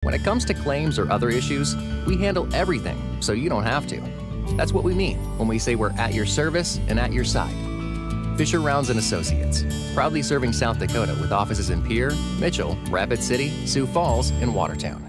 When it comes to claims or other issues, we handle everything so you don't have to. That's what we mean when we say we're at your service and at your side. Fisher Rounds & Associates, proudly serving South Dakota with offices in Pierre, Mitchell, Rapid City, Sioux Falls, and Watertown.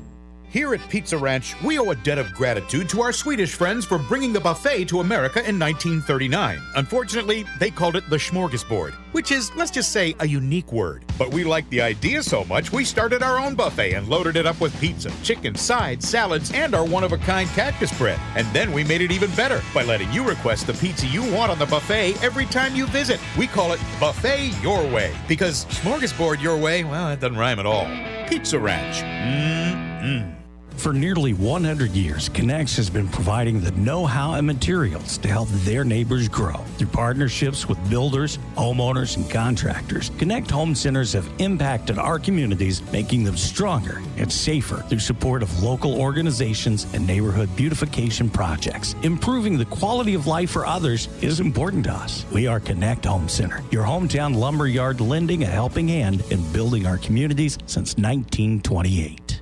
Here at Pizza Ranch, we owe a debt of gratitude to our Swedish friends for bringing the buffet to America in 1939. Unfortunately, they called it the smorgasbord, which is, let's just say, a unique word. But we liked the idea so much, we started our own buffet and loaded it up with pizza, chicken, sides, salads, and our one-of-a-kind cactus bread. And then we made it even better by letting you request the pizza you want on the buffet every time you visit. We call it Buffet Your Way, because smorgasbord your way, well, it doesn't rhyme at all. Pizza Ranch. Mmm. For nearly 100 years, Connex has been providing the know-how and materials to help their neighbors grow. Through partnerships with builders, homeowners, and contractors, Connect Home Centers have impacted our communities, making them stronger and safer through support of local organizations and neighborhood beautification projects. Improving the quality of life for others is important to us. We are Connect Home Center, your hometown lumberyard lending a helping hand in building our communities since 1928.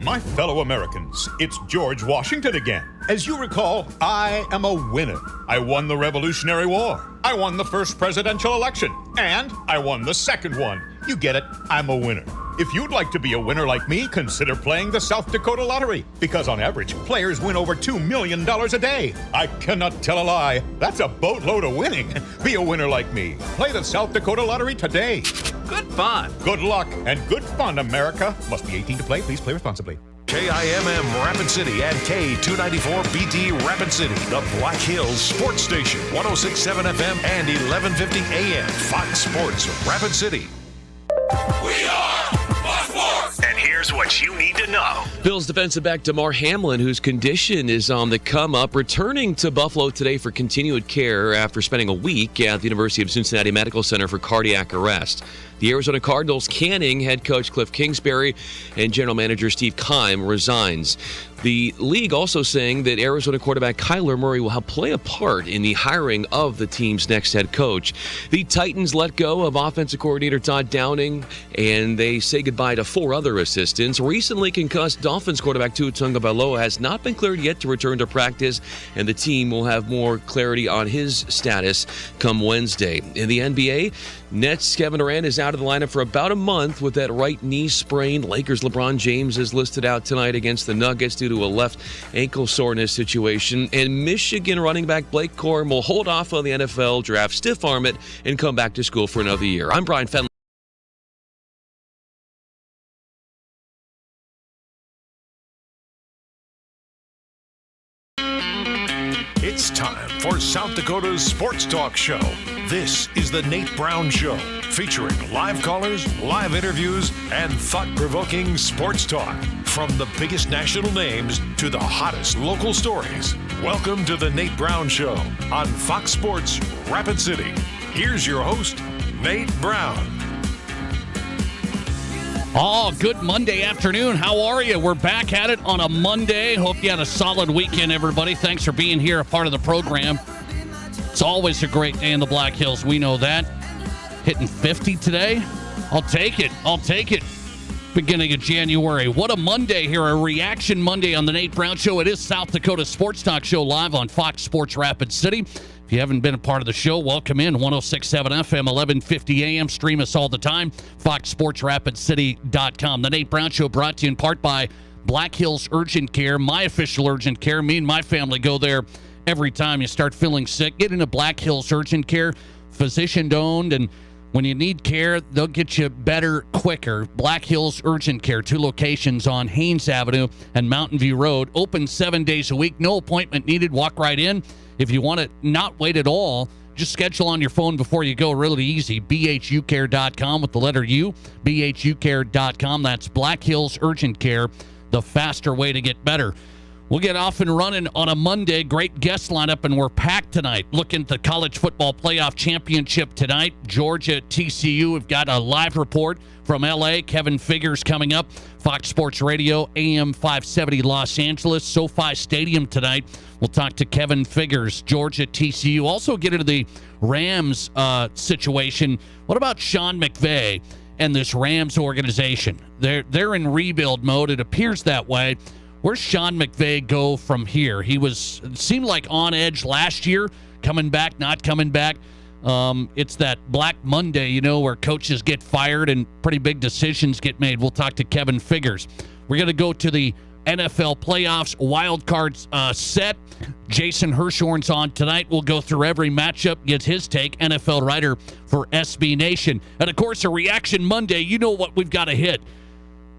My fellow Americans, it's George Washington again. As you recall, I am a winner. I won the Revolutionary War. I won the first presidential election. And I won the second one. You get it, I'm a winner. If you'd like to be a winner like me, consider playing the South Dakota Lottery. Because on average, players win over $2 million a day. I cannot tell a lie. That's a boatload of winning. Be a winner like me. Play the South Dakota Lottery today. Good fun. Good luck and good fun, America. Must be 18 to play. Please play responsibly. KIMM Rapid City and K294BT Rapid City, the Black Hills Sports Station, 106.7 FM and 1150 AM, Fox Sports Rapid City. We are Fox Sports! And here's what you need to know. Bills defensive back DeMar Hamlin, whose condition is on the come up, returning to Buffalo today for continued care after spending a week at the University of Cincinnati Medical Center for cardiac arrest. The Arizona Cardinals canning head coach Cliff Kingsbury and general manager Steve Keim resigns. The league also saying that Arizona quarterback Kyler Murray will play a part in the hiring of the team's next head coach. The Titans let go of offensive coordinator Todd Downing, and they say goodbye to 4 other assistants. Recently concussed Dolphins quarterback Tua Tagovailoa has not been cleared yet to return to practice, and the team will have more clarity on his status come Wednesday. In the NBA, Nets' Kevin Durant is out of the lineup for about a month with that right knee sprain. Lakers' LeBron James is listed out tonight against the Nuggets due to a left ankle soreness situation. And Michigan running back Blake Corum will hold off on the NFL draft, stiff arm it, and come back to school for another year. I'm Brian Fenley. It's time for South Dakota's Sports Talk Show. This is the Nate Brown Show, featuring live callers, live interviews, and thought-provoking sports talk. From the biggest national names to the hottest local stories. Welcome to the Nate Brown Show on Fox Sports Rapid City. Here's your host, Nate Brown. Oh, good Monday afternoon. How are you? We're back at it on a Monday. Hope you had a solid weekend, everybody. Thanks for being here, a part of the program. It's always a great day in the Black Hills. We know that. Hitting 50 today? I'll take it. I'll take it. Beginning of January. What a Monday here. A reaction Monday on the Nate Brown Show. It is South Dakota Sports Talk Show live on Fox Sports Rapid City. If you haven't been a part of the show, welcome in. 106.7 FM, 1150 AM. Stream us all the time. FoxSportsRapidCity.com. The Nate Brown Show brought to you in part by Black Hills Urgent Care, my official urgent care. Me and my family go there every time you start feeling sick. Get into Black Hills Urgent Care, physician-owned, and when you need care, they'll get you better quicker. Black Hills Urgent Care, 2 locations on Haynes Avenue and Mountain View Road. Open 7 days a week. No appointment needed. Walk right in. If you want to not wait at all, just schedule on your phone before you go. Really easy. BHUcare.com with the letter U. BHUcare.com. That's Black Hills Urgent Care, the faster way to get better. We'll get off and running on a Monday. Great guest lineup, and we're packed tonight. Looking at the college football playoff championship tonight. Georgia TCU. We've got a live report from L.A. Kevin Figures coming up. Fox Sports Radio, AM 570 Los Angeles. SoFi Stadium tonight. We'll talk to Kevin Figures, Georgia TCU. Also get into the Rams situation. What about Sean McVay and this Rams organization. They're in rebuild mode. It appears that way. Where's Sean McVay go from here? It seemed like on edge last year, coming back, not coming back. It's that Black Monday, where coaches get fired and pretty big decisions get made. We'll talk to Kevin Figures. We're going to go to the NFL playoffs wild cards set. Jason Hirschhorn's on tonight. We'll go through every matchup, get his take, NFL writer for SB Nation. And, of course, a Reaction Monday. You know what we've got to hit.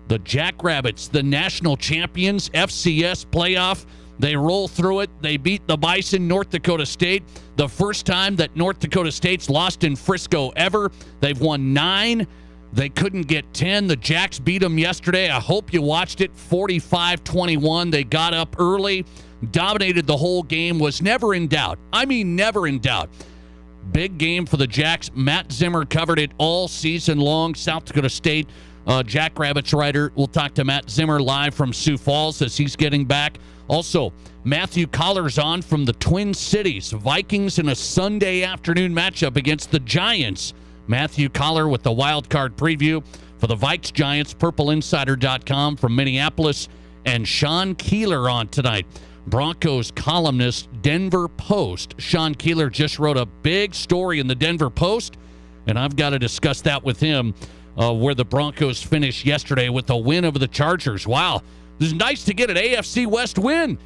The Jackrabbits, the national champions, FCS playoff. They roll through it. They beat the Bison, North Dakota State. The first time that North Dakota State's lost in Frisco ever. They've won 9. They couldn't get 10. The Jacks beat them yesterday. I hope you watched it. 45-21. They got up early, dominated the whole game, was never in doubt. I mean, never in doubt. Big game for the Jacks. Matt Zimmer covered it all season long. South Dakota State Jackrabbits writer. We'll talk to Matt Zimmer live from Sioux Falls as he's getting back. Also, Matthew Collar's on from the Twin Cities. Vikings in a Sunday afternoon matchup against the Giants. Matthew Collar with the wild card preview for the Vikes Giants, purpleinsider.com from Minneapolis. And Sean Keeler on tonight, Broncos columnist, Denver Post. Sean Keeler just wrote a big story in the Denver Post, and I've got to discuss that with him, where the Broncos finished yesterday with a win over the Chargers. Wow, it was nice to get an AFC West win.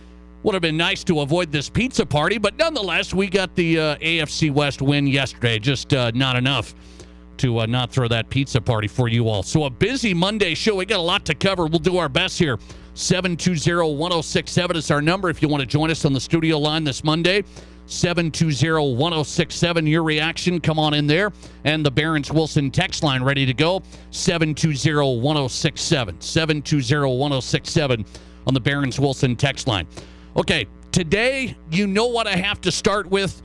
Would have been nice to avoid this pizza party, but nonetheless, we got the AFC West win yesterday. Just not enough to not throw that pizza party for you all. So a busy Monday show. We got a lot to cover. We'll do our best here. 720-1067 is our number if you want to join us on the studio line this Monday. 720-1067. Your reaction, come on in there. And the Barron's Wilson text line ready to go. 720-1067. 720-1067 on the Barron's Wilson text line. Okay, today, you know what I have to start with.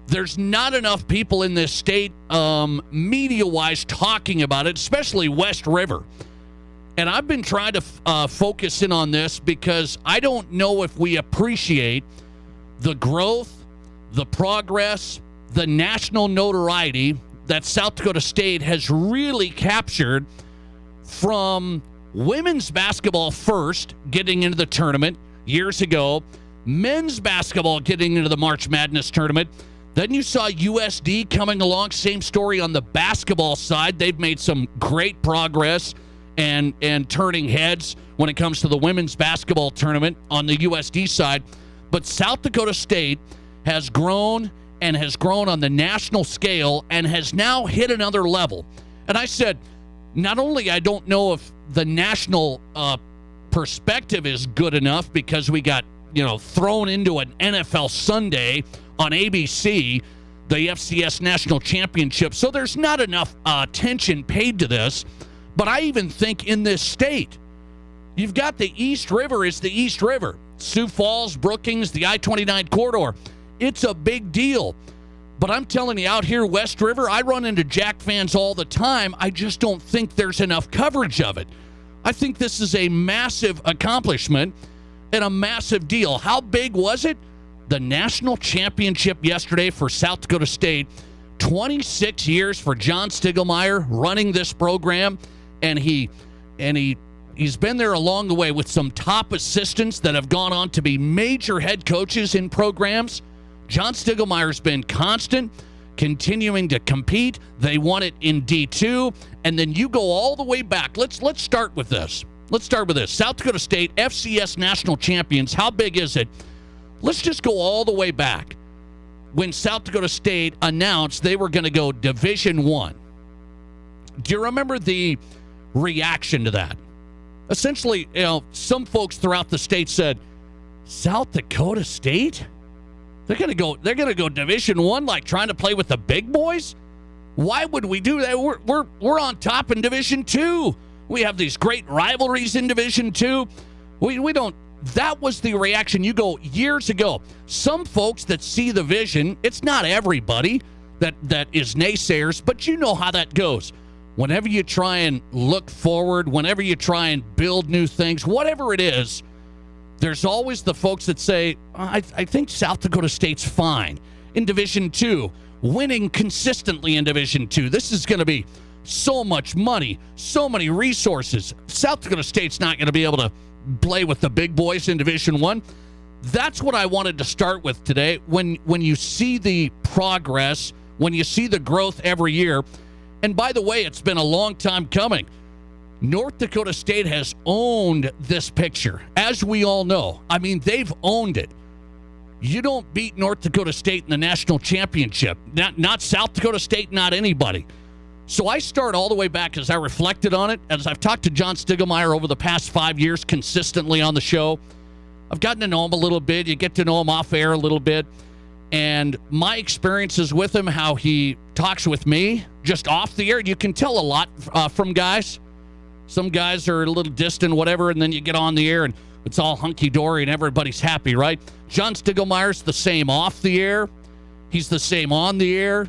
There's not enough people in this state, media-wise, talking about it, especially West River. And I've been trying to focus in on this because I don't know if we appreciate the growth, the progress, the national notoriety that South Dakota State has really captured from women's basketball first, getting into the tournament years ago, men's basketball getting into the March Madness tournament. Then you saw USD coming along, same story on the basketball side. They've made some great progress and turning heads when it comes to the women's basketball tournament on the USD side. But South Dakota State has grown and has grown on the national scale and has now hit another level. And I said, not only I don't know if the national perspective is good enough because we got, thrown into an NFL Sunday on ABC, the FCS National Championship. So there's not enough attention paid to this. But I even think in this state, you've got the East River is the East River. Sioux Falls, Brookings, the I-29 corridor. It's a big deal. But I'm telling you, out here, West River, I run into Jack fans all the time. I just don't think there's enough coverage of it. I think this is a massive accomplishment and a massive deal. How big was it? The national championship yesterday for South Dakota State. 26 years for John Stiegelmeier running this program, and he's been there along the way with some top assistants that have gone on to be major head coaches in programs. John Stiegelmeier's been constant, continuing to compete. They won it in D2, and then you go all the way back. Let's start with this. South Dakota State, FCS national champions. How big is it? Let's just go all the way back when South Dakota State announced they were going to go Division I. Do you remember the reaction to that? Essentially, some folks throughout the state said, South Dakota State? They're going to go Division I, like trying to play with the big boys? Why would we do that? We're on top in Division II. We have these great rivalries in Division II. We don't. That was the reaction. You go years ago. Some folks that see the vision, it's not everybody that is naysayers, but you know how that goes. Whenever you try and look forward, whenever you try and build new things, whatever it is, there's always the folks that say, I think South Dakota State's fine in Division II, winning consistently in Division II. This is going to be so much money, so many resources. South Dakota State's not going to be able to play with the big boys in Division I. That's what I wanted to start with today. When you see the progress, when you see the growth every year, and by the way, it's been a long time coming. North Dakota State has owned this picture, as we all know. I mean, they've owned it. You don't beat North Dakota State in the national championship. Not South Dakota State, not anybody. So I start all the way back as I reflected on it, as I've talked to John Stiegelmeier over the past 5 years consistently on the show. I've gotten to know him a little bit. You get to know him off air a little bit. And my experiences with him, how he talks with me just off the air, you can tell a lot from guys. Some guys are a little distant, whatever, and then you get on the air and it's all hunky-dory and everybody's happy, right? John Stiegelmeier's the same off the air. He's the same on the air.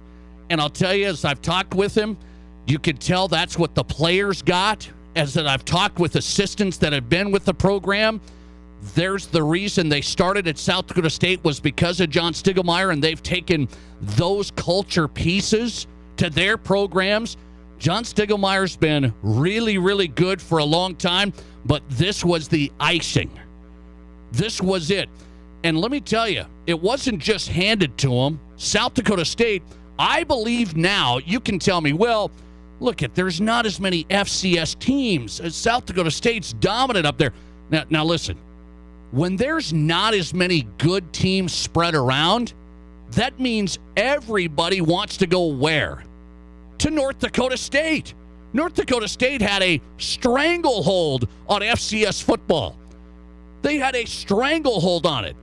And I'll tell you, as I've talked with him, you can tell that's what the players got. As that I've talked with assistants that have been with the program, there's the reason they started at South Dakota State was because of John Stiegelmeier, and they've taken those culture pieces to their programs. John Stiegelmeier's been really, really good for a long time, but this was the icing. This was it. And let me tell you, it wasn't just handed to him. South Dakota State, I believe now, you can tell me, well, look, there's not as many FCS teams. South Dakota State's dominant up there. Now listen, when there's not as many good teams spread around, that means everybody wants to go where? To North Dakota State. North Dakota State had a stranglehold on FCS football. They had a stranglehold on it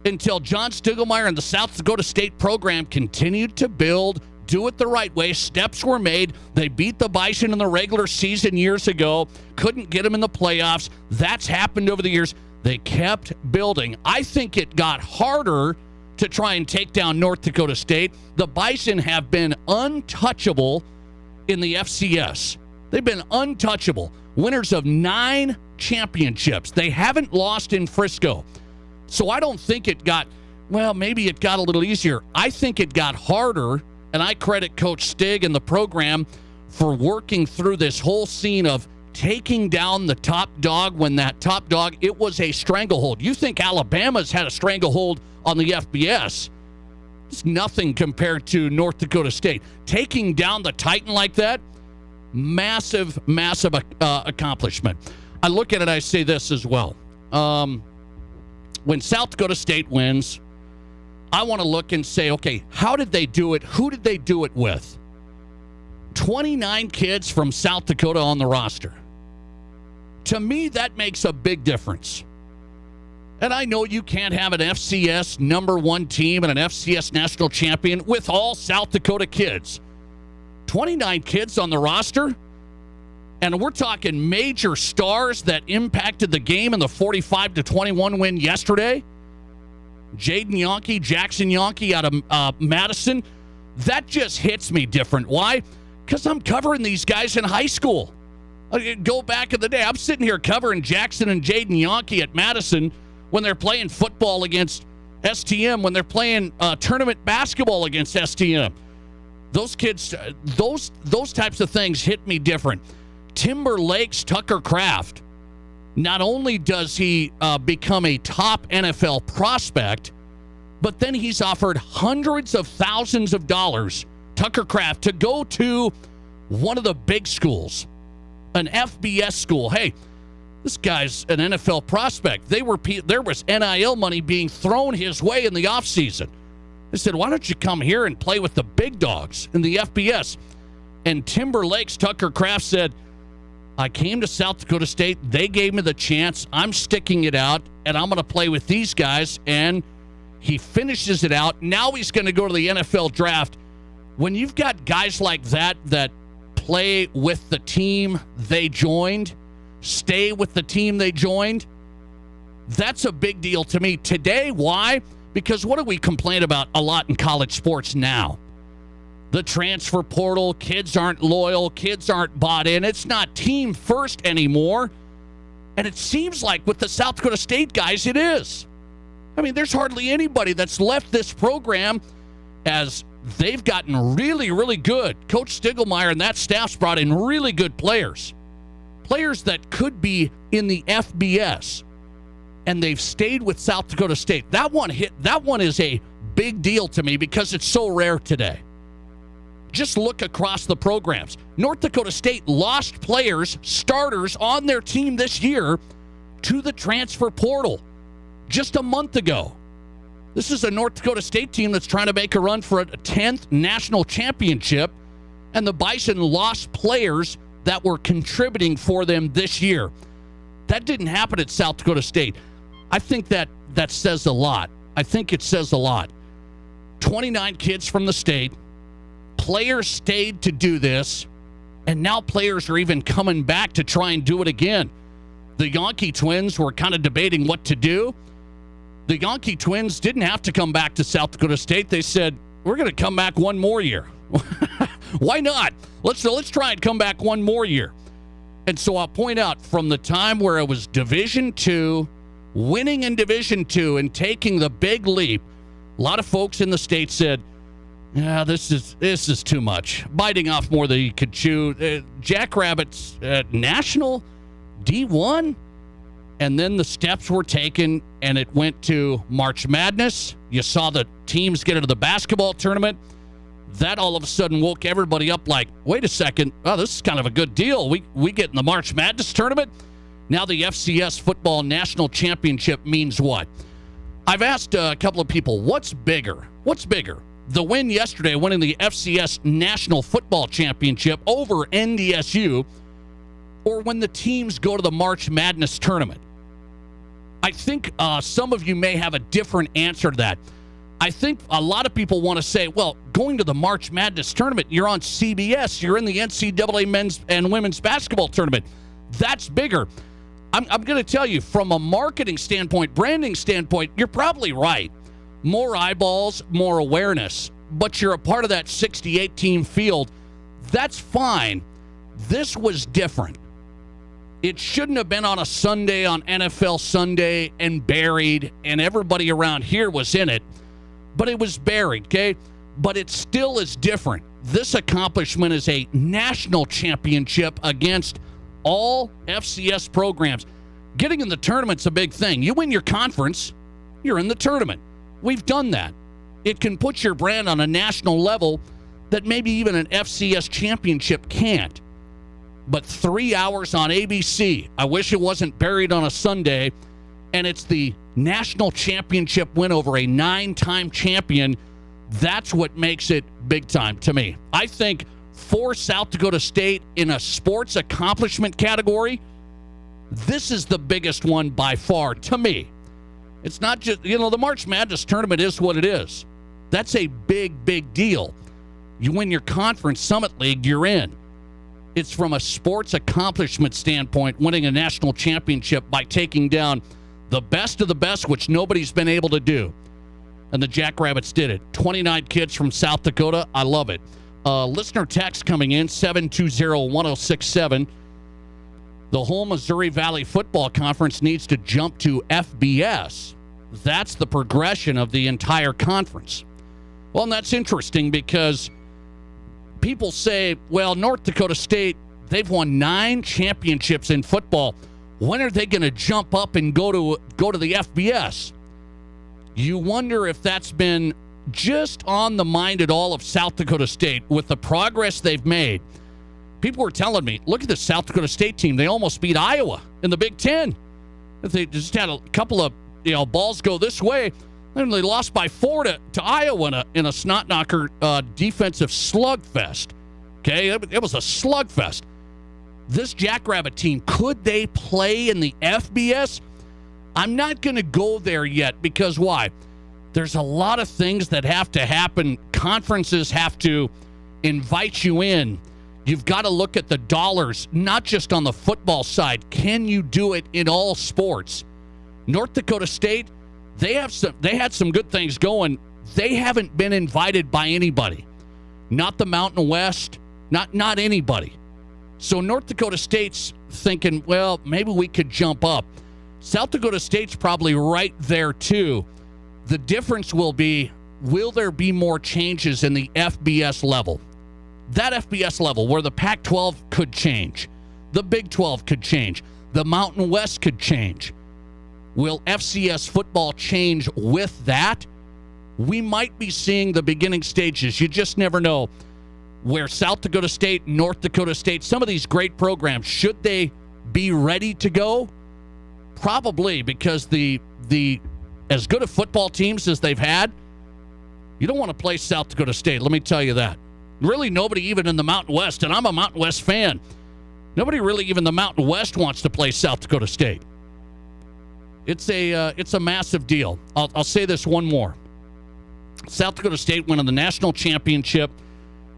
until John Stiegelmeier and the South Dakota State program continued to build, do it the right way. Steps were made. They beat the Bison in the regular season years ago. Couldn't get them in the playoffs. That's happened over the years. They kept building. I think it got harder to try and take down North Dakota State. The Bison have been untouchable in the FCS. They've been untouchable. Winners of 9 championships. They haven't lost in Frisco. So I don't think it got, well, maybe it got a little easier. I think it got harder, and I credit Coach Stig and the program for working through this whole scene of taking down the top dog when that top dog, it was a stranglehold. You think Alabama's had a stranglehold on the FBS. It's nothing compared to North Dakota State. Taking down the Titan like that, massive, massive accomplishment. I look at it, I say this as well. When South Dakota State wins, I want to look and say, okay, how did they do it? Who did they do it with? 29 kids from South Dakota on the roster. To me, that makes a big difference. And I know you can't have an FCS #1 team and an FCS national champion with all South Dakota kids. 29 kids on the roster, and we're talking major stars that impacted the game in the 45-21 win yesterday. Jaden Yonke, Jackson Yonke out of Madison. That just hits me different. Why? Because I'm covering these guys in high school. Go back in the day. I'm sitting here covering Jackson and Jaden Yonke at Madison when they're playing football against STM, when they're playing tournament basketball against STM. Those kids, those types of things hit me different. Timber Lake's Tucker Kraft. Not only does he become a top NFL prospect, but then he's offered hundreds of thousands of dollars, Tucker Kraft, to go to one of the big schools, an FBS school. Hey, this guy's an NFL prospect. There was NIL money being thrown his way in the offseason. They said, why don't you come here and play with the big dogs in the FBS? And Timber Lake's Tucker Kraft said, I came to South Dakota State. They gave me the chance. I'm sticking it out, and I'm going to play with these guys. And he finishes it out. Now he's going to go to the NFL draft. When you've got guys like that play with the team they joined, stay with the team they joined, that's a big deal to me. Today, why? Because what do we complain about a lot in college sports now? The transfer portal, kids aren't loyal, kids aren't bought in. It's not team first anymore. And it seems like with the South Dakota State guys, it is. I mean, there's hardly anybody that's left this program as they've gotten really, really good. Coach Stiegelmeier and that staff's brought in really good players. Players that could be in the FBS. And they've stayed with South Dakota State. That one is a big deal to me because it's so rare today. Just look across the programs. North Dakota State lost players, starters on their team this year to the transfer portal just a month ago. This is a North Dakota State team that's trying to make a run for a 10th national championship, and the Bison lost players that were contributing for them this year. That didn't happen at South Dakota State. I think that says a lot. I think it says a lot. 29 kids from the state. Players stayed to do this, and now players are even coming back to try and do it again. The Yonke twins were kind of debating what to do. The Yonke twins didn't have to come back to South Dakota State. They said, we're going to come back one more year. Why not? Let's try and come back one more year. And so I'll point out, from the time where it was Division II, winning in Division II and taking the big leap, a lot of folks in the state said, yeah, this is too much. Biting off more than you could chew. Jackrabbits national D1, and then the steps were taken, and it went to March Madness. You saw the teams get into the basketball tournament. That all of a sudden woke everybody up like, wait a second, oh, this is kind of a good deal. We get in the March Madness tournament. Now the FCS Football National Championship means what? I've asked a couple of people, what's bigger? What's bigger? The win yesterday, winning the FCS National Football Championship over NDSU, or when the teams go to the March Madness tournament? I think some of you may have a different answer to that. I think a lot of people want to say, well, going to the March Madness tournament, you're on CBS, you're in the NCAA men's and women's basketball tournament. That's bigger. I'm going to tell you, from a marketing standpoint, branding standpoint, you're probably right. More eyeballs, more awareness, but you're a part of that 68-team field. That's fine. This was different. It shouldn't have been on a Sunday, on NFL Sunday, and buried, and everybody around here was in it, but it was buried, okay? But it still is different. This accomplishment is a national championship against all FCS programs. Getting in the tournament's a big thing. You win your conference, you're in the tournament. We've done that. It can put your brand on a national level that maybe even an FCS championship can't. But 3 hours on ABC, I wish it wasn't buried on a Sunday, and it's the national championship win over a 9-time champion. That's what makes it big time to me. I think for South Dakota State in a sports accomplishment category, this is the biggest one by far to me. It's not just, the March Madness tournament is what it is. That's a big, big deal. You win your conference Summit League, you're in. It's from a sports accomplishment standpoint, winning a national championship by taking down the best of the best, which nobody's been able to do. And the Jackrabbits did it. 29 kids from South Dakota. I love it. Listener text coming in, 720-1067. The whole Missouri Valley Football Conference needs to jump to FBS. That's the progression of the entire conference. Well, and that's interesting because people say, well, North Dakota State, they've won 9 championships in football. When are they going to jump up and go to the FBS? You wonder if that's been just on the mind at all of South Dakota State with the progress they've made. People were telling me, look at the South Dakota State team. They almost beat Iowa in the Big Ten. They just had a couple of balls go this way, and they lost by 4 to Iowa in a snot knocker defensive slugfest. Okay, it was a slugfest. This Jackrabbit team, could they play in the FBS? I'm not going to go there yet because why? There's a lot of things that have to happen. Conferences have to invite you in. You've got to look at the dollars, not just on the football side. Can you do it in all sports? North Dakota State, they had some good things going. They haven't been invited by anybody. Not the Mountain West, not anybody. So North Dakota State's thinking, well, maybe we could jump up. South Dakota State's probably right there too. The difference will be, will there be more changes in the FBS level? That FBS level where the Pac-12 could change, the Big 12 could change, the Mountain West could change. Will FCS football change with that? We might be seeing the beginning stages. You just never know where South Dakota State, North Dakota State, some of these great programs, should they be ready to go? Probably, because the as good of football teams as they've had, you don't want to play South Dakota State, let me tell you that. Really, nobody even in the Mountain West, and I'm a Mountain West fan, nobody really even in the Mountain West wants to play South Dakota State. It's a massive deal. I'll say this one more. South Dakota State went on the national championship.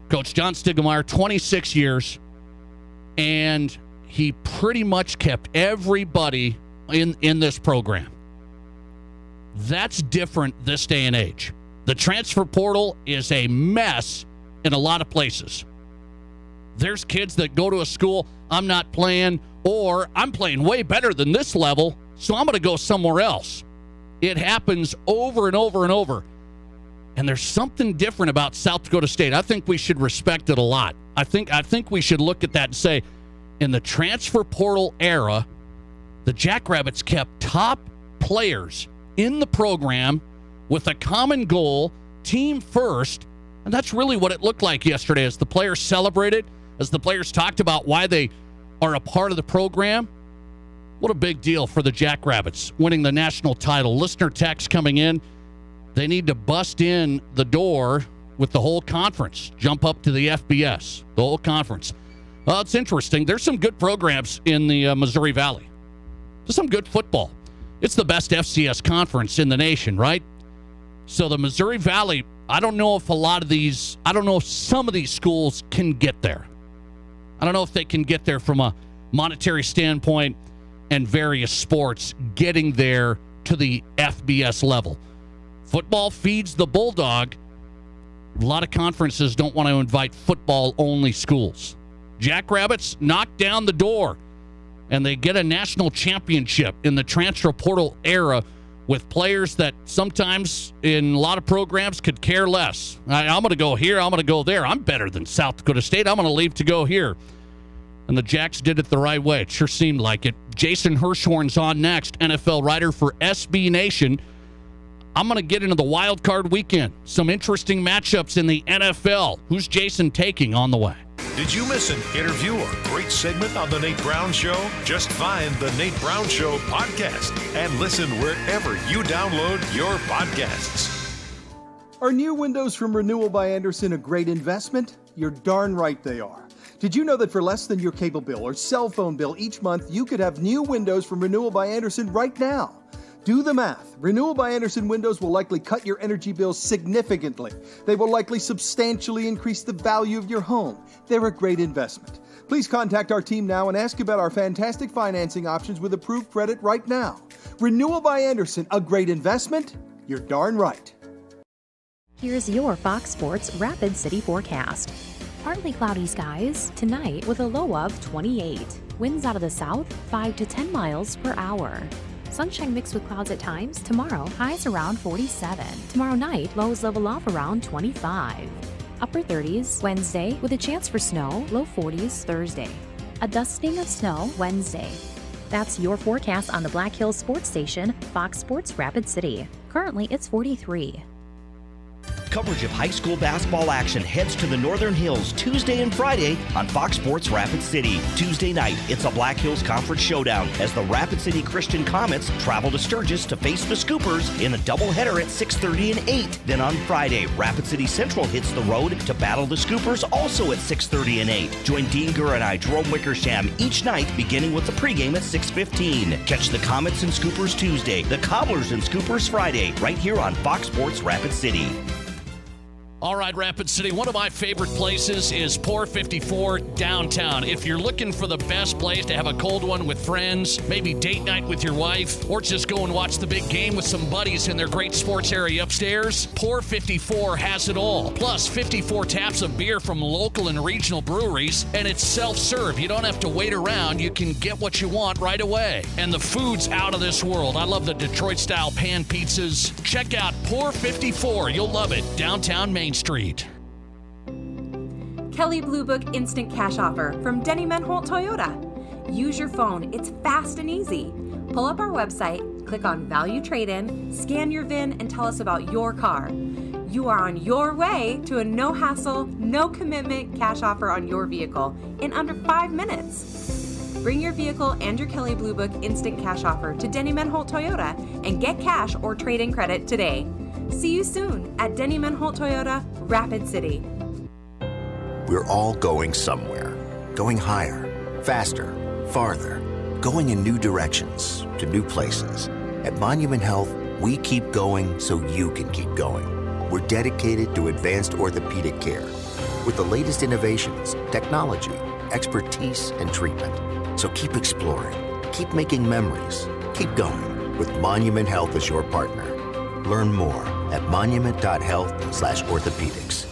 Coach John Stiegelmeier, 26 years, and he pretty much kept everybody in this program. That's different this day and age. The transfer portal is a mess in a lot of places. There's kids that go to a school, I'm not playing, or I'm playing way better than this level, so I'm going to go somewhere else. It happens over and over and over. And there's something different about South Dakota State. I think we should respect it a lot. I think we should look at that and say, in the transfer portal era, the Jackrabbits kept top players in the program with a common goal, team first, and that's really what it looked like yesterday as the players celebrated, as the players talked about why they are a part of the program. What a big deal for the Jackrabbits, winning the national title. Listener text coming in. They need to bust in the door with the whole conference, jump up to the FBS, the whole conference. Well, it's interesting. There's some good programs in the Missouri Valley. There's some good football. It's the best FCS conference in the nation, right? So the Missouri Valley, I don't know if some of these schools can get there. I don't know if they can get there from a monetary standpoint and various sports getting there to the FBS level. Football feeds the bulldog. A lot of conferences don't want to invite football-only schools. Jackrabbits knock down the door, and they get a national championship in the transfer portal era with players that sometimes in a lot of programs could care less. I'm going to go here, I'm going to go there. I'm better than South Dakota State. I'm going to leave to go here. And the Jacks did it the right way. It sure seemed like it. Jason Hirschhorn's on next, NFL writer for SB Nation. I'm going to get into the wild card weekend. Some interesting matchups in the NFL. Who's Jason taking on the way? Did you miss an interview or great segment on The Nate Brown Show? Just find The Nate Brown Show podcast and listen wherever you download your podcasts. Are new windows from Renewal by Andersen a great investment? You're darn right they are. Did you know that for less than your cable bill or cell phone bill each month, you could have new windows from Renewal by Andersen right now? Do the math. Renewal by Andersen windows will likely cut your energy bills significantly. They will likely substantially increase the value of your home. They're a great investment. Please contact our team now and ask about our fantastic financing options with approved credit right now. Renewal by Andersen, a great investment? You're darn right. Here's your Fox Sports Rapid City forecast. Partly cloudy skies tonight with a low of 28. Winds out of the south 5 to 10 miles per hour. Sunshine mixed with clouds at times. Tomorrow, highs around 47. Tomorrow night, lows level off around 25. Upper 30s Wednesday with a chance for snow. Low 40s Thursday. A dusting of snow Wednesday. That's your forecast on the Black Hills Sports Station, Fox Sports Rapid City. Currently, it's 43. Coverage of high school basketball action heads to the Northern Hills Tuesday and Friday on Fox Sports Rapid City. Tuesday night, it's a Black Hills Conference showdown as the Rapid City Christian Comets travel to Sturgis to face the Scoopers in a doubleheader at 6:30 and 8. Then on Friday, Rapid City Central hits the road to battle the Scoopers also at 6:30 and 8. Join Dean Gurr and I, Jerome Wickersham, each night beginning with the pregame at 6:15. Catch the Comets and Scoopers Tuesday, the Cobblers and Scoopers Friday, right here on Fox Sports Rapid City. All right, Rapid City, one of my favorite places is Pour 54 downtown. If you're looking for the best place to have a cold one with friends, maybe date night with your wife, or just go and watch the big game with some buddies in their great sports area upstairs, Pour 54 has it all. Plus, 54 taps of beer from local and regional breweries, and it's self-serve. You don't have to wait around. You can get what you want right away. And the food's out of this world. I love the Detroit-style pan pizzas. Check out Pour 54. You'll love it. Downtown Main Street. Kelley Blue Book Instant Cash Offer from Denny Menholt Toyota. Use your phone. It's fast and easy. Pull up our website, click on Value Trade-In, scan your VIN, and tell us about your car. You are on your way to a no-hassle, no-commitment cash offer on your vehicle in under 5 minutes. Bring your vehicle and your Kelley Blue Book Instant Cash Offer to Denny Menholt Toyota and get cash or trade-in credit today. See you soon at Denny Menholt Toyota, Rapid City. We're all going somewhere. Going higher, faster, farther. Going in new directions, to new places. At Monument Health, we keep going so you can keep going. We're dedicated to advanced orthopedic care with the latest innovations, technology, expertise, and treatment. So keep exploring, keep making memories, keep going with Monument Health as your partner. Learn more at monument.health/orthopedics.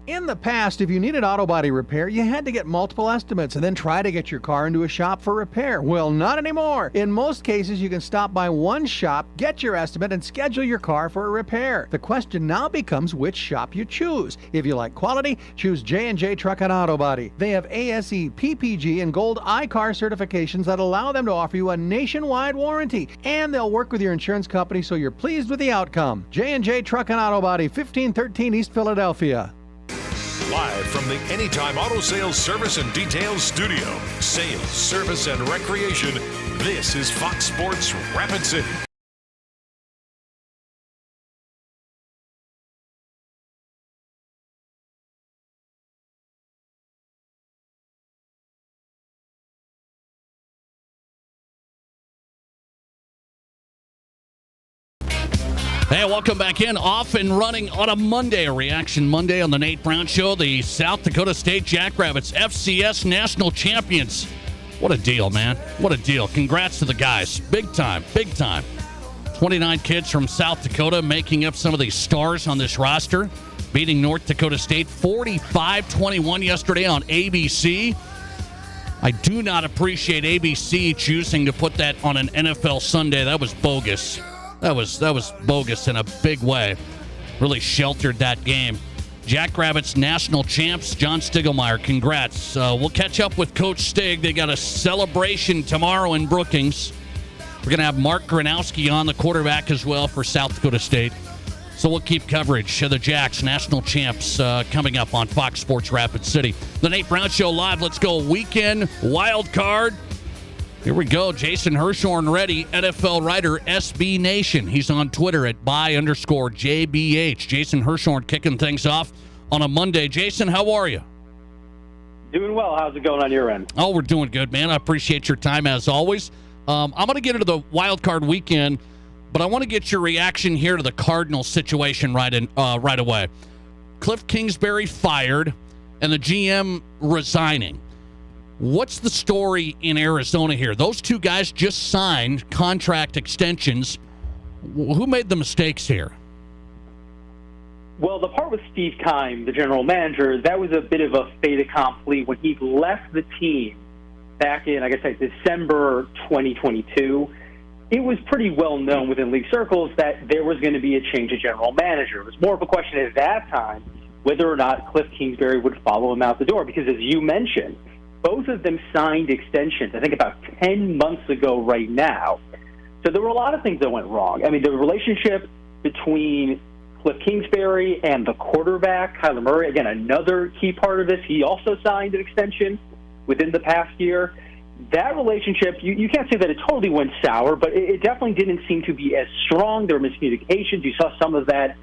In the past, if you needed auto body repair, you had to get multiple estimates and then try to get your car into a shop for repair. Well, not anymore. In most cases, you can stop by one shop, get your estimate, and schedule your car for a repair. The question now becomes which shop you choose. If you like quality, choose J&J Truck and Auto Body. They have ASE, PPG, and Gold iCar certifications that allow them to offer you a nationwide warranty. And they'll work with your insurance company so you're pleased with the outcome. J&J Truck and Auto Body, 1513 East Philadelphia. Live from the Anytime Auto Sales Service and Details Studio. Sales, service, and recreation. This is Fox Sports Rapid City. Hey, welcome back in. Off and running on a Monday, a Reaction Monday on the Nate Brown Show. The South Dakota State Jackrabbits, FCS National Champions. What a deal, man. What a deal. Congrats to the guys. Big time, big time. 29 kids from South Dakota making up some of these stars on this roster, beating North Dakota State 45-21 yesterday on ABC. I do not appreciate ABC choosing to put that on an NFL Sunday. That was bogus. That was bogus in a big way. Really sheltered that game. Jackrabbits national champs, John Stiegelmeier, congrats. We'll catch up with Coach Stig. They got a celebration tomorrow in Brookings. We're going to have Mark Gronowski on, the quarterback as well for South Dakota State. So we'll keep coverage of the Jacks, national champs, coming up on Fox Sports Rapid City. The Nate Brown Show live. Let's go weekend wild card. Here we go. Jason Hirschhorn ready. NFL writer, SB Nation. He's on Twitter at @by_JBH. Jason Hirschhorn kicking things off on a Monday. Jason, how are you? Doing well. How's it going on your end? Oh, we're doing good, man. I appreciate your time as always. I'm going to get into the wild card weekend, but I want to get your reaction here to the Cardinals situation right away. Cliff Kingsbury fired and the GM resigning. What's the story in Arizona here? Those two guys just signed contract extensions. Who made the mistakes here? Well, the part with Steve Keim, the general manager, that was a bit of a fait accompli when he left the team back in, I guess, December 2022. It was pretty well known within league circles that there was going to be a change of general manager. It was more of a question at that time whether or not Cliff Kingsbury would follow him out the door, because as you mentioned, both of them signed extensions, I think about 10 months ago right now. So there were a lot of things that went wrong. I mean, the relationship between Cliff Kingsbury and the quarterback, Kyler Murray, again, another key part of this. He also signed an extension within the past year. That relationship, you can't say that it totally went sour, but it definitely didn't seem to be as strong. There were miscommunications. You saw some of that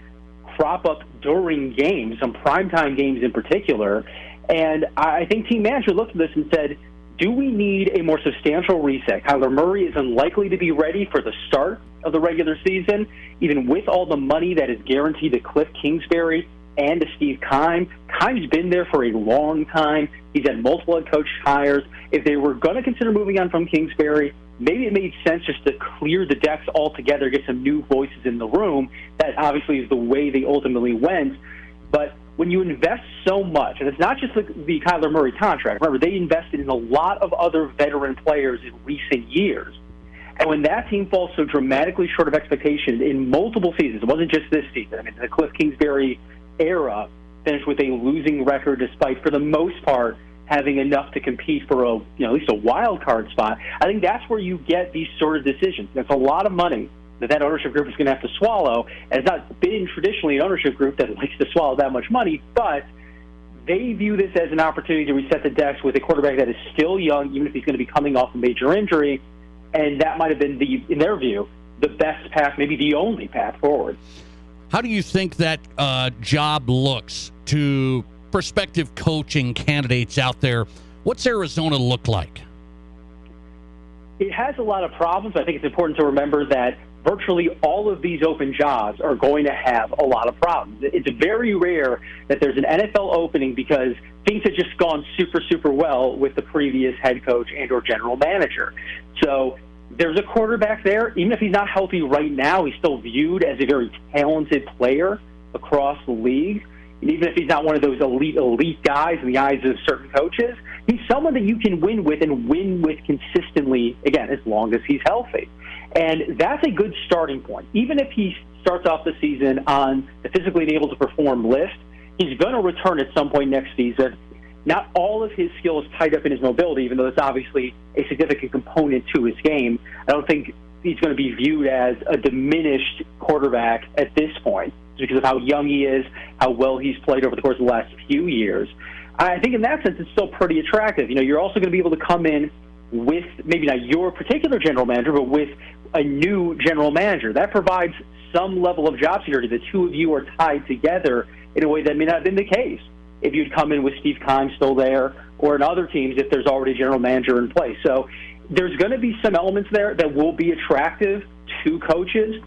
crop up during games, some primetime games in particular. And I think team management looked at this and said, do we need a more substantial reset? Kyler Murray is unlikely to be ready for the start of the regular season, even with all the money that is guaranteed to Cliff Kingsbury and to Steve Keim. Keim's been there for a long time. He's had multiple head coach hires. If they were going to consider moving on from Kingsbury, maybe it made sense just to clear the decks altogether, get some new voices in the room. That obviously is the way they ultimately went. But when you invest so much, and it's not just the Kyler Murray contract. Remember, they invested in a lot of other veteran players in recent years. And when that team falls so dramatically short of expectations in multiple seasons, it wasn't just this season. I mean, the Cliff Kingsbury era finished with a losing record despite, for the most part, having enough to compete for at least a wild card spot. I think that's where you get these sort of decisions. That's a lot of money that ownership group is going to have to swallow. And it's not been traditionally an ownership group that likes to swallow that much money, but they view this as an opportunity to reset the decks with a quarterback that is still young, even if he's going to be coming off a major injury. And that might have been, in their view, the best path, maybe the only path forward. How do you think that job looks to prospective coaching candidates out there? What's Arizona look like? It has a lot of problems. I think it's important to remember that virtually all of these open jobs are going to have a lot of problems. It's very rare that there's an NFL opening because things have just gone super, super well with the previous head coach and or general manager. So there's a quarterback there. Even if he's not healthy right now, he's still viewed as a very talented player across the league. And even if he's not one of those elite guys in the eyes of certain coaches, he's someone that you can win with and win with consistently, again, as long as he's healthy. And that's a good starting point. Even if he starts off the season on the physically able to perform list, he's going to return at some point next season. Not all of his skill is tied up in his mobility, even though it's obviously a significant component to his game. I don't think he's going to be viewed as a diminished quarterback at this point because of how young he is, how well he's played over the course of the last few years. I think in that sense it's still pretty attractive. You're also going to be able to come in with maybe not your particular general manager, but with a new general manager. That provides some level of job security. The two of you are tied together in a way that may not have been the case if you'd come in with Steve Keim still there, or in other teams if there's already a general manager in place. So there's going to be some elements there that will be attractive to coaches.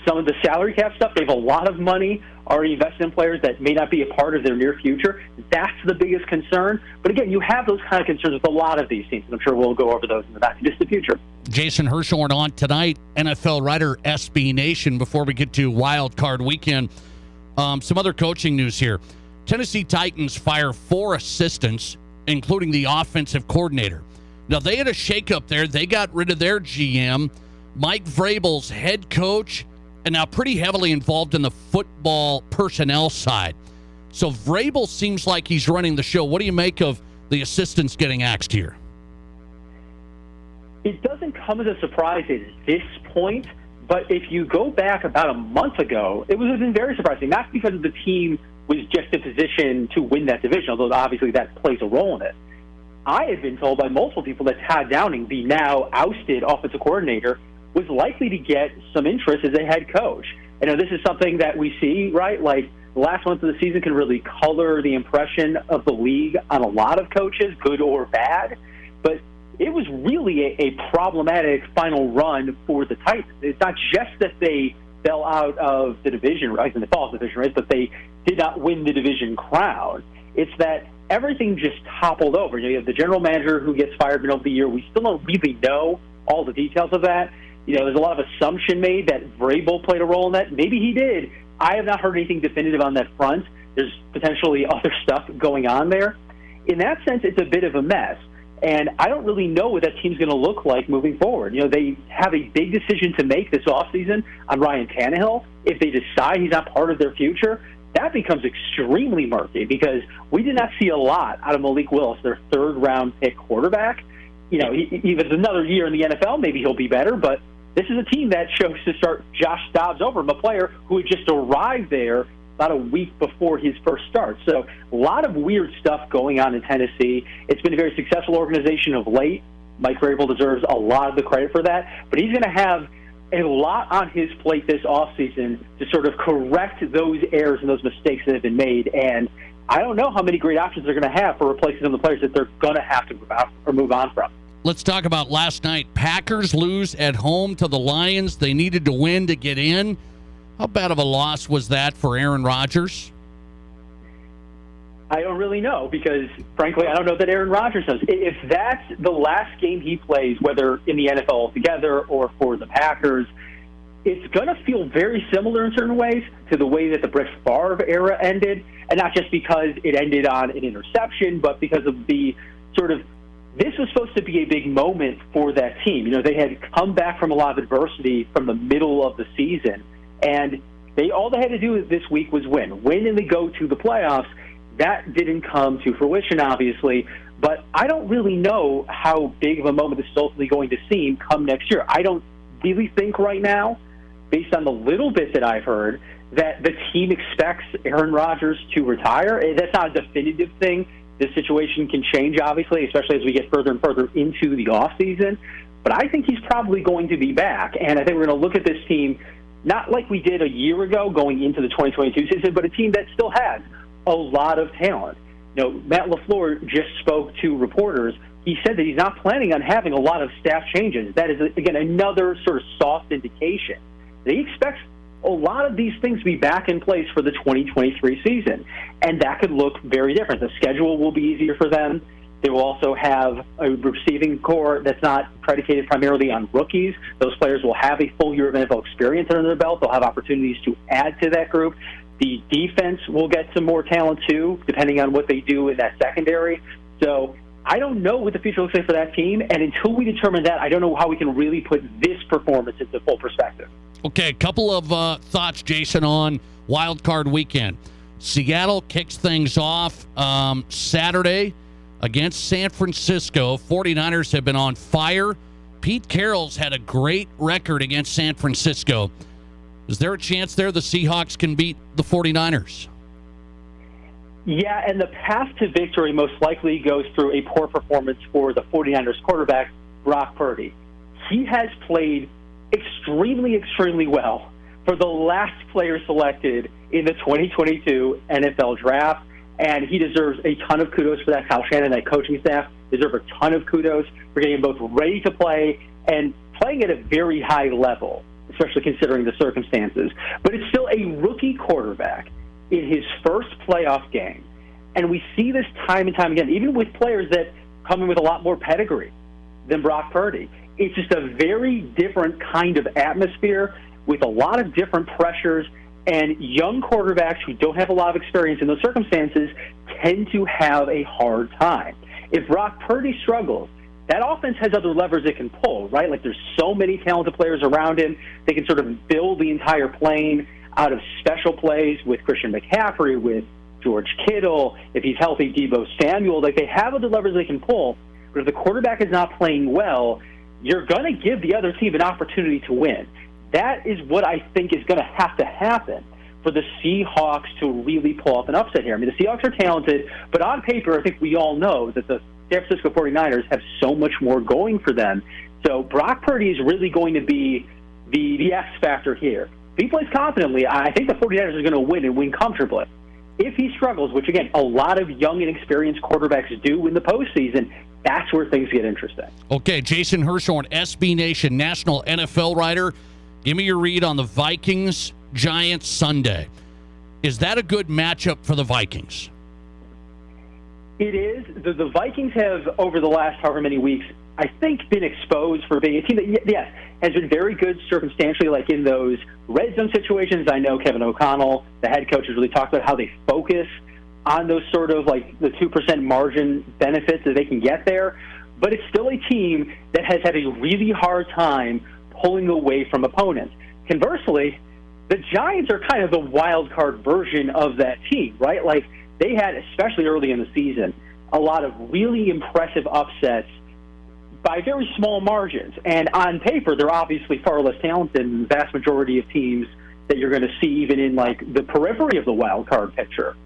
Some of the salary cap stuff, they have a lot of money already invested in players that may not be a part of their near future. That's the biggest concern. But again, you have those kind of concerns with a lot of these teams, and I'm sure we'll go over those in the not too distant future. Jason Hirschhorn on tonight, NFL writer, SB Nation. Before we get to Wild Card Weekend, some other coaching news here. Tennessee Titans fire 4 assistants, including the offensive coordinator. Now, they had a shakeup there. They got rid of their GM, Mike Vrabel's head coach, and now pretty heavily involved in the football personnel side. So Vrabel seems like he's running the show. What do you make of the assistants getting axed here? It doesn't come as a surprise at this point, but if you go back about a month ago, it would have been very surprising, not because the team was just in position to win that division, although obviously that plays a role in it. I had been told by multiple people that Todd Downing, the now ousted offensive coordinator, was likely to get some interest as a head coach. I know this is something that we see, right? Like the last month of the season can really color the impression of the league on a lot of coaches, good or bad. But it was really a problematic final run for the Titans. It's not just that they fell out of the division race, and they fell out of the division race, but they did not win the division crown. It's that everything just toppled over. You have the general manager who gets fired in the middle of the year. We still don't really know all the details of that. There's a lot of assumption made that Vrabel played a role in that. Maybe he did. I have not heard anything definitive on that front. There's potentially other stuff going on there. In that sense, it's a bit of a mess. And I don't really know what that team's going to look like moving forward. They have a big decision to make this offseason on Ryan Tannehill. If they decide he's not part of their future, that becomes extremely murky because we did not see a lot out of Malik Willis, their third-round pick quarterback. If it's another year in the NFL, maybe he'll be better, but this is a team that chose to start Josh Dobbs over him, a player who had just arrived there about a week before his first start. So a lot of weird stuff going on in Tennessee. It's been a very successful organization of late. Mike Vrabel deserves a lot of the credit for that, but he's going to have a lot on his plate this offseason to sort of correct those errors and those mistakes that have been made. And I don't know how many great options they're going to have for replacing some of the players that they're going to have to move on from. Let's talk about last night. Packers lose at home to the Lions. They needed to win to get in. How bad of a loss was that for Aaron Rodgers? I don't really know because, frankly, I don't know that Aaron Rodgers knows. If that's the last game he plays, whether in the NFL altogether or for the Packers, it's going to feel very similar in certain ways to the way that the Brett Favre era ended, and not just because it ended on an interception, but because of the sort of this was supposed to be a big moment for that team. You know, they had come back from a lot of adversity from the middle of the season, and all they had to do this week was win and they go to the playoffs. That didn't come to fruition, obviously, but I don't really know how big of a moment this is ultimately going to seem come next year. I don't really think right now, based on the little bit that I've heard, that the team expects Aaron Rodgers to retire. That's not a definitive thing. This situation can change, obviously, especially as we get further and further into the offseason. But I think he's probably going to be back, and I think we're going to look at this team not like we did a year ago going into the 2022 season, but a team that still has a lot of talent. You know, Matt LaFleur just spoke to reporters. He said that he's not planning on having a lot of staff changes. That is, again, another sort of soft indication that he expects a lot of these things to be back in place for the 2023 season, and that could look very different. The schedule will be easier for them. They will also have a receiving core that's not predicated primarily on rookies. Those players will have a full year of NFL experience under their belt. They'll have opportunities to add to that group. The defense will get some more talent, too, depending on what they do in that secondary. So I don't know what the future looks like for that team, and until we determine that, I don't know how we can really put this performance into full perspective. Okay, a couple of thoughts, Jason, on Wild Card Weekend. Seattle kicks things off Saturday against San Francisco. 49ers have been on fire. Pete Carroll's had a great record against San Francisco. Is there a chance there the Seahawks can beat the 49ers? Yeah, and the path to victory most likely goes through a poor performance for the 49ers quarterback, Brock Purdy. He has played extremely, extremely well for the last player selected in the 2022 NFL Draft, and he deserves a ton of kudos for that. Kyle Shanahan and that coaching staff deserve a ton of kudos for getting him both ready to play and playing at a very high level, especially considering the circumstances. But it's still a rookie quarterback in his first playoff game. And we see this time and time again, even with players that come in with a lot more pedigree than Brock Purdy. It's just a very different kind of atmosphere with a lot of different pressures, and young quarterbacks who don't have a lot of experience in those circumstances tend to have a hard time. If Brock Purdy struggles, that offense has other levers it can pull, right? Like there's so many talented players around him. They can sort of build the entire plane out of special plays with Christian McCaffrey, with George Kittle, if he's healthy, Deebo Samuel. Like they have other levers they can pull, but if the quarterback is not playing well, you're going to give the other team an opportunity to win. That is what I think is going to happen for the Seahawks to really pull off an upset here. I mean, the Seahawks are talented, but on paper, I think we all know that the San Francisco 49ers have so much more going for them. So Brock Purdy is really going to be the X factor here. If he plays confidently, I think the 49ers are going to win and win comfortably. If he struggles, which, again, a lot of young and experienced quarterbacks do in the postseason, that's where things get interesting. Okay, Jason Hirschhorn, SB Nation, national NFL writer. Give me your read on the Vikings-Giants Sunday. Is that a good matchup for the Vikings? It is. The Vikings have, over the last however many weeks, I think, been exposed for being a team that, yes, has been very good circumstantially, like in those red zone situations. I know Kevin O'Connell, the head coach, has really talked about how they focus on those sort of like the 2% margin benefits that they can get there. But it's still a team that has had a really hard time pulling away from opponents. Conversely, the Giants are kind of the wild card version of that team, right? Like they had, especially early in the season, a lot of really impressive upsets by very small margins. And on paper, they're obviously far less talented than the vast majority of teams that you're going to see even in like the periphery of the wild card picture.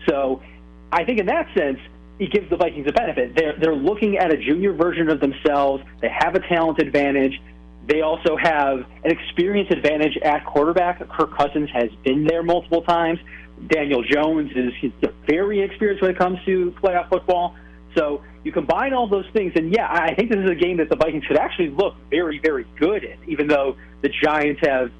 So I think in that sense, it gives the Vikings a benefit. They're looking at a junior version of themselves. They have a talent advantage. They also have an experience advantage at quarterback. Kirk Cousins has been there multiple times. Daniel Jones is very experienced when it comes to playoff football. So you combine all those things, and yeah, I think this is a game that the Vikings could actually look very, very good in, even though the Giants have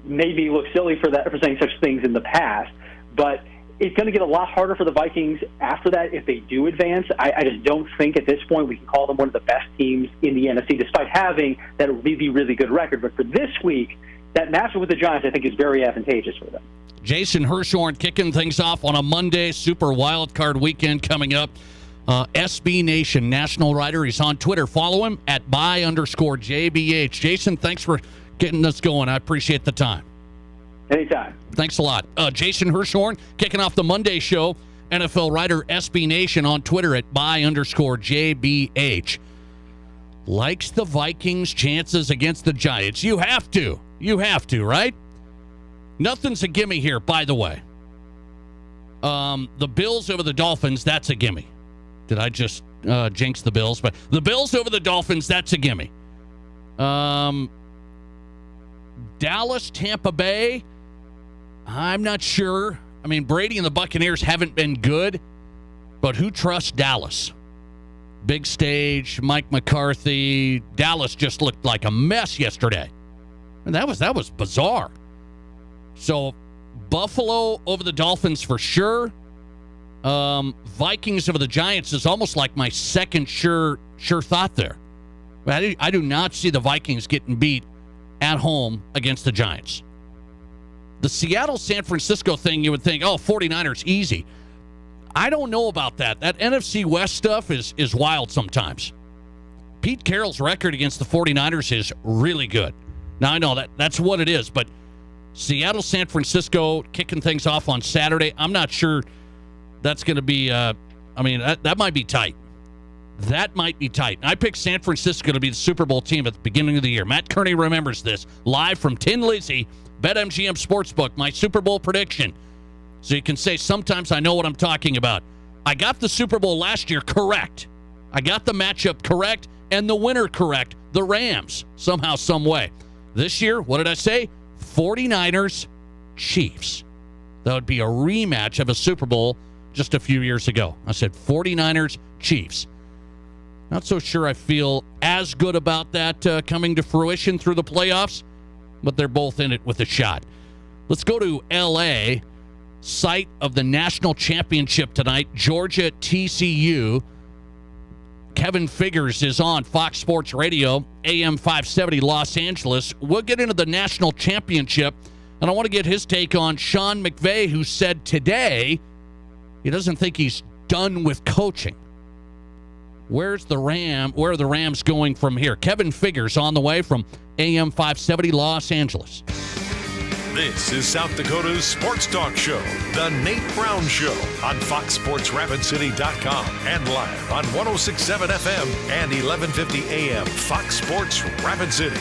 maybe looked silly for saying such things in the past. But it's going to get a lot harder for the Vikings after that if they do advance. I just don't think at this point we can call them one of the best teams in the NFC, despite having that really, really good record. But for this week, that matchup with the Giants, I think, is very advantageous for them. Jason Hirschhorn kicking things off on a Monday. Super Wild Card weekend coming up. SB Nation national writer. He's on Twitter. Follow him at @by_JBH. Jason, thanks for getting us going. I appreciate the time. Anytime. Thanks a lot. Jason Hirschhorn kicking off the Monday show. NFL writer SB Nation on Twitter at @by_JBH. Likes the Vikings' chances against the Giants. You have to. You have to, right? Nothing's a gimme here, by the way. The Bills over the Dolphins, that's a gimme. Did I just jinx the Bills? But the Bills over the Dolphins, that's a gimme. Dallas, Tampa Bay, I'm not sure. I mean, Brady and the Buccaneers haven't been good, but who trusts Dallas? Big stage, Mike McCarthy. Dallas just looked like a mess yesterday. And that was bizarre. So Buffalo over the Dolphins for sure. Vikings over the Giants is almost like my second sure thought there. I do not see the Vikings getting beat at home against the Giants. The Seattle-San Francisco thing, you would think, 49ers, easy. I don't know about that. That NFC West stuff is wild sometimes. Pete Carroll's record against the 49ers is really good. Now, I know that's what it is, but Seattle-San Francisco kicking things off on Saturday, I'm not sure that's going to be, that might be tight. That might be tight. I picked San Francisco to be the Super Bowl team at the beginning of the year. Matt Kearney remembers this. Live from Tin Lizzy, BetMGM Sportsbook, my Super Bowl prediction. So you can say, sometimes I know what I'm talking about. I got the Super Bowl last year correct. I got the matchup correct and the winner correct, the Rams, somehow, some way. This year, what did I say? 49ers, Chiefs. That would be a rematch of a Super Bowl just a few years ago. I said 49ers, Chiefs. Not so sure I feel as good about that coming to fruition through the playoffs, but they're both in it with a shot. Let's go to L.A., site of the national championship tonight, Georgia TCU. Kevin Figures is on Fox Sports Radio, AM 570 Los Angeles. We'll get into the national championship, and I want to get his take on Sean McVay, who said today he doesn't think he's done with coaching. Where are the Rams going from here? Kevin Figures on the way from AM 570 Los Angeles. This is South Dakota's Sports Talk Show, The Nate Brown Show, on FoxSportsRapidCity.com and live on 106.7 FM and 1150 AM Fox Sports Rapid City.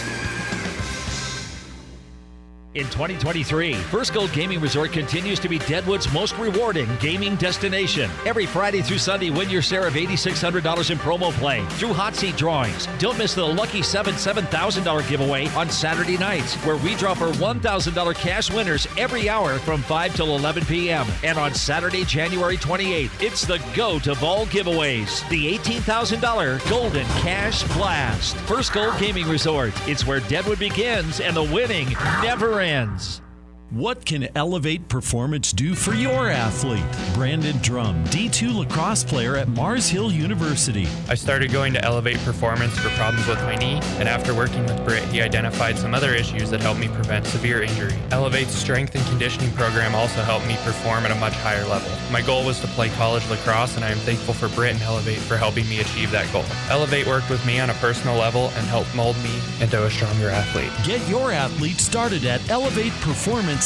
In 2023, First Gold Gaming Resort continues to be Deadwood's most rewarding gaming destination. Every Friday through Sunday, win your share of $8,600 in promo play through hot seat drawings. Don't miss the Lucky $7,000 giveaway on Saturday nights, where we draw for $1,000 cash winners every hour from 5 till 11 p.m. And on Saturday, January 28th, it's the GOAT of all giveaways, the $18,000 Golden Cash Blast. First Gold Gaming Resort. It's where Deadwood begins and the winning never ends. What can Elevate Performance do for your athlete? Brandon Drum, D2 lacrosse player at Mars Hill University. I started going to Elevate Performance for problems with my knee, and after working with Britt, he identified some other issues that helped me prevent severe injury. Elevate's strength and conditioning program also helped me perform at a much higher level. My goal was to play college lacrosse, and I am thankful for Britt and Elevate for helping me achieve that goal. Elevate worked with me on a personal level and helped mold me into a stronger athlete. Get your athlete started at ElevatePerformanceSD.com.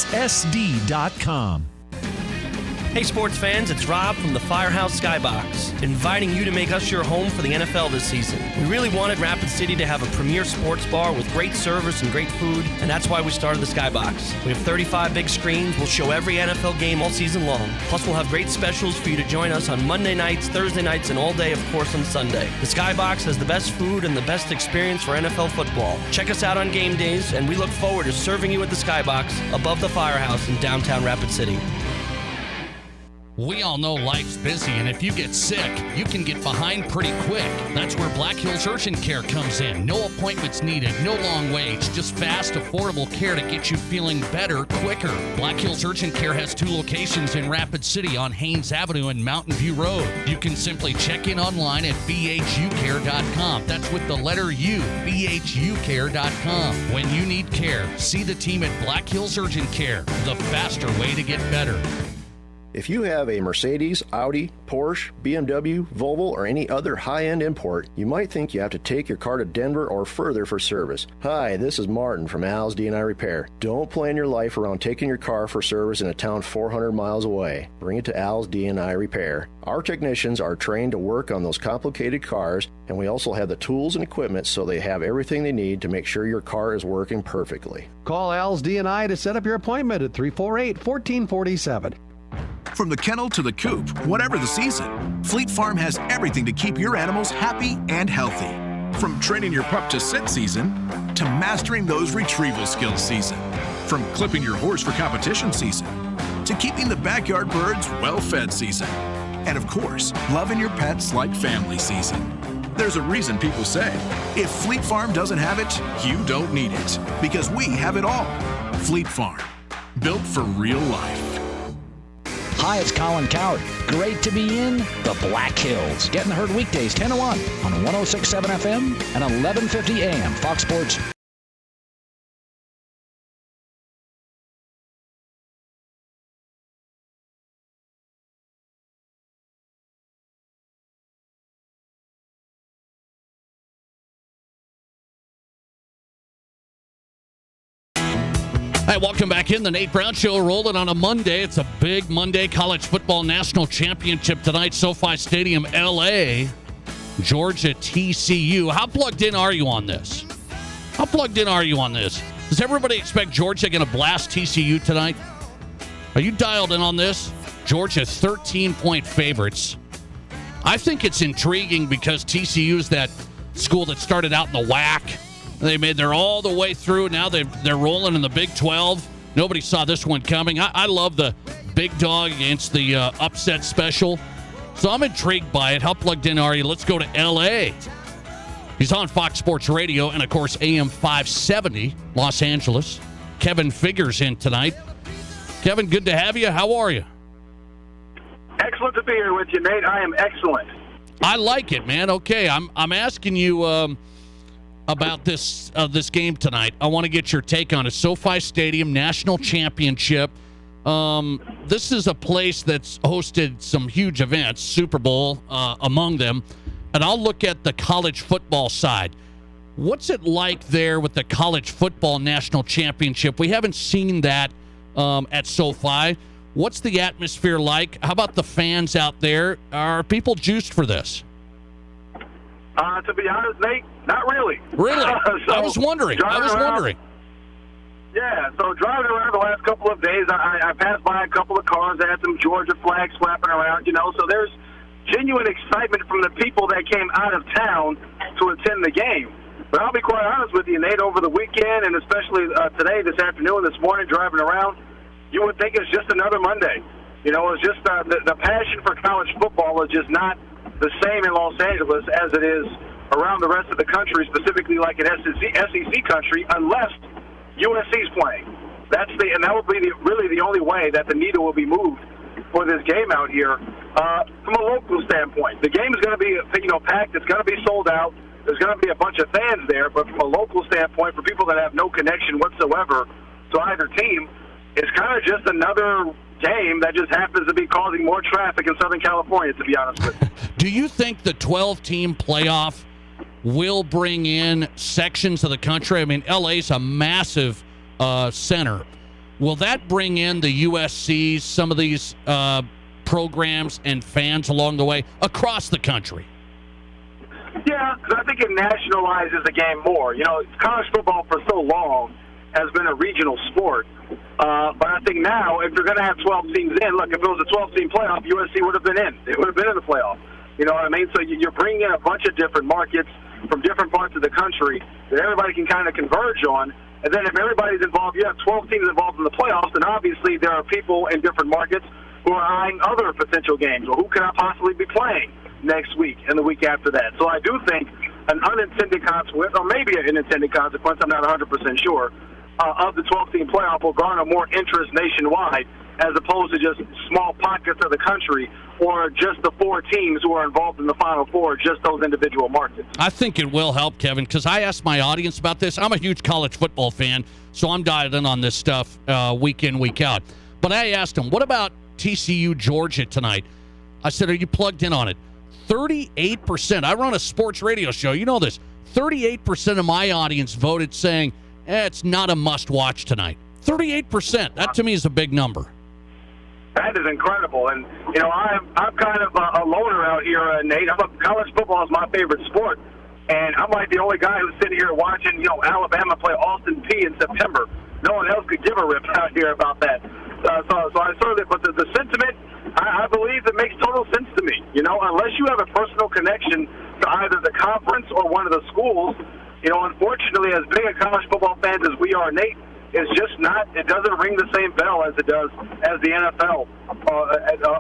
Hey sports fans, it's Rob from the Firehouse Skybox, inviting you to make us your home for the NFL this season. We really wanted Rapid City to have a premier sports bar with great service and great food, and that's why we started the Skybox. We have 35 big screens, we'll show every NFL game all season long. Plus we'll have great specials for you to join us on Monday nights, Thursday nights, and all day, of course, on Sunday. The Skybox has the best food and the best experience for NFL football. Check us out on game days, and we look forward to serving you at the Skybox above the Firehouse in downtown Rapid City. We all know life's busy, and if you get sick, you can get behind pretty quick. That's where Black Hills Urgent Care comes in. No appointments needed, no long waits, just fast, affordable care to get you feeling better quicker. Black Hills Urgent Care has 2 locations in Rapid City on Haynes Avenue and Mountain View Road. You can simply check in online at bhucare.com. That's with the letter U, bhucare.com. When you need care, see the team at Black Hills Urgent Care, the faster way to get better. If you have a Mercedes, Audi, Porsche, BMW, Volvo, or any other high-end import, you might think you have to take your car to Denver or further for service. Hi, this is Martin from Al's D&I Repair. Don't plan your life around taking your car for service in a town 400 miles away. Bring it to Al's D&I Repair. Our technicians are trained to work on those complicated cars, and we also have the tools and equipment so they have everything they need to make sure your car is working perfectly. Call Al's D&I to set up your appointment at 348-1447. From the kennel to the coop, whatever the season, Fleet Farm has everything to keep your animals happy and healthy. From training your pup to sit season, to mastering those retrieval skills season. From clipping your horse for competition season, to keeping the backyard birds well-fed season. And of course, loving your pets like family season. There's a reason people say, if Fleet Farm doesn't have it, you don't need it. Because we have it all. Fleet Farm, built for real life. Hi, it's Colin Coward. Great to be in the Black Hills. Getting heard weekdays 10 to 1 on 106.7 FM and 1150 AM. Fox Sports. Hey, welcome back in. The Nate Brown Show rolling on a Monday. It's a big Monday. College Football National Championship tonight, SoFi Stadium, L.A. Georgia, TCU. How plugged in are you on this? Does everybody expect Georgia going to blast TCU tonight? Are you dialed in on this? Georgia, 13-point favorites. I think it's intriguing because TCU is that school that started out in the WAC. They're all the way through. Now they're rolling in the Big 12. Nobody saw this one coming. I love the big dog against the upset special. So I'm intrigued by it. How plugged in are you? Let's go to L.A. He's on Fox Sports Radio and, of course, AM 570, Los Angeles. Kevin Figures in tonight. Kevin, good to have you. How are you? Excellent to be here with you, Nate. I am excellent. I like it, man. Okay, I'm asking you about this game tonight. I want to get your take on it. SoFi Stadium National Championship. This is a place that's hosted some huge events, Super Bowl among them. And I'll look at the college football side. What's it like there with the College Football National Championship? We haven't seen that at SoFi. What's the atmosphere like? How about the fans out there? Are people juiced for this? To be honest, Nate, not really. Really? I was wondering. Yeah, so driving around the last couple of days, I passed by a couple of cars that had some Georgia flags flapping around, so there's genuine excitement from the people that came out of town to attend the game. But I'll be quite honest with you, Nate, over the weekend and especially today, this afternoon, this morning, driving around, you would think it's just another Monday. It's just the passion for college football is just not the same in Los Angeles as it is around the rest of the country, specifically like in SEC country, unless USC's playing. And that would be really the only way that the needle will be moved for this game out here. From a local standpoint, the game is going to be packed. It's going to be sold out. There's going to be a bunch of fans there. But from a local standpoint, for people that have no connection whatsoever to either team, it's kind of just another game that just happens to be causing more traffic in Southern California, to be honest with you. Do you think the 12-team playoff will bring in sections of the country? I mean, LA's a massive center. Will that bring in the USCs, some of these programs and fans along the way across the country? Yeah, because I think it nationalizes the game more. College football for so long has been a regional sport. But I think now, if you're going to have 12 teams in, look, if it was a 12-team playoff, USC would have been in. It would have been in the playoff. You know what I mean? So you're bringing in a bunch of different markets from different parts of the country that everybody can kind of converge on. And then if everybody's involved, you have 12 teams involved in the playoffs, then obviously there are people in different markets who are eyeing other potential games, or who could I possibly be playing next week and the week after that. So I do think an unintended consequence, or maybe an intended consequence, I'm not 100% sure, of the 12-team playoff will garner more interest nationwide as opposed to just small pockets of the country or just the 4 teams who are involved in the Final Four, just those individual markets. I think it will help, Kevin, because I asked my audience about this. I'm a huge college football fan, so I'm dialed in on this stuff week in, week out. But I asked them, what about TCU Georgia tonight? I said, are you plugged in on it? 38%. I run a sports radio show. You know this. 38% of my audience voted saying, it's not a must-watch tonight. 38%. That, to me, is a big number. That is incredible. And, you know, I'm kind of a loner out here, Nate. College football is my favorite sport. And I'm like the only guy who's sitting here watching, you know, Alabama play Austin Peay in September. No one else could give a rip out here about that. So I sort of, but the sentiment, I believe it makes total sense to me. You know, unless you have a personal connection to either the conference or one of the schools, you know, unfortunately, as big a college football fans as we are, Nate, it's just not, it doesn't ring the same bell as it does as the NFL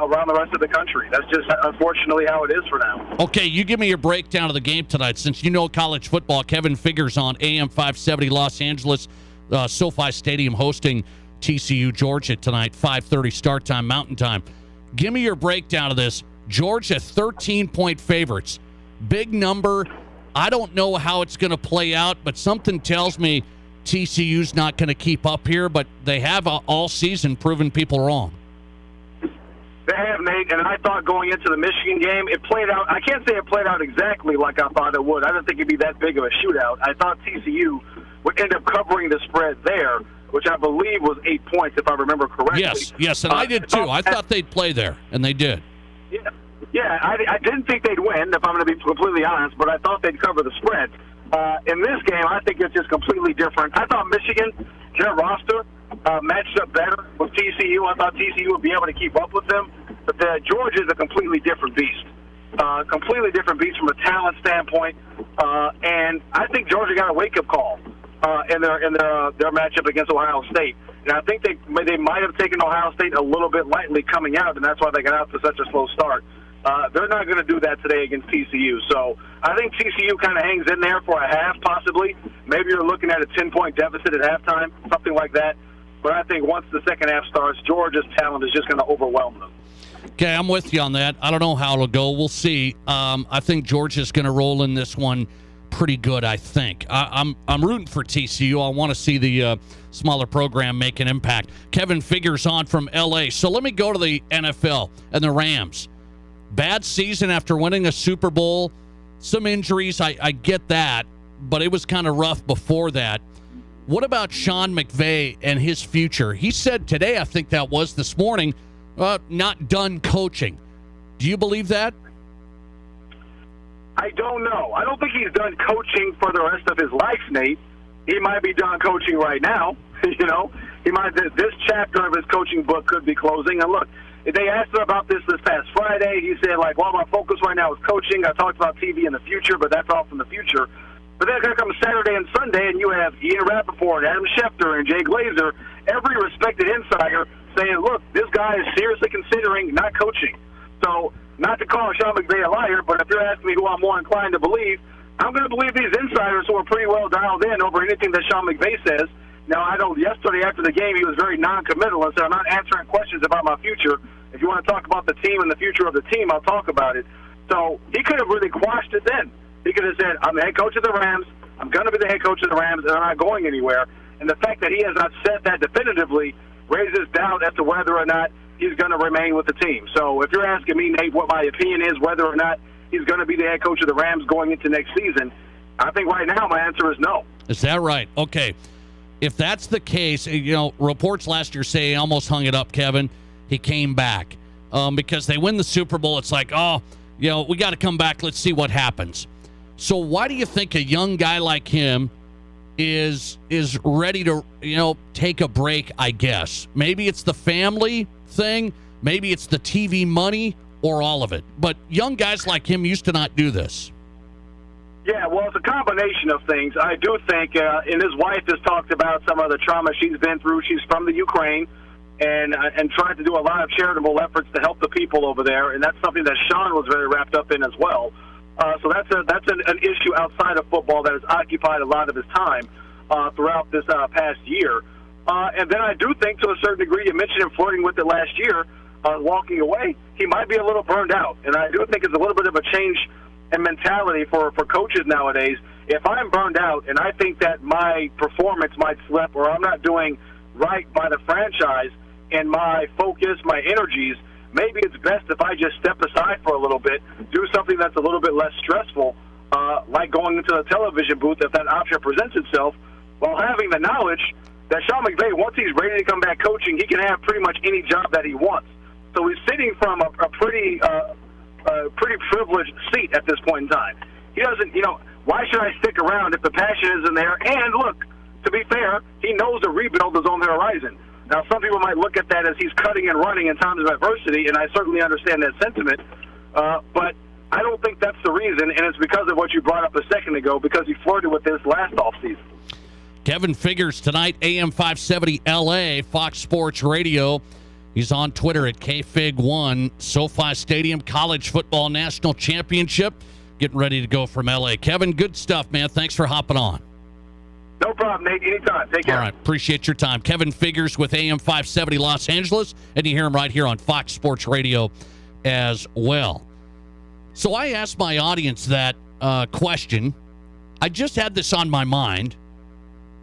around the rest of the country. That's just unfortunately how it is for now. Okay, you give me your breakdown of the game tonight. Since you know college football, Kevin Figures on AM 570 Los Angeles, SoFi Stadium hosting TCU Georgia tonight, 5:30 start time, Mountain Time. Give me your breakdown of this. Georgia, 13-point favorites. Big number. I don't know how it's going to play out, but something tells me TCU's not going to keep up here, but they have all season proven people wrong. They have, Nate, and I thought going into the Michigan game, it played out. I can't say it played out exactly like I thought it would. I didn't think it'd be that big of a shootout. I thought TCU would end up covering the spread there, which I believe was 8 points, if I remember correctly. Yes, and I did too. I thought they'd play there, and they did. Yeah, I didn't think they'd win, if I'm going to be completely honest, but I thought they'd cover the spread. In this game, I think it's just completely different. I thought Michigan, their roster, matched up better with TCU. I thought TCU would be able to keep up with them, but Georgia is a completely different beast. Completely different beast from a talent standpoint, and I think Georgia got a wake-up call in their matchup against Ohio State. And I think they might have taken Ohio State a little bit lightly coming out, and that's why they got out to such a slow start. They're not going to do that today against TCU. So I think TCU kind of hangs in there for a half, possibly. Maybe you're looking at a 10-point deficit at halftime, something like that. But I think once the second half starts, Georgia's talent is just going to overwhelm them. Okay, I'm with you on that. I don't know how it'll go. We'll see. I think Georgia's going to roll in this one pretty good, I think. I'm rooting for TCU. I want to see the smaller program make an impact. Kevin Figures on from L.A. So let me go to the NFL and the Rams. Bad season after winning a Super Bowl. Some injuries, I get that, but it was kind of rough before that. What about Sean McVay and his future? He said today, I think that was this morning, not done coaching. Do you believe that? I don't know. I don't think he's done coaching for the rest of his life, Nate. He might be done coaching right now. You know, he might. This chapter of his coaching book could be closing. And look, they asked him about this past Friday. He said, like, well, my focus right now is coaching. I talked about TV in the future, but that's all from the future. But then here comes Saturday and Sunday, and you have Ian Rappaport, Adam Schefter, and Jay Glazer, every respected insider saying, look, this guy is seriously considering not coaching. So not to call Sean McVay a liar, but if you're asking me who I'm more inclined to believe, I'm going to believe these insiders who are pretty well dialed in over anything that Sean McVay says. Now, I know yesterday after the game he was very non-committal and said, I'm not answering questions about my future. If you want to talk about the team and the future of the team, I'll talk about it. So he could have really quashed it then. He could have said, I'm the head coach of the Rams. I'm going to be the head coach of the Rams, and I'm not going anywhere. And the fact that he has not said that definitively raises doubt as to whether or not he's going to remain with the team. So if you're asking me, Nate, what my opinion is, whether or not he's going to be the head coach of the Rams going into next season, I think right now my answer is no. Is that right? Okay. If that's the case, you know, reports last year say he almost hung it up, Kevin. He came back because they win the Super Bowl. It's like, oh, you know, we got to come back. Let's see what happens. So why do you think a young guy like him is ready to, you know, take a break, I guess? Maybe it's the family thing. Maybe it's the TV money or all of it. But young guys like him used to not do this. Yeah, well, it's a combination of things. I do think, and his wife has talked about some of the trauma she's been through. She's from the Ukraine, and tried to do a lot of charitable efforts to help the people over there, and that's something that Sean was very wrapped up in as well. So that's an issue outside of football that has occupied a lot of his time throughout this past year. And then I do think, to a certain degree, you mentioned him flirting with it last year, walking away. He might be a little burned out, and I do think it's a little bit of a change in mentality for coaches nowadays. If I'm burned out and I think that my performance might slip or I'm not doing right by the franchise and my focus, my energies, maybe it's best if I just step aside for a little bit, do something that's a little bit less stressful, like going into the television booth if that option presents itself, while having the knowledge that Sean McVay, once he's ready to come back coaching, he can have pretty much any job that he wants. So he's sitting from a pretty privileged seat at this point in time. He doesn't, why should I stick around if the passion isn't there? And look, to be fair, he knows a rebuild is on the horizon. Now, some people might look at that as he's cutting and running in times of adversity, and I certainly understand that sentiment. But I don't think that's the reason, and it's because of what you brought up a second ago, because he flirted with this last offseason. Kevin Figures tonight, AM 570 LA, Fox Sports Radio. He's on Twitter at KFig1. SoFi Stadium College Football National Championship. Getting ready to go from LA. Kevin, good stuff, man. Thanks for hopping on. No problem, Nate. Anytime. Take care. All right. Appreciate your time. Kevin Figures with AM 570 Los Angeles. And you hear him right here on Fox Sports Radio as well. So I asked my audience that question. I just had this on my mind.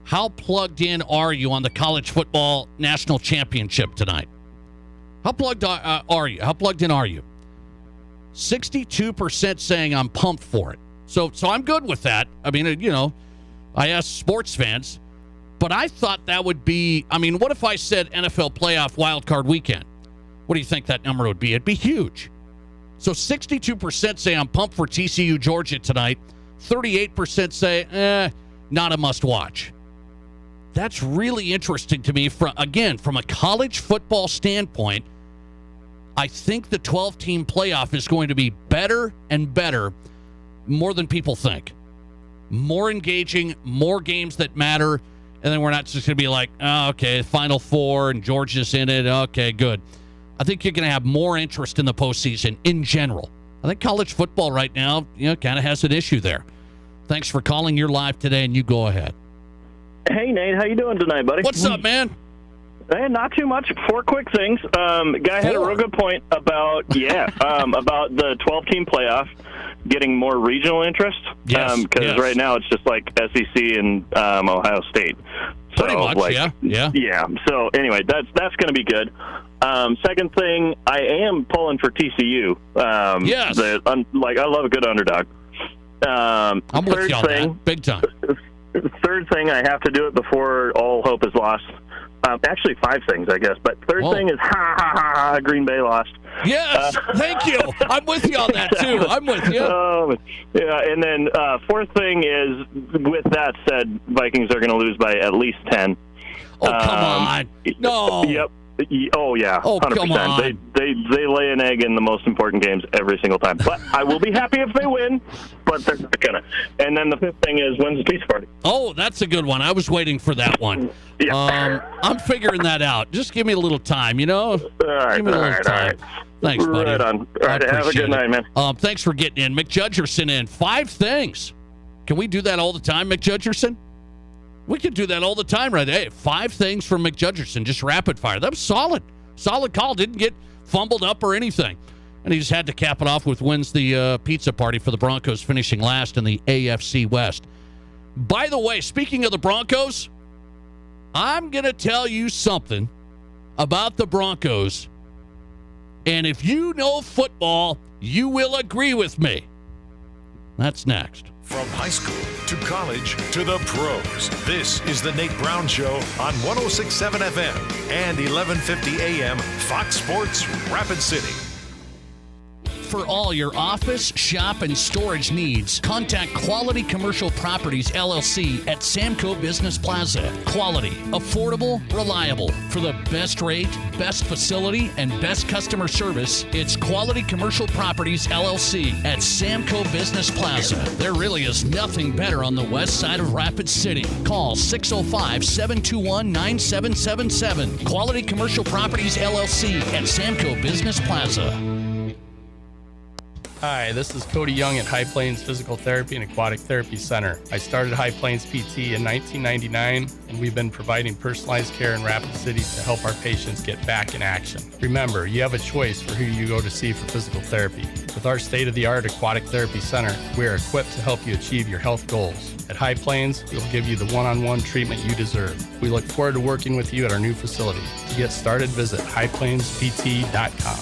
How plugged in are you on the College Football National Championship tonight? How plugged are you? How plugged in are you? 62% saying I'm pumped for it. So I'm good with that. I mean, I asked sports fans, but I thought that would be, what if I said NFL playoff wildcard weekend? What do you think that number would be? It'd be huge. So 62% say I'm pumped for TCU Georgia tonight. 38% say, not a must watch. That's really interesting to me. From a college football standpoint, I think the 12-team playoff is going to be better and better, more than people think. More engaging, more games that matter, and then we're not just going to be like, oh, okay, Final Four and Georgia's in it. Okay, good. I think you're going to have more interest in the postseason in general. I think college football right now, kind of has an issue there. Thanks for calling. You're live today, and you go ahead. Hey, Nate. How you doing tonight, buddy? What's up, man? Hey, not too much. 4 quick things. Guy had a real good point about about the 12-team playoff getting more regional interest. Yes. Because right now it's just like SEC and Ohio State. So, pretty much, yeah. So anyway, that's going to be good. Second thing, I am pulling for TCU. Yes. I love a good underdog. I'm with you on that. Big time. Third thing, I have to do it before all hope is lost. Actually, 5 things, I guess. But third thing is, Green Bay lost. Yes, thank you. I'm with you on that, too. I'm with you. And then fourth thing is, with that said, Vikings are going to lose by at least 10. Oh, come on. No. Yep. Oh, yeah. Oh, 100%. come on. They lay an egg in the most important games every single time. But I will be happy if they win, but they're not going to. And then the fifth thing is, when's the pizza party? Oh, that's a good one. I was waiting for that one. Yeah. I'm figuring that out. Just give me a little time, All right, give me a little time. Thanks, buddy. Right on. All right, have a good night, man. Thanks for getting in. McJudgerson in. 5 things. Can we do that all the time, McJudgerson? We could do that all the time, right? Hey, 5 things from McJudgerson, just rapid fire. That was solid. Solid call. Didn't get fumbled up or anything. And he just had to cap it off with wins the pizza party for the Broncos, finishing last in the AFC West. By the way, speaking of the Broncos, I'm going to tell you something about the Broncos. And if you know football, you will agree with me. That's next. From high school to college to the pros, this is the Nate Brown Show on 106.7 FM and 1150 AM Fox Sports Rapid City. for all your office, shop, and storage needs. Contact Quality Commercial Properties, LLC at Samco Business Plaza. Quality, affordable, reliable. For the best rate, best facility, and best customer service, it's Quality Commercial Properties, LLC at Samco Business Plaza. There really is nothing better on the west side of Rapid City. Call 605-721-9777. Quality Commercial Properties, LLC at Samco Business Plaza. Hi, this is Cody Young at High Plains Physical Therapy and Aquatic Therapy Center. I started High Plains PT in 1999, and we've been providing personalized care in Rapid City to help our patients get back in action. Remember, you have a choice for who you go to see for physical therapy. With our state-of-the-art Aquatic Therapy Center, we are equipped to help you achieve your health goals. At High Plains, we'll give you the one-on-one treatment you deserve. We look forward to working with you at our new facility. To get started, visit highplainspt.com.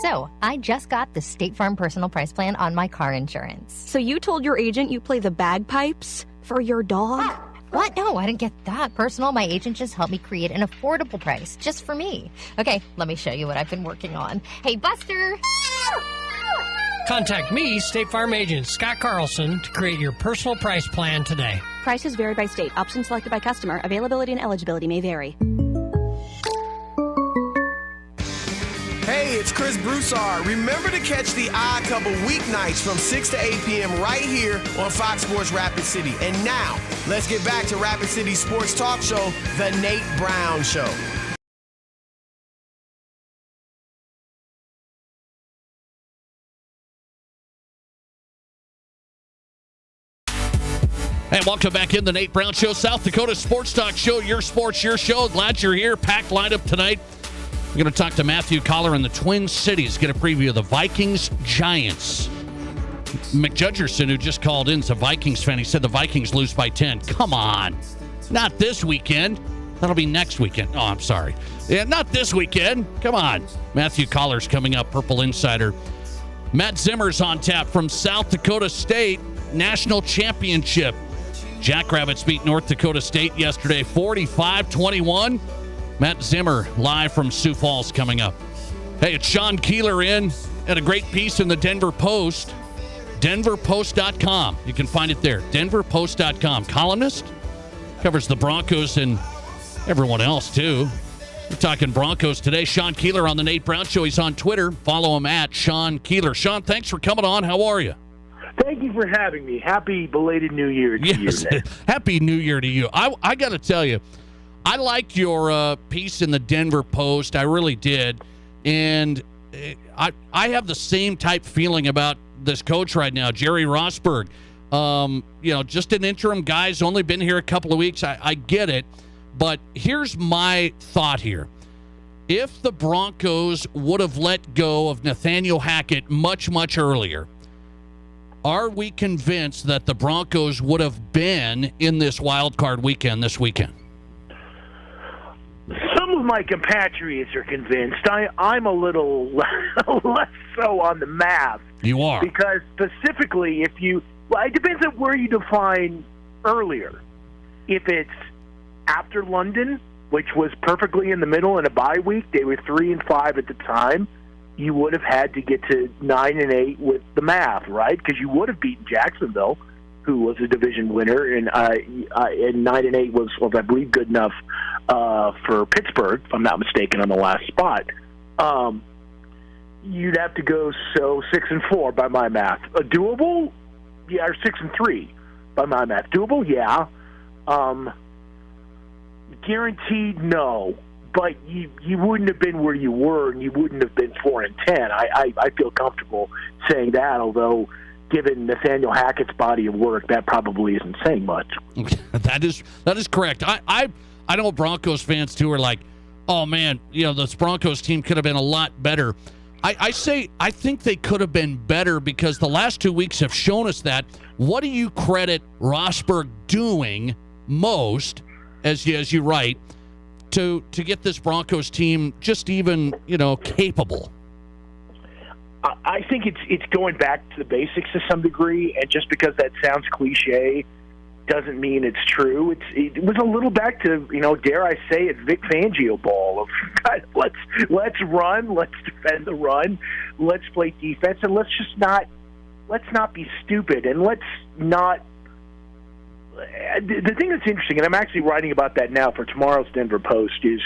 So, I just got the State Farm Personal Price Plan on my car insurance. So you told your agent you play the bagpipes for your dog? What? No, I didn't get that personal. My agent just helped me create an affordable price just for me. Okay, let me show you what I've been working on. Hey, Buster! Contact me, State Farm agent Scott Carlson, to create your personal price plan today. Prices vary by state. Options selected by customer. Availability and eligibility may vary. Hey, it's Chris Broussard. Remember to catch the Odd Couple weeknights from 6 to 8 p.m. right here on Fox Sports Rapid City. And now, let's get back to Rapid City Sports Talk Show, The Nate Brown Show. Hey, welcome back in the Nate Brown Show, South Dakota Sports Talk Show, your sports, your show. Glad you're here. Packed lineup tonight. We're going to talk to Matthew Collar in the Twin Cities, get a preview of the Vikings-Giants. McJudgerson, who just called in, is a Vikings fan. He said the Vikings lose by 10. Come on. Not this weekend. That'll be next weekend. Oh, I'm sorry. Yeah, not this weekend. Come on. Matthew Collar's coming up, Purple Insider. Matt Zimmer's on tap from South Dakota State National Championship. Jackrabbits beat North Dakota State yesterday, 45-21. Matt Zimmer live from Sioux Falls coming up. Hey, it's Sean Keeler in and a great piece in the Denver Post. DenverPost.com. You can find it there. DenverPost.com. Columnist covers the Broncos and everyone else, too. We're talking Broncos today. Sean Keeler on the Nate Brown Show. He's on Twitter. Follow him at Sean Keeler. Sean, thanks for coming on. How are you? Thank you for having me. Happy belated New Year to you, Nick. Happy New Year to you. I got to tell you, I liked your piece in the Denver Post. I really did. And I have the same type feeling about this coach right now, Jerry Rosburg. Just an interim guy. He's only been here a couple of weeks. I get it. But here's my thought here. If the Broncos would have let go of Nathaniel Hackett much, much earlier, are we convinced that the Broncos would have been in this wild card weekend this weekend? Some of my compatriots are convinced. I'm a little less so on the math. You are. Because specifically, it depends on where you define earlier. If it's after London, which was perfectly in the middle in a bye week, they were 3-5 at the time, you would have had to get to 9-8 with the math, right? Because you would have beaten Jacksonville, who was a division winner, and 9-8 was, I believe, good enough for Pittsburgh, if I'm not mistaken, on the last spot. You'd have to go 6-4 by my math. Doable? Yeah, or 6-3 by my math. Doable? Yeah. Guaranteed? No. But you wouldn't have been where you were, and you wouldn't have been 4-10. I feel comfortable saying that, although given Nathaniel Hackett's body of work, that probably isn't saying much. That is correct. I know Broncos fans too are like, oh man, this Broncos team could have been a lot better. I think they could have been better because the last 2 weeks have shown us that. What do you credit Rosburg doing most, as you write, to get this Broncos team just even capable? I think it's going back to the basics to some degree, and just because that sounds cliche, doesn't mean it's true. It was a little back to, dare I say it, Vic Fangio ball of let's run, let's defend the run, let's play defense, and let's not be stupid, and let's not. The thing that's interesting, and I'm actually writing about that now for tomorrow's Denver Post, is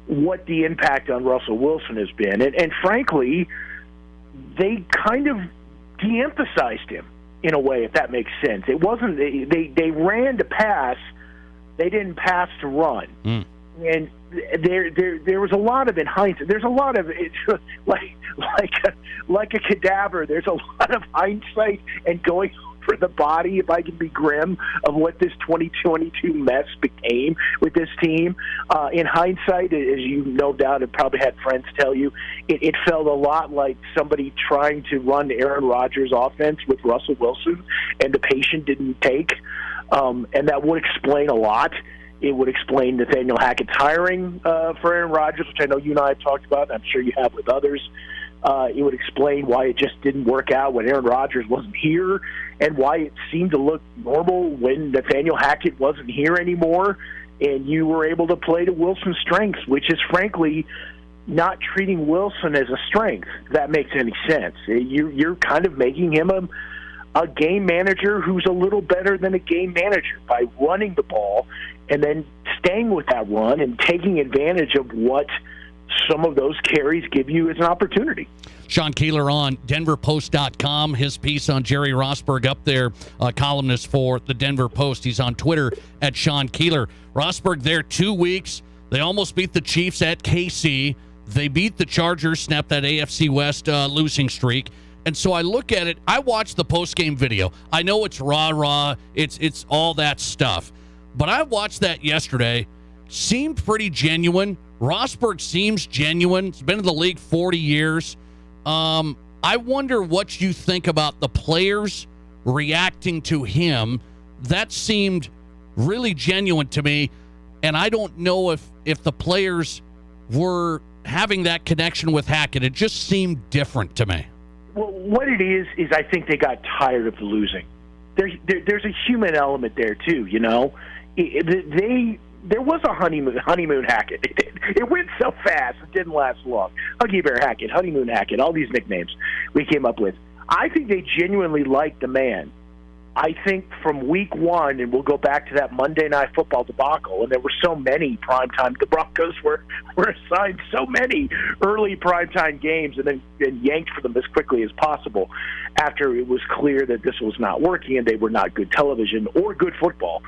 what the impact on Russell Wilson has been, and frankly, they kind of de-emphasized him. In a way, if that makes sense. It wasn't they ran to pass, they didn't pass to run. And there was a lot of, in hindsight, there's a lot of, it's like a cadaver, there's a lot of hindsight and going for the body, if I can be grim, of what this 2022 mess became with this team. In hindsight, as you no doubt have probably had friends tell you, it felt a lot like somebody trying to run Aaron Rodgers' offense with Russell Wilson, and the patient didn't take. And that would explain a lot. It would explain Nathaniel Hackett's hiring for Aaron Rodgers, which I know you and I have talked about, and I'm sure you have with others. It would explain why it just didn't work out when Aaron Rodgers wasn't here, and why it seemed to look normal when Nathaniel Hackett wasn't here anymore, and you were able to play to Wilson's strengths, which is frankly not treating Wilson as a strength, if that makes any sense. You're kind of making him a game manager who's a little better than a game manager by running the ball and then staying with that run and taking advantage of what some of those carries give you as an opportunity. Sean Keeler on DenverPost.com. His piece on Jerry Rosburg up there, columnist for the Denver Post. He's on Twitter at Sean Keeler. Rosburg there 2 weeks. They almost beat the Chiefs at KC. They beat the Chargers, snapped that AFC West losing streak. And so I look at it. I watched the post-game video. I know it's rah-rah. It's all that stuff. But I watched that yesterday. Seemed pretty genuine. Rosburg seems genuine. He's been in the league 40 years. I wonder what you think about the players reacting to him. That seemed really genuine to me, and I don't know if the players were having that connection with Hackett. It just seemed different to me. Well, what it is I think they got tired of losing. There's a human element there too, There was a honeymoon Hackett. It went so fast, it didn't last long. Huggy Bear Hackett, Honeymoon Hackett, all these nicknames we came up with. I think they genuinely liked the man. I think from week one, and we'll go back to that Monday Night Football debacle, and there were so many primetime. The Broncos were assigned so many early primetime games and then yanked for them as quickly as possible after it was clear that this was not working and they were not good television or good football.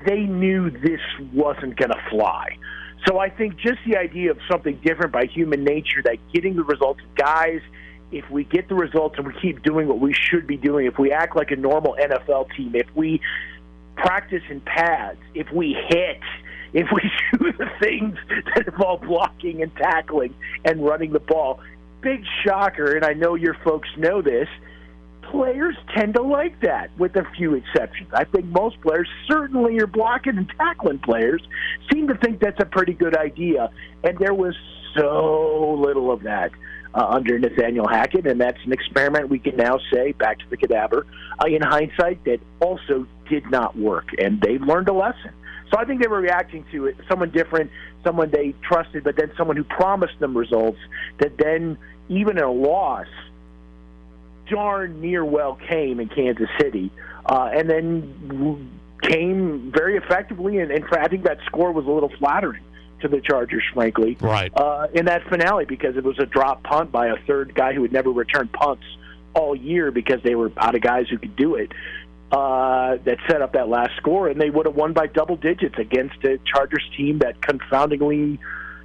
They knew this wasn't going to fly. So I think just the idea of something different by human nature, that getting the results, guys, if we get the results and we keep doing what we should be doing, if we act like a normal NFL team, if we practice in pads, if we hit, if we do the things that involve blocking and tackling and running the ball, big shocker, and I know your folks know this, players tend to like that, with a few exceptions. I think most players, certainly your blocking and tackling players, seem to think that's a pretty good idea. And there was so little of that under Nathaniel Hackett, and that's an experiment we can now say, back to the cadaver, in hindsight, that also did not work. And they learned a lesson. So I think they were reacting to it, someone different, someone they trusted, but then someone who promised them results that then, even in a loss, darn near well came in Kansas City, and then came very effectively, and I think that score was a little flattering to the Chargers, frankly, right, in that finale, because it was a drop punt by a third guy who had never returned punts all year because they were out of guys who could do it, that set up that last score, and they would have won by double digits against a Chargers team that confoundingly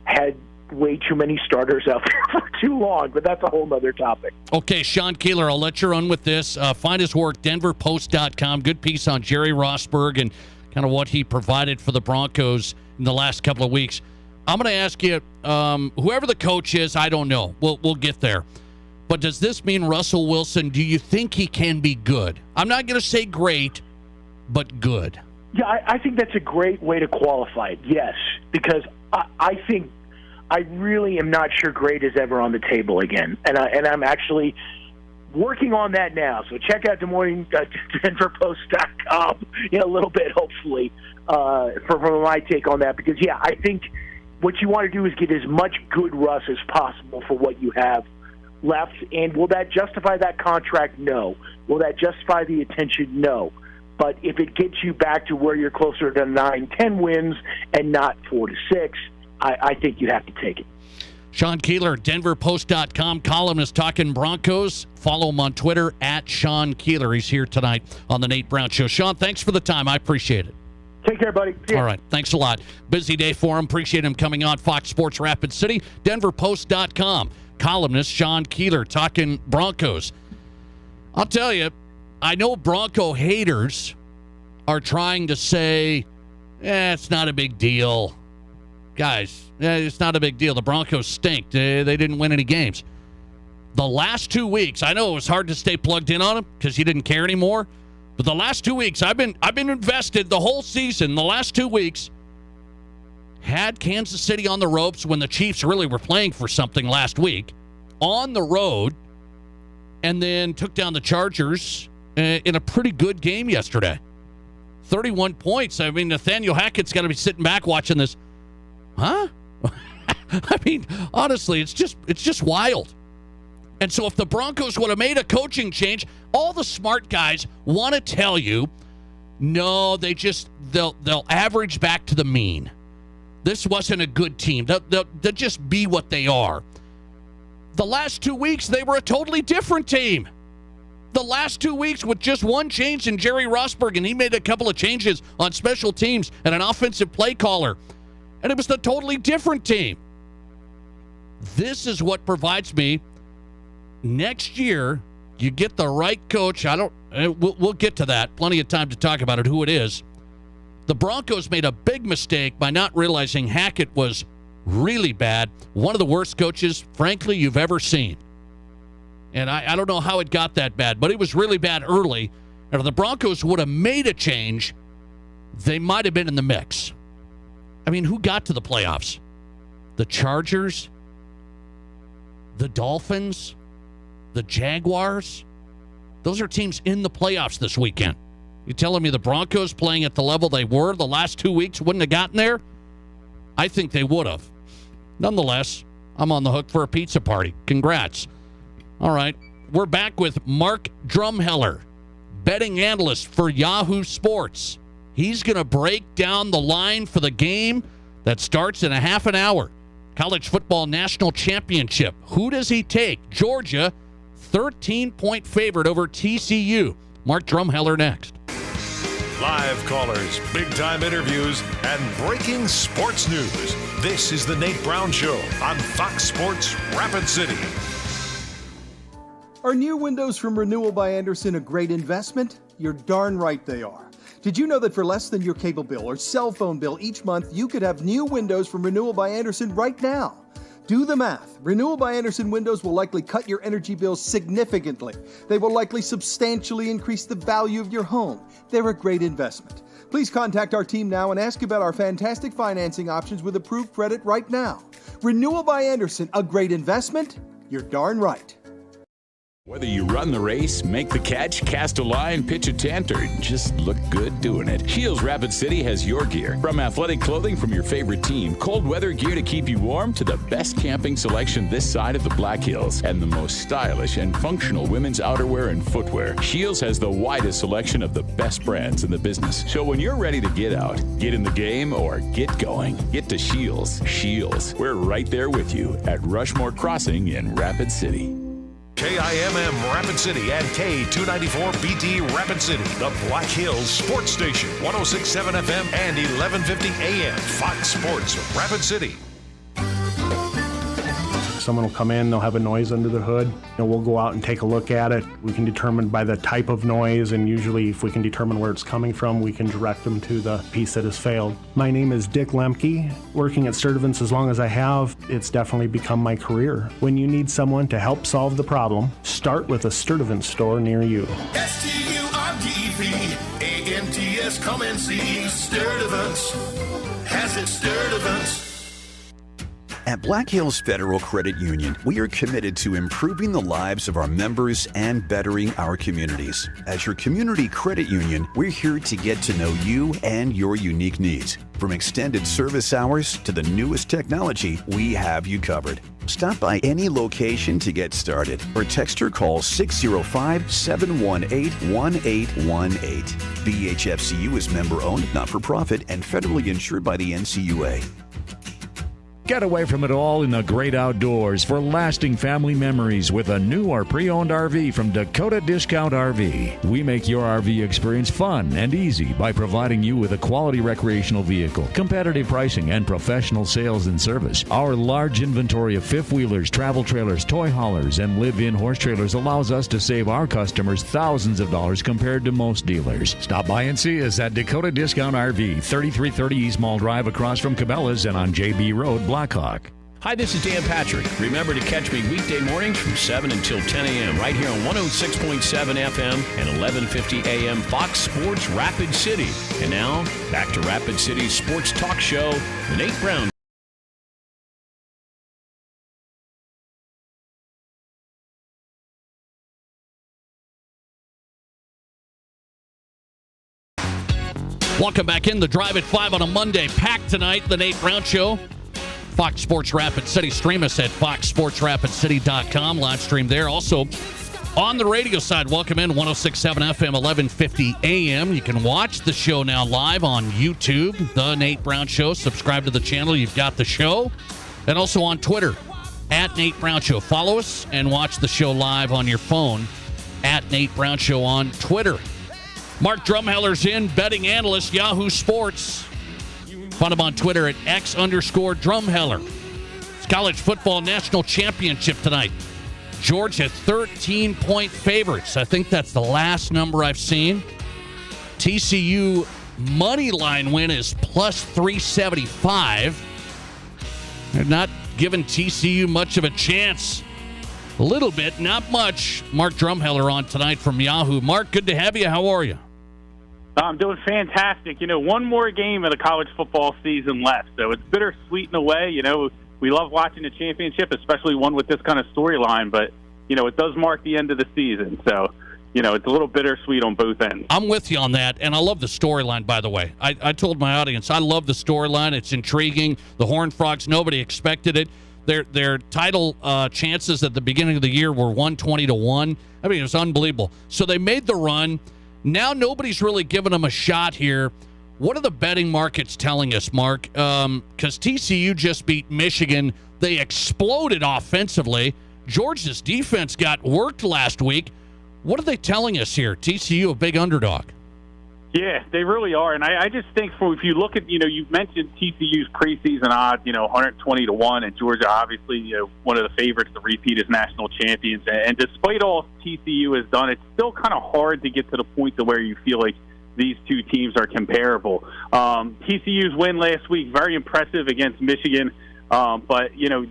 had way too many starters out there for too long, but that's a whole other topic. Okay, Sean Keeler, I'll let you run with this. Find his work, DenverPost.com. Good piece on Jerry Rosburg and kind of what he provided for the Broncos in the last couple of weeks. I'm going to ask you, whoever the coach is, I don't know. We'll get there. But does this mean Russell Wilson, do you think he can be good? I'm not going to say great, but good. Yeah, I think that's a great way to qualify it, yes, because I think I really am not sure great is ever on the table again. And I'm actually working on that now. So check out DenverPost.com in a little bit, hopefully, for my take on that. Because, yeah, I think what you want to do is get as much good Russ as possible for what you have left. And will that justify that contract? No. Will that justify the attention? No. But if it gets you back to where you're closer to 9-10 wins and not 4-6, I think you have to take it. Sean Keeler, DenverPost.com columnist talking Broncos. Follow him on Twitter at Sean Keeler. He's here tonight on the Nate Brown Show. Sean, thanks for the time. I appreciate it. Take care, buddy. All right. Thanks a lot. Busy day for him. Appreciate him coming on Fox Sports Rapid City. DenverPost.com columnist Sean Keeler talking Broncos. I'll tell you, I know Bronco haters are trying to say, it's not a big deal. Guys, it's not a big deal. The Broncos stink. They didn't win any games. The last 2 weeks, I know it was hard to stay plugged in on them because you didn't care anymore. But the last 2 weeks, I've been invested the whole season. The last 2 weeks, had Kansas City on the ropes when the Chiefs really were playing for something last week, on the road, and then took down the Chargers in a pretty good game yesterday. 31 points. I mean, Nathaniel Hackett's got to be sitting back watching this. Huh? I mean, honestly, it's just wild. And so if the Broncos would have made a coaching change, all the smart guys want to tell you, no, they'll average back to the mean. This wasn't a good team. They'll just be what they are. The last 2 weeks, they were a totally different team. The last 2 weeks with just one change in Jerry Rosberg, and he made a couple of changes on special teams and an offensive play caller. And it was the totally different team. This is what provides me. Next year, you get the right coach. We'll get to that. Plenty of time to talk about it, who it is. The Broncos made a big mistake by not realizing Hackett was really bad. One of the worst coaches, frankly, you've ever seen. And I don't know how it got that bad, but it was really bad early. And if the Broncos would have made a change, they might have been in the mix. I mean, who got to the playoffs? The Chargers? The Dolphins? The Jaguars? Those are teams in the playoffs this weekend. You telling me the Broncos playing at the level they were the last 2 weeks wouldn't have gotten there? I think they would have. Nonetheless, I'm on the hook for a pizza party. Congrats. All right, we're back with Mark Drumheller, betting analyst for Yahoo Sports. He's going to break down the line for the game that starts in a half an hour. College football national championship. Who does he take? Georgia, 13-point favorite over TCU. Mark Drumheller next. Live callers, big-time interviews, and breaking sports news. This is the Nate Brown Show on Fox Sports Rapid City. Are new windows from Renewal by Andersen a great investment? You're darn right they are. Did you know that for less than your cable bill or cell phone bill each month, you could have new windows from Renewal by Andersen right now? Do the math. Renewal by Andersen windows will likely cut your energy bills significantly. They will likely substantially increase the value of your home. They're a great investment. Please contact our team now and ask about our fantastic financing options with approved credit right now. Renewal by Andersen, a great investment? You're darn right. Whether you run the race, make the catch, cast a line, pitch a tent, or just look good doing it, Shields Rapid City has your gear. From athletic clothing from your favorite team, cold weather gear to keep you warm, to the best camping selection this side of the Black Hills, and the most stylish and functional women's outerwear and footwear, Shields has the widest selection of the best brands in the business. So when you're ready to get out, get in the game, or get going, get to Shields. Shields, we're right there with you at Rushmore Crossing in Rapid City. KIMM Rapid City and K294BT Rapid City, the Black Hills Sports Station, 106.7 FM and 1150 AM, Fox Sports Rapid City. Someone will come in, they'll have a noise under the hood, and we'll go out and take a look at it. We can determine by the type of noise, and usually if we can determine where it's coming from, we can direct them to the piece that has failed. My name is Dick Lemke. Working at Sturtevant's as long as I have, it's definitely become my career. When you need someone to help solve the problem, start with a Sturtevant store near you. Sturtevants, come and see Sturtevants. Has it Sturtevants? At Black Hills Federal Credit Union, we are committed to improving the lives of our members and bettering our communities. As your community credit union, we're here to get to know you and your unique needs. From extended service hours to the newest technology, we have you covered. Stop by any location to get started or text or call 605-718-1818. BHFCU is member-owned, not-for-profit, and federally insured by the NCUA. Get away from it all in the great outdoors for lasting family memories with a new or pre-owned RV from Dakota Discount RV. We make your RV experience fun and easy by providing you with a quality recreational vehicle, competitive pricing, and professional sales and service. Our large inventory of fifth-wheelers, travel trailers, toy haulers, and live-in horse trailers allows us to save our customers thousands of dollars compared to most dealers. Stop by and see us at Dakota Discount RV, 3330 East Mall Drive across from Cabela's and on JB Road, Blackhawk. Hi, this is Dan Patrick. Remember to catch me weekday mornings from 7 until 10 a.m. right here on 106.7 FM and 1150 a.m. Fox Sports Rapid City. And now, back to Rapid City's sports talk show, The Nate Brown. Welcome back in. The Drive at 5 on a Monday. Packed tonight, The Nate Brown Show. Fox Sports Rapid City. Stream us at foxsportsrapidcity.com. Live stream there. Also, on the radio side, welcome in 106.7 FM, 1150 AM. You can watch the show now live on YouTube, The Nate Brown Show. Subscribe to the channel. You've got the show. And also on Twitter, at Nate Brown Show. Follow us and watch the show live on your phone, at Nate Brown Show on Twitter. Mark Drumheller's in, betting analyst, Yahoo Sports. Find him on Twitter at X_Drumheller. It's college football national championship tonight. Georgia 13-point favorites. I think that's the last number I've seen. TCU money line win is plus 375. They're not giving TCU much of a chance. A little bit, not much. Mark Drumheller on tonight from Yahoo. Mark, good to have you. How are you? I'm doing fantastic. You know, one more game of the college football season left, so it's bittersweet in a way. You know, we love watching the championship, especially one with this kind of storyline, but, you know, it does mark the end of the season. So, you know, it's a little bittersweet on both ends. I'm with you on that, and I love the storyline, by the way. I told my audience, I love the storyline. It's intriguing. The Horned Frogs, nobody expected it. Their title chances at the beginning of the year were 120-1. I mean, it was unbelievable. So they made the run. Now nobody's really giving them a shot here. What are the betting markets telling us, Mark? Because TCU just beat Michigan. They exploded offensively. Georgia's defense got worked last week. What are they telling us here? TCU, a big underdog. Yeah, they really are. And I just think if you look at, you know, you mentioned TCU's preseason odds, you know, 120-1, and Georgia obviously, you know, one of the favorites to repeat as national champions. And despite all TCU has done, it's still kind of hard to get to the point to where you feel like these two teams are comparable. TCU's win last week, very impressive against Michigan. But, you know,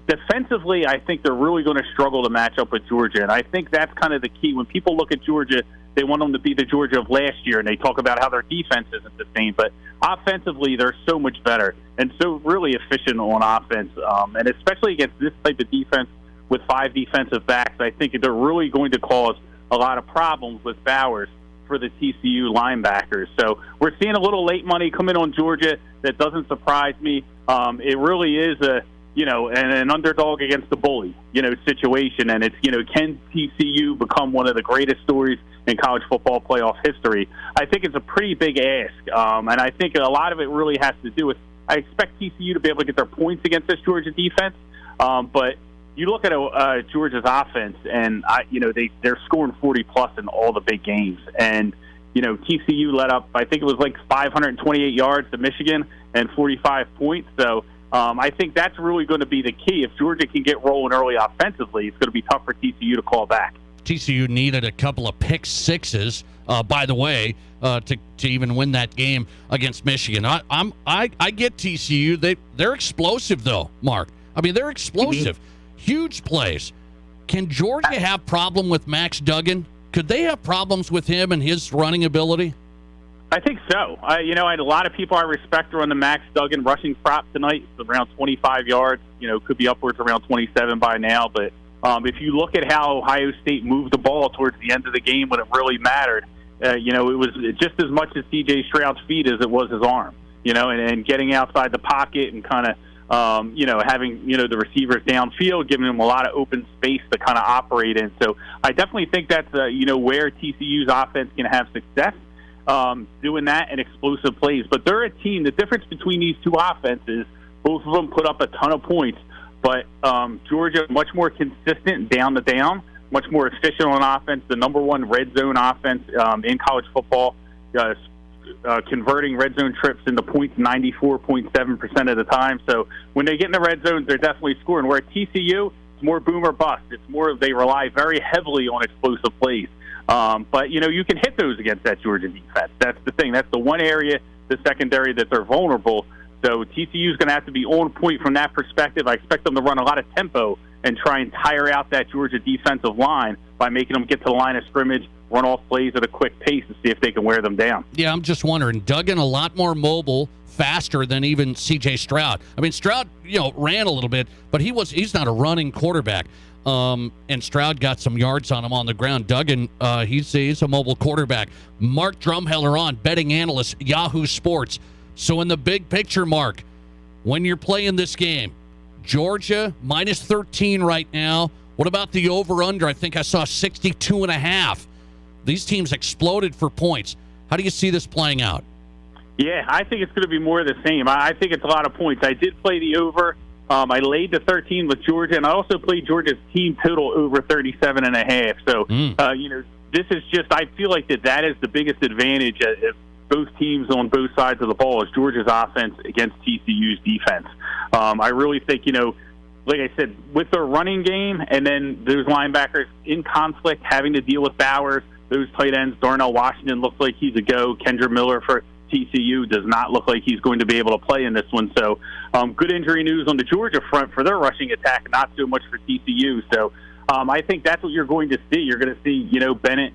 defensively, I think they're really going to struggle to match up with Georgia. And I think that's kind of the key. When people look at Georgia, they want them to be the Georgia of last year, and they talk about how their defense isn't the same. But offensively, they're so much better and so really efficient on offense. And especially against this type of defense with 5 defensive backs, I think they're really going to cause a lot of problems with Bowers for the TCU linebackers. So we're seeing a little late money come in on Georgia. That doesn't surprise me. It really is an underdog against the bully, situation. And it's, can TCU become one of the greatest stories in college football playoff history? I think it's a pretty big ask. And I think a lot of it really has to do with, I expect TCU to be able to get their points against this Georgia defense. But you look at Georgia's offense, and they're scoring 40+ in all the big games. And TCU let up, I think it was like 528 yards to Michigan and 45 points. So I think that's really going to be the key. If Georgia can get rolling early offensively, it's going to be tough for TCU to call back. TCU needed a couple of pick sixes, by the way, to even win that game against Michigan. I get TCU. They're explosive, though, Mark. I mean, they're explosive. Mm-hmm. Huge plays. Can Georgia have problem with Max Duggan? Could they have problems with him and his running ability? I think so. I had a lot of people I respect are on the Max Duggan rushing prop tonight. It's around 25 yards. Could be upwards around 27 by now. But if you look at how Ohio State moved the ball towards the end of the game when it really mattered, it was just as much as C.J. Stroud's feet as it was his arm. And getting outside the pocket and kind of, having, the receivers downfield, giving them a lot of open space to kind of operate in. So I definitely think that's, where TCU's offense can have success, doing that and explosive plays. But they're a team. The difference between these two offenses, both of them put up a ton of points, but Georgia much more consistent down to down, much more efficient on offense, the number one red zone offense in college football, converting red zone trips into points 94.7% of the time. So when they get in the red zone, they're definitely scoring. Where at TCU, it's more boom or bust. It's more they rely very heavily on explosive plays. But, you can hit those against that Georgia defense. That's the thing. That's the one area, the secondary, that they're vulnerable. So TCU is going to have to be on point from that perspective. I expect them to run a lot of tempo and try and tire out that Georgia defensive line by making them get to the line of scrimmage, run off plays at a quick pace to see if they can wear them down. Yeah, I'm just wondering. Duggan a lot more mobile, faster than even C.J. Stroud. I mean, Stroud, ran a little bit, but he's not a running quarterback. And Stroud got some yards on him on the ground. Duggan, he's a mobile quarterback. Mark Drumheller on, betting analyst, Yahoo Sports. So in the big picture, Mark, when you're playing this game, Georgia minus 13 right now. What about the over-under? I think I saw 62.5. These teams exploded for points. How do you see this playing out? Yeah, I think it's going to be more of the same. I think it's a lot of points. I did play the over. I laid the 13 with Georgia, and I also played Georgia's team total over 37.5. So, this is just, I feel like that is the biggest advantage of both teams on both sides of the ball is Georgia's offense against TCU's defense. I really think, like I said, with their running game and then those linebackers in conflict, having to deal with Bowers, those tight ends, Darnell Washington looks like he's a go. Kendra Miller for TCU does not look like he's going to be able to play in this one. So good injury news on the Georgia front for their rushing attack, not so much for TCU. So I think that's what you're going to see. You're going to see, Bennett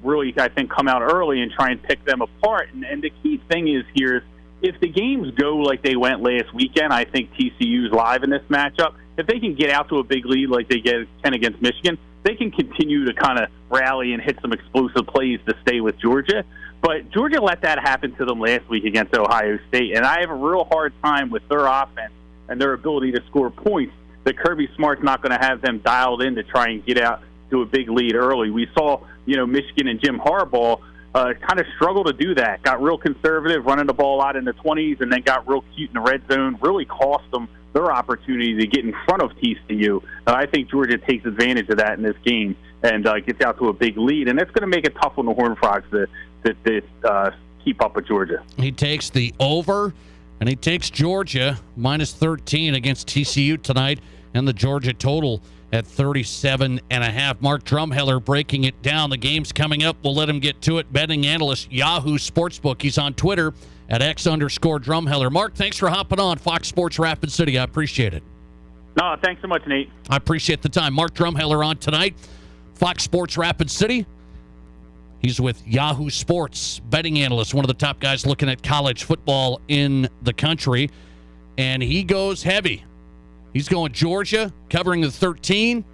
really, I think, come out early and try and pick them apart. And the key thing is here is if the games go like they went last weekend, I think TCU's live in this matchup. If they can get out to a big lead like they can against Michigan, they can continue to kind of rally and hit some explosive plays to stay with Georgia. But Georgia let that happen to them last week against Ohio State, and I have a real hard time with their offense and their ability to score points that Kirby Smart's not going to have them dialed in to try and get out to a big lead early. We saw, Michigan and Jim Harbaugh kind of struggle to do that. Got real conservative, running the ball out in the 20s, and then got real cute in the red zone. Really cost them their opportunity to get in front of TCU. I think Georgia takes advantage of that in this game and gets out to a big lead, and that's going to make it tough on the Horned Frogs to keep up with Georgia. He takes the over, and he takes Georgia minus 13 against TCU tonight, and the Georgia total at 37.5. Mark Drumheller breaking it down. The game's coming up. We'll let him get to it. Betting analyst, Yahoo Sportsbook. He's on Twitter at @X_Drumheller. Mark, thanks for hopping on Fox Sports Rapid City. I appreciate it. No, thanks so much, Nate. I appreciate the time. Mark Drumheller on tonight, Fox Sports Rapid City. He's with Yahoo Sports, betting analyst, one of the top guys looking at college football in the country. And he goes heavy. He's going Georgia, covering the 13,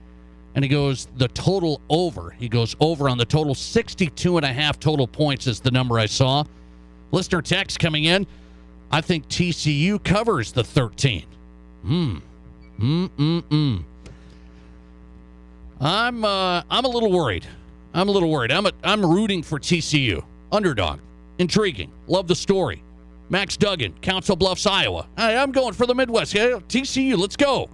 and he goes the total over. He goes over on the total. 62.5 total points is the number I saw. Listener text coming in. I think TCU covers the 13. I'm a little worried. I'm rooting for TCU. Underdog. Intriguing. Love the story. Max Duggan, Council Bluffs, Iowa. I'm going for the Midwest. TCU, let's go.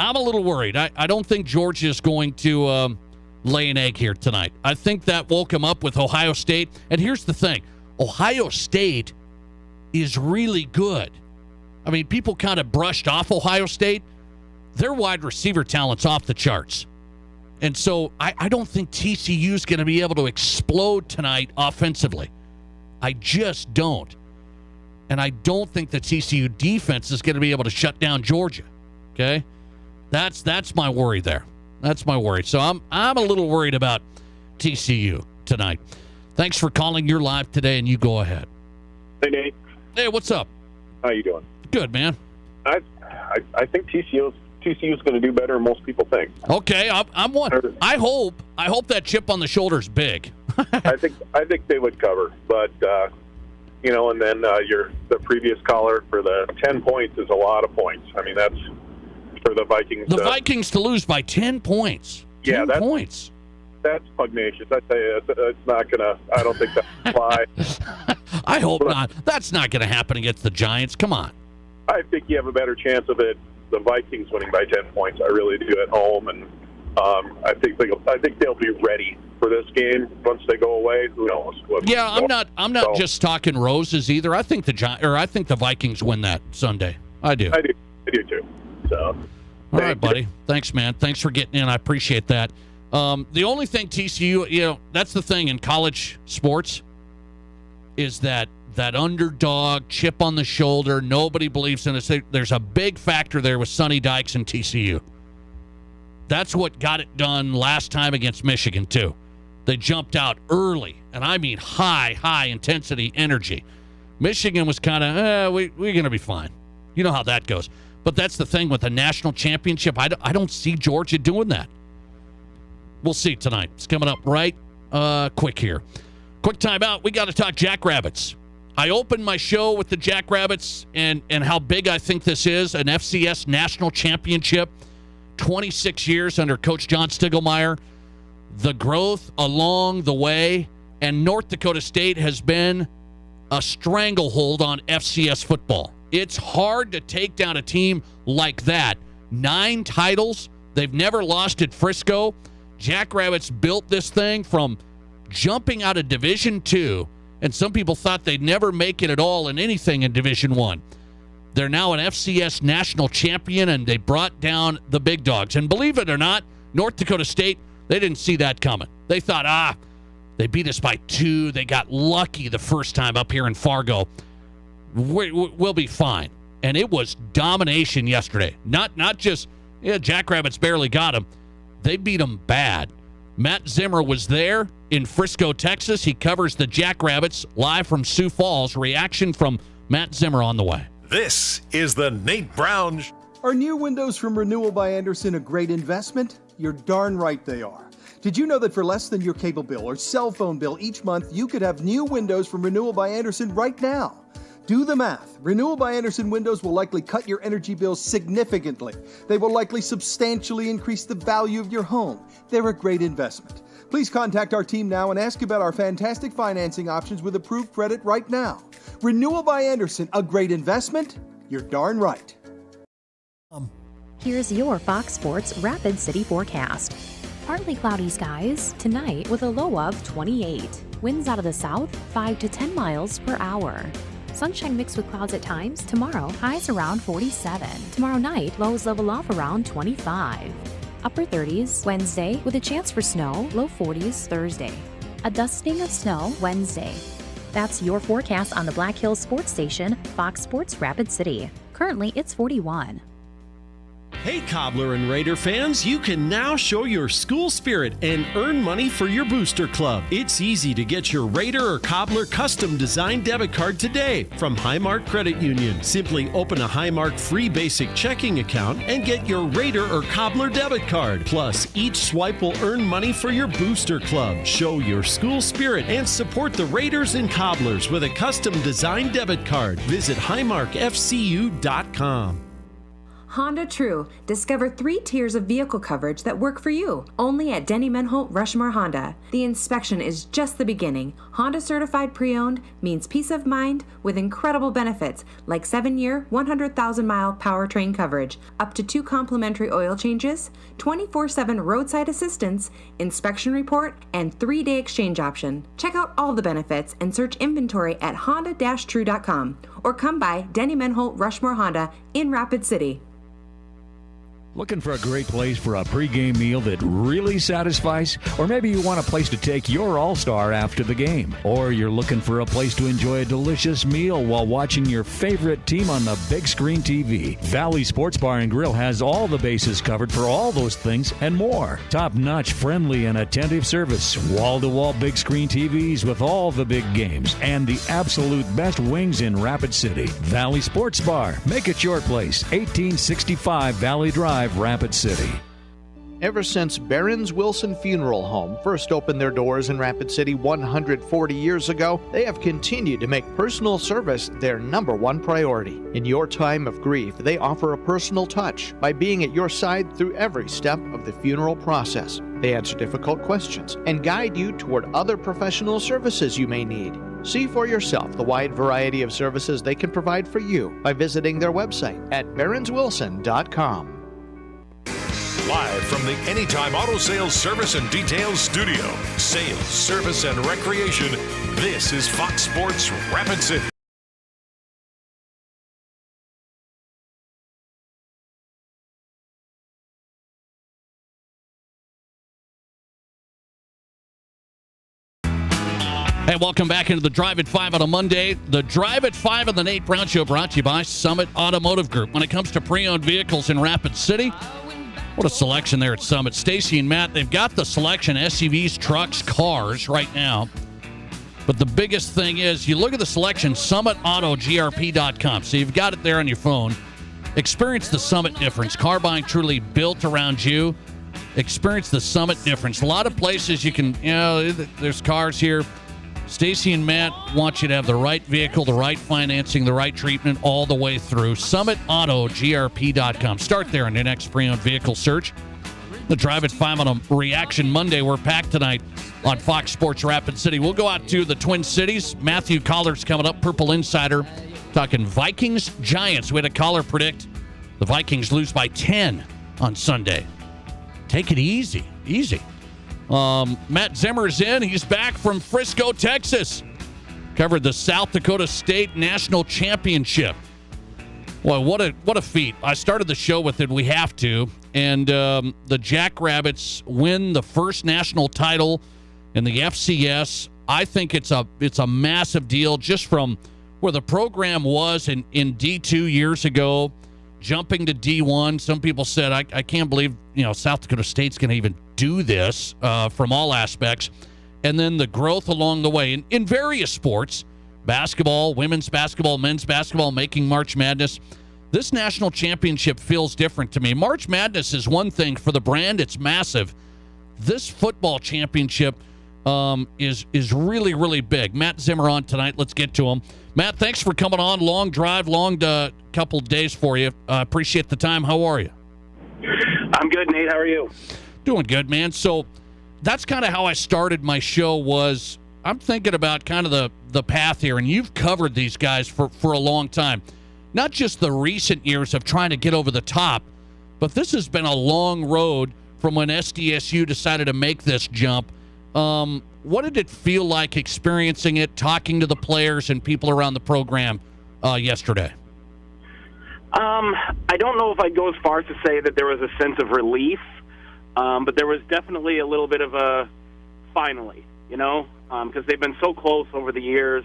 I'm a little worried. I don't think Georgia is going to lay an egg here tonight. I think that woke him up with Ohio State. And here's the thing. Ohio State is really good. I mean, people kind of brushed off Ohio State. Their wide receiver talent's off the charts. And so I don't think TCU is going to be able to explode tonight offensively. I just don't. And I don't think the TCU defense is going to be able to shut down Georgia. Okay? That's my worry there. That's my worry. So I'm a little worried about TCU tonight. Thanks for calling. You're live today, and you go ahead. Hey, Nate. Hey, what's up? How you doing? Good, man. I think TCU's going to do better than most people think. Okay, I'm one. I hope that chip on the shoulder is big. I think they would cover, but and then the previous caller for the 10 points is a lot of points. I mean, that's for the Vikings. The Vikings to lose by 10 points. 10 points. That's pugnacious. I tell you, it's not gonna. I don't think that'll fly. I hope not. That's not going to happen against the Giants. Come on. I think you have a better chance of it. The Vikings winning by 10 points. I really do at home, and I think they'll be ready for this game once they go away. Who knows? I'm not just talking roses either. I think the Vikings win that Sunday. I do. I do too. So. All right, buddy. Thanks, man. Thanks for getting in. I appreciate that. The only thing TCU, that's the thing in college sports, is that underdog chip on the shoulder. Nobody believes in it. There's a big factor there with Sonny Dykes and TCU. That's what got it done last time against Michigan, too. They jumped out early, and I mean high intensity energy. Michigan was kind of, we're going to be fine. You know how that goes. But that's the thing with a national championship. I don't see Georgia doing that. We'll see tonight. It's coming up right quick here. Quick timeout. We got to talk Jackrabbits. I opened my show with the Jackrabbits and how big I think this is, an FCS national championship, 26 years under Coach John Stiegelmeier. The growth along the way, and North Dakota State has been a stranglehold on FCS football. It's hard to take down a team like that. 9 titles. They've never lost at Frisco. Jackrabbits built this thing from jumping out of Division II, and some people thought they'd never make it at all in anything in Division I. They're now an FCS national champion, and they brought down the big dogs. And believe it or not, North Dakota State, they didn't see that coming. They thought, they beat us by 2. They got lucky the first time up here in Fargo. We'll be fine. And it was domination yesterday. Not just, Jackrabbits barely got them. They beat them bad. Matt Zimmer was there in Frisco, Texas. He covers the Jackrabbits live from Sioux Falls. Reaction from Matt Zimmer on the way. This is the Nate Brown. Are new windows from Renewal by Andersen a great investment? You're darn right they are. Did you know that for less than your cable bill or cell phone bill each month, you could have new windows from Renewal by Andersen right now? Do the math. Renewal by Andersen windows will likely cut your energy bills significantly. They will likely substantially increase the value of your home. They're a great investment. Please contact our team now and ask about our fantastic financing options with approved credit right now. Renewal by Andersen, a great investment? You're darn right. Here's your Fox Sports Rapid City forecast. Partly cloudy skies tonight with a low of 28. Winds out of the south 5 to 10 miles per hour. Sunshine mixed with clouds at times. Tomorrow, highs around 47. Tomorrow night, lows level off around 25. Upper 30s Wednesday with a chance for snow. Low 40s Thursday. A dusting of snow Wednesday. That's your forecast on the Black Hills Sports Station, Fox Sports Rapid City. Currently, it's 41. Hey Cobbler and Raider fans, you can now show your school spirit and earn money for your booster club. It's easy to get your Raider or Cobbler custom designed debit card today from Highmark Credit Union. Simply open a Highmark free basic checking account and get your Raider or Cobbler debit card. Plus, each swipe will earn money for your booster club. Show your school spirit and support the Raiders and Cobblers with a custom designed debit card. Visit highmarkfcu.com. Honda True. Discover 3 tiers of vehicle coverage that work for you. Only at Denny Menholt Rushmore Honda. The inspection is just the beginning. Honda certified pre-owned means peace of mind with incredible benefits like 7-year, 100,000-mile powertrain coverage, up to 2 complimentary oil changes, 24/7 roadside assistance, inspection report, and 3-day exchange option. Check out all the benefits and search inventory at honda-true.com or come by Denny Menholt Rushmore Honda in Rapid City. Looking for a great place for a pregame meal that really satisfies? Or maybe you want a place to take your all-star after the game. Or you're looking for a place to enjoy a delicious meal while watching your favorite team on the big screen TV. Valley Sports Bar and Grill has all the bases covered for all those things and more. Top-notch, friendly, and attentive service. Wall-to-wall big screen TVs with all the big games. And the absolute best wings in Rapid City. Valley Sports Bar. Make it your place. 1865 Valley Drive, Rapid City. Ever since Barron's Wilson Funeral Home first opened their doors in Rapid City 140 years ago, they have continued to make personal service their #1 priority. In your time of grief, they offer a personal touch by being at your side through every step of the funeral process. They answer difficult questions and guide you toward other professional services you may need. See for yourself the wide variety of services they can provide for you by visiting their website at barronswilson.com. Live from the Anytime Auto Sales Service and Details Studio. Sales, service, and recreation. This is Fox Sports Rapid City. Hey, welcome back into the Drive at 5 on a Monday. The Drive at 5 on the Nate Brown Show brought to you by Summit Automotive Group. When it comes to pre-owned vehicles in Rapid City, what a selection there at Summit. Stacy and Matt, they've got the selection, SUVs, trucks, cars right now. But the biggest thing is, you look at the selection, summitautogrp.com. So you've got it there on your phone. Experience the Summit difference. Car buying truly built around you. Experience the Summit difference. A lot of places you can, there's cars here. Stacy and Matt want you to have the right vehicle, the right financing, the right treatment all the way through. SummitAutoGRP.com. Start there on your next pre-owned vehicle search. The Drive at 5 on a Reaction Monday. We're packed tonight on Fox Sports Rapid City. We'll go out to the Twin Cities. Matthew Collar's coming up, Purple Insider, talking Vikings, Giants. We had a caller predict the Vikings lose by 10 on Sunday. Take it easy. Matt Zimmer's in. He's back from Frisco, Texas. Covered the South Dakota State National Championship. Boy, what a feat. I started the show with it. We have to. And the Jackrabbits win the first national title in the FCS. I think it's a massive deal just from where the program was in D2 years ago, jumping to D1. Some people said, I can't believe South Dakota State's going to even do this from all aspects. And then the growth along the way in various sports, basketball, women's basketball, men's basketball, making March Madness. This national championship feels different to me. March Madness is one thing. For the brand, it's massive. This football championship is really, really big. Matt Zimmer on tonight. Let's get to him. Matt, thanks for coming on. Long drive, long couple days for you. Appreciate the time. How are you? I'm good, Nate. How are you? Doing good, man. So that's kind of how I started my show. Was I'm thinking about kind of the path here, and you've covered these guys for a long time. Not just the recent years of trying to get over the top, but this has been a long road from when SDSU decided to make this jump. What did it feel like experiencing it, talking to the players and people around the program yesterday? I don't know if I'd go as far as to say that there was a sense of relief, but there was definitely a little bit of a finally, because they've been so close over the years,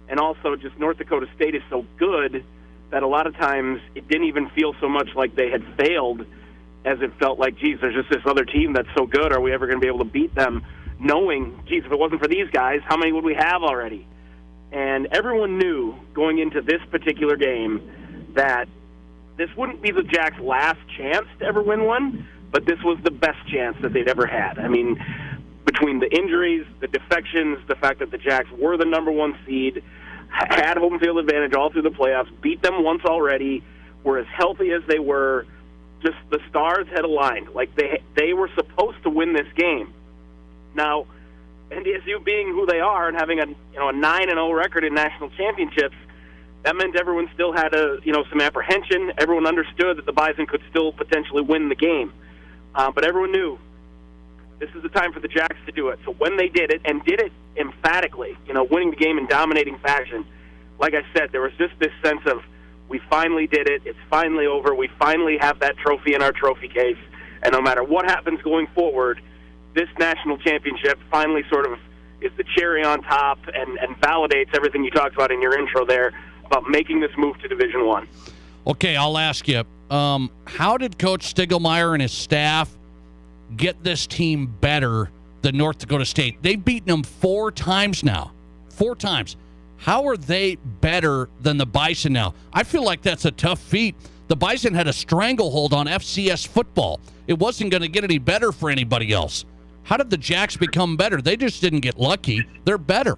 and also just North Dakota State is so good that a lot of times it didn't even feel so much like they had failed as it felt like, geez, there's just this other team that's so good. Are we ever going to be able to beat them? Knowing, geez, if it wasn't for these guys, how many would we have already? And everyone knew going into this particular game that this wouldn't be the Jacks' last chance to ever win one, but this was the best chance that they'd ever had. I mean, between the injuries, the defections, the fact that the Jacks were the #1 seed, had home field advantage all through the playoffs, beat them once already, were as healthy as they were, just the stars had aligned. Like they were supposed to win this game. Now, NDSU being who they are and having a 9-0 record in national championships, that meant everyone still had some apprehension. Everyone understood that the Bison could still potentially win the game. But everyone knew this is the time for the Jacks to do it. So when they did it, and did it emphatically, winning the game in dominating fashion, like I said, there was just this sense of, We finally did it. It's finally over. We finally have that trophy in our trophy case. And no matter what happens going forward, this national championship finally sort of is the cherry on top and validates everything you talked about in your intro there about making this move to Division I. Okay, I'll ask you, how did Coach Stiegelmeier and his staff get this team better than North Dakota State? They've beaten them 4 times now. 4 times. How are they better than the Bison now? I feel like that's a tough feat. The Bison had a stranglehold on FCS football. It wasn't going to get any better for anybody else. How did the Jacks become better? They just didn't get lucky. They're better.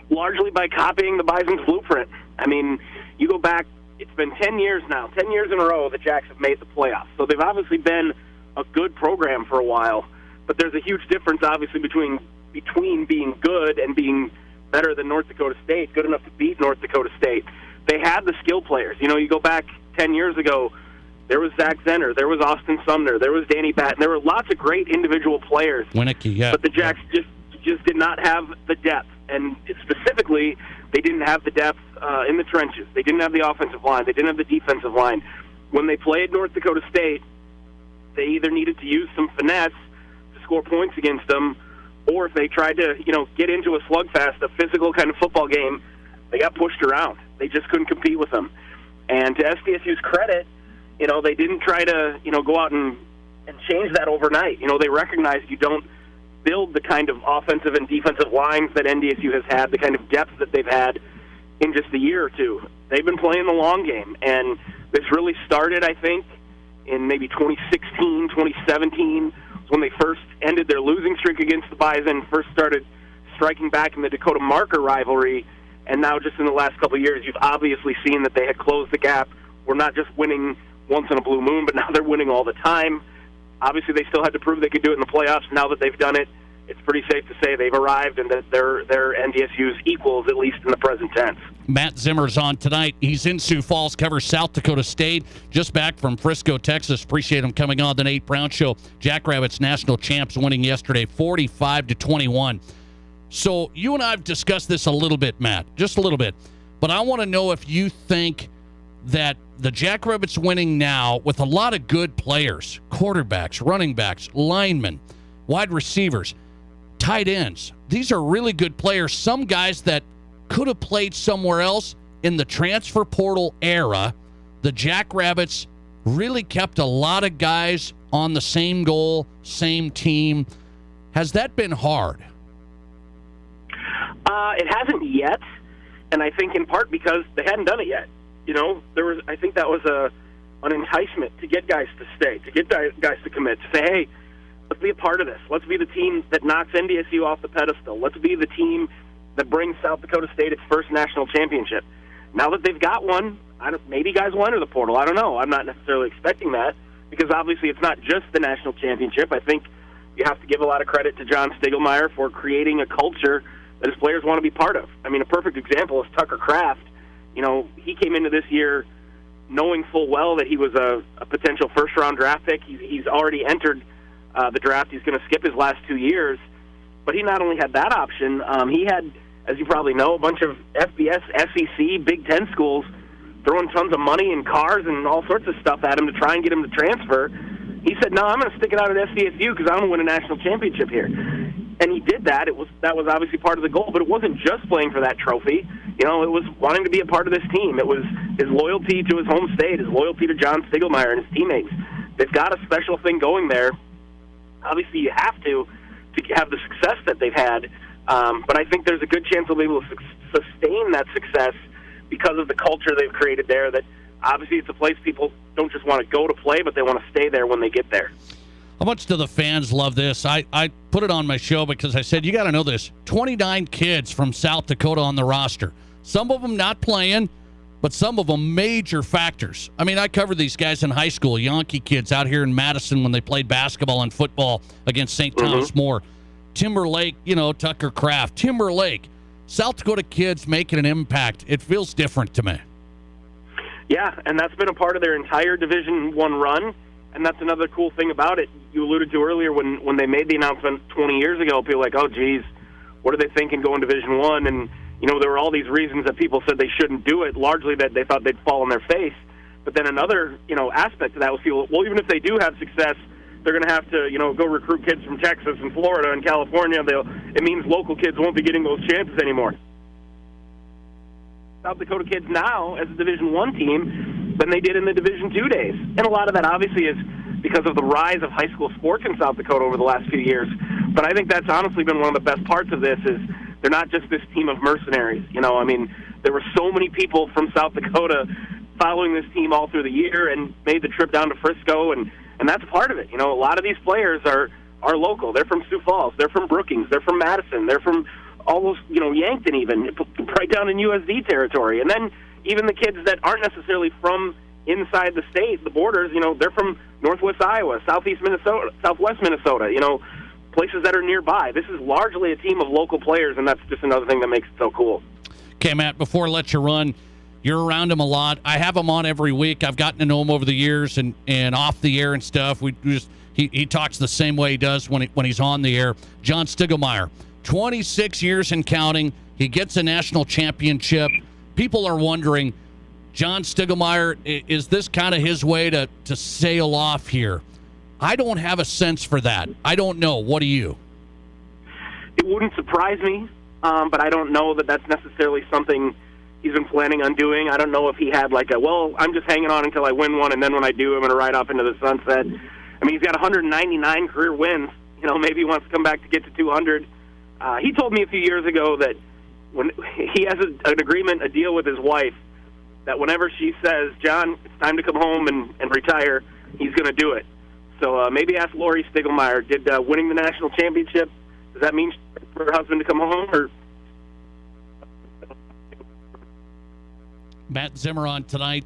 Largely by copying the Bison's blueprint. I mean, you go back, it's been 10 years now, 10 years in a row the Jacks have made the playoffs. So they've obviously been a good program for a while, but there's a huge difference, obviously, between being good and being better than North Dakota State, good enough to beat North Dakota State. They had the skill players. You know, you go back 10 years ago, there was Zach Zenner, there was Austin Sumner, there was Danny Batten. There were lots of great individual players. Winicky, yeah. But the Jacks just did not have the depth. And specifically, they didn't have the depth in the trenches. They didn't have the offensive line. They didn't have the defensive line. When they played North Dakota State, they either needed to use some finesse to score points against them, or if they tried to, get into a slugfest, a physical kind of football game, they got pushed around. They just couldn't compete with them. And to SDSU's credit, they didn't try to, go out and change that overnight. They recognized you don't build the kind of offensive and defensive lines that NDSU has had, the kind of depth that they've had in just a year or two. They've been playing the long game, and this really started, I think, in maybe 2016, 2017, when they first ended their losing streak against the Bison, first started striking back in the Dakota Marker rivalry, and now just in the last couple of years, you've obviously seen that they had closed the gap. We're not just winning once in a blue moon, but now they're winning all the time. Obviously, they still had to prove they could do it in the playoffs. Now that they've done it, it's pretty safe to say they've arrived and that they're NDSU's equals, at least in the present tense. Matt Zimmer's on tonight. He's in Sioux Falls, covers South Dakota State, just back from Frisco, Texas. Appreciate him coming on the Nate Brown Show. Jackrabbits national champs winning yesterday, 45-21. So you and I have discussed this a little bit, Matt, just a little bit. But I want to know if you think that the Jackrabbits winning now with a lot of good players, quarterbacks, running backs, linemen, wide receivers, tight ends. These are really good players. Some guys that could have played somewhere else in the transfer portal era. The Jackrabbits really kept a lot of guys on the same goal, same team. Has that been hard? It hasn't yet, and I think in part because they hadn't done it yet. I think that was an enticement to get guys to stay, to get guys to commit, to say, hey, let's be a part of this. Let's be the team that knocks NDSU off the pedestal. Let's be the team that brings South Dakota State its first national championship. Now that they've got one, maybe guys will enter the portal. I don't know. I'm not necessarily expecting that because obviously it's not just the national championship. I think you have to give a lot of credit to John Stiegelmeier for creating a culture that his players want to be part of. I mean, a perfect example is Tucker Kraft. He came into this year knowing full well that he was a potential first-round draft pick. He's already entered the draft. He's going to skip his last 2 years. But he not only had that option, he had, as you probably know, a bunch of FBS, SEC, Big Ten schools throwing tons of money and cars and all sorts of stuff at him to try and get him to transfer. He said, no, I'm going to stick it out at SDSU because I'm going to win a national championship here. And he did that. That was obviously part of the goal, but it wasn't just playing for that trophy. It was wanting to be a part of this team. It was his loyalty to his home state, his loyalty to John Stiegelmeier and his teammates. They've got a special thing going there. Obviously, you have to have the success that they've had, but I think there's a good chance they'll be able to sustain that success because of the culture they've created there. That obviously it's a place people don't just want to go to play, but they want to stay there when they get there. How much do the fans love this? I put it on my show because I said, you got to know this. 29 kids from South Dakota on the roster. Some of them not playing, but some of them major factors. I mean, I covered these guys in high school, Yankee kids out here in Madison when they played basketball and football against St. Thomas More. Timberlake, Tucker Kraft. Timberlake. South Dakota kids making an impact. It feels different to me. Yeah, and that's been a part of their entire Division I run. And that's another cool thing about it. You alluded to earlier when they made the announcement 20 years ago, people were like, oh, geez, what are they thinking going Division I? And, there were all these reasons that people said they shouldn't do it, largely that they thought they'd fall on their face. But then another, aspect of that was people, well, even if they do have success, they're going to have to, go recruit kids from Texas and Florida and California. It means local kids won't be getting those chances anymore. South Dakota kids now, as a Division I team, than they did in the Division II days. And a lot of that obviously is because of the rise of high school sports in South Dakota over the last few years. But I think that's honestly been one of the best parts of this is they're not just this team of mercenaries. There were so many people from South Dakota following this team all through the year and made the trip down to Frisco, and that's part of it. A lot of these players are local. They're from Sioux Falls. They're from Brookings. They're from Madison. They're from almost, Yankton even, right down in USD territory. And then even the kids that aren't necessarily from inside the state, the borders, they're from Northwest Iowa, Southeast Minnesota, Southwest Minnesota, places that are nearby. This is largely a team of local players, and that's just another thing that makes it so cool. Okay, Matt, before I let you run, you're around him a lot. I have him on every week. I've gotten to know him over the years and off the air and stuff. He talks the same way he does when he's on the air. John Stiegelmeier, 26 years and counting. He gets a national championship. People are wondering, John Stiegelmeier, is this kind of his way to sail off here? I don't have a sense for that. I don't know. What do you? It wouldn't surprise me, but I don't know that that's necessarily something he's been planning on doing. I don't know if he had I'm just hanging on until I win one, and then when I do, I'm going to ride off into the sunset. He's got 199 career wins. Maybe he wants to come back to get to 200. He told me a few years ago that when he has an agreement, a deal with his wife, that whenever she says, John, it's time to come home and retire, he's going to do it. So maybe ask Lori Stiegelmeier, did winning the national championship, does that mean for her husband to come home? Or Matt Zimmer on tonight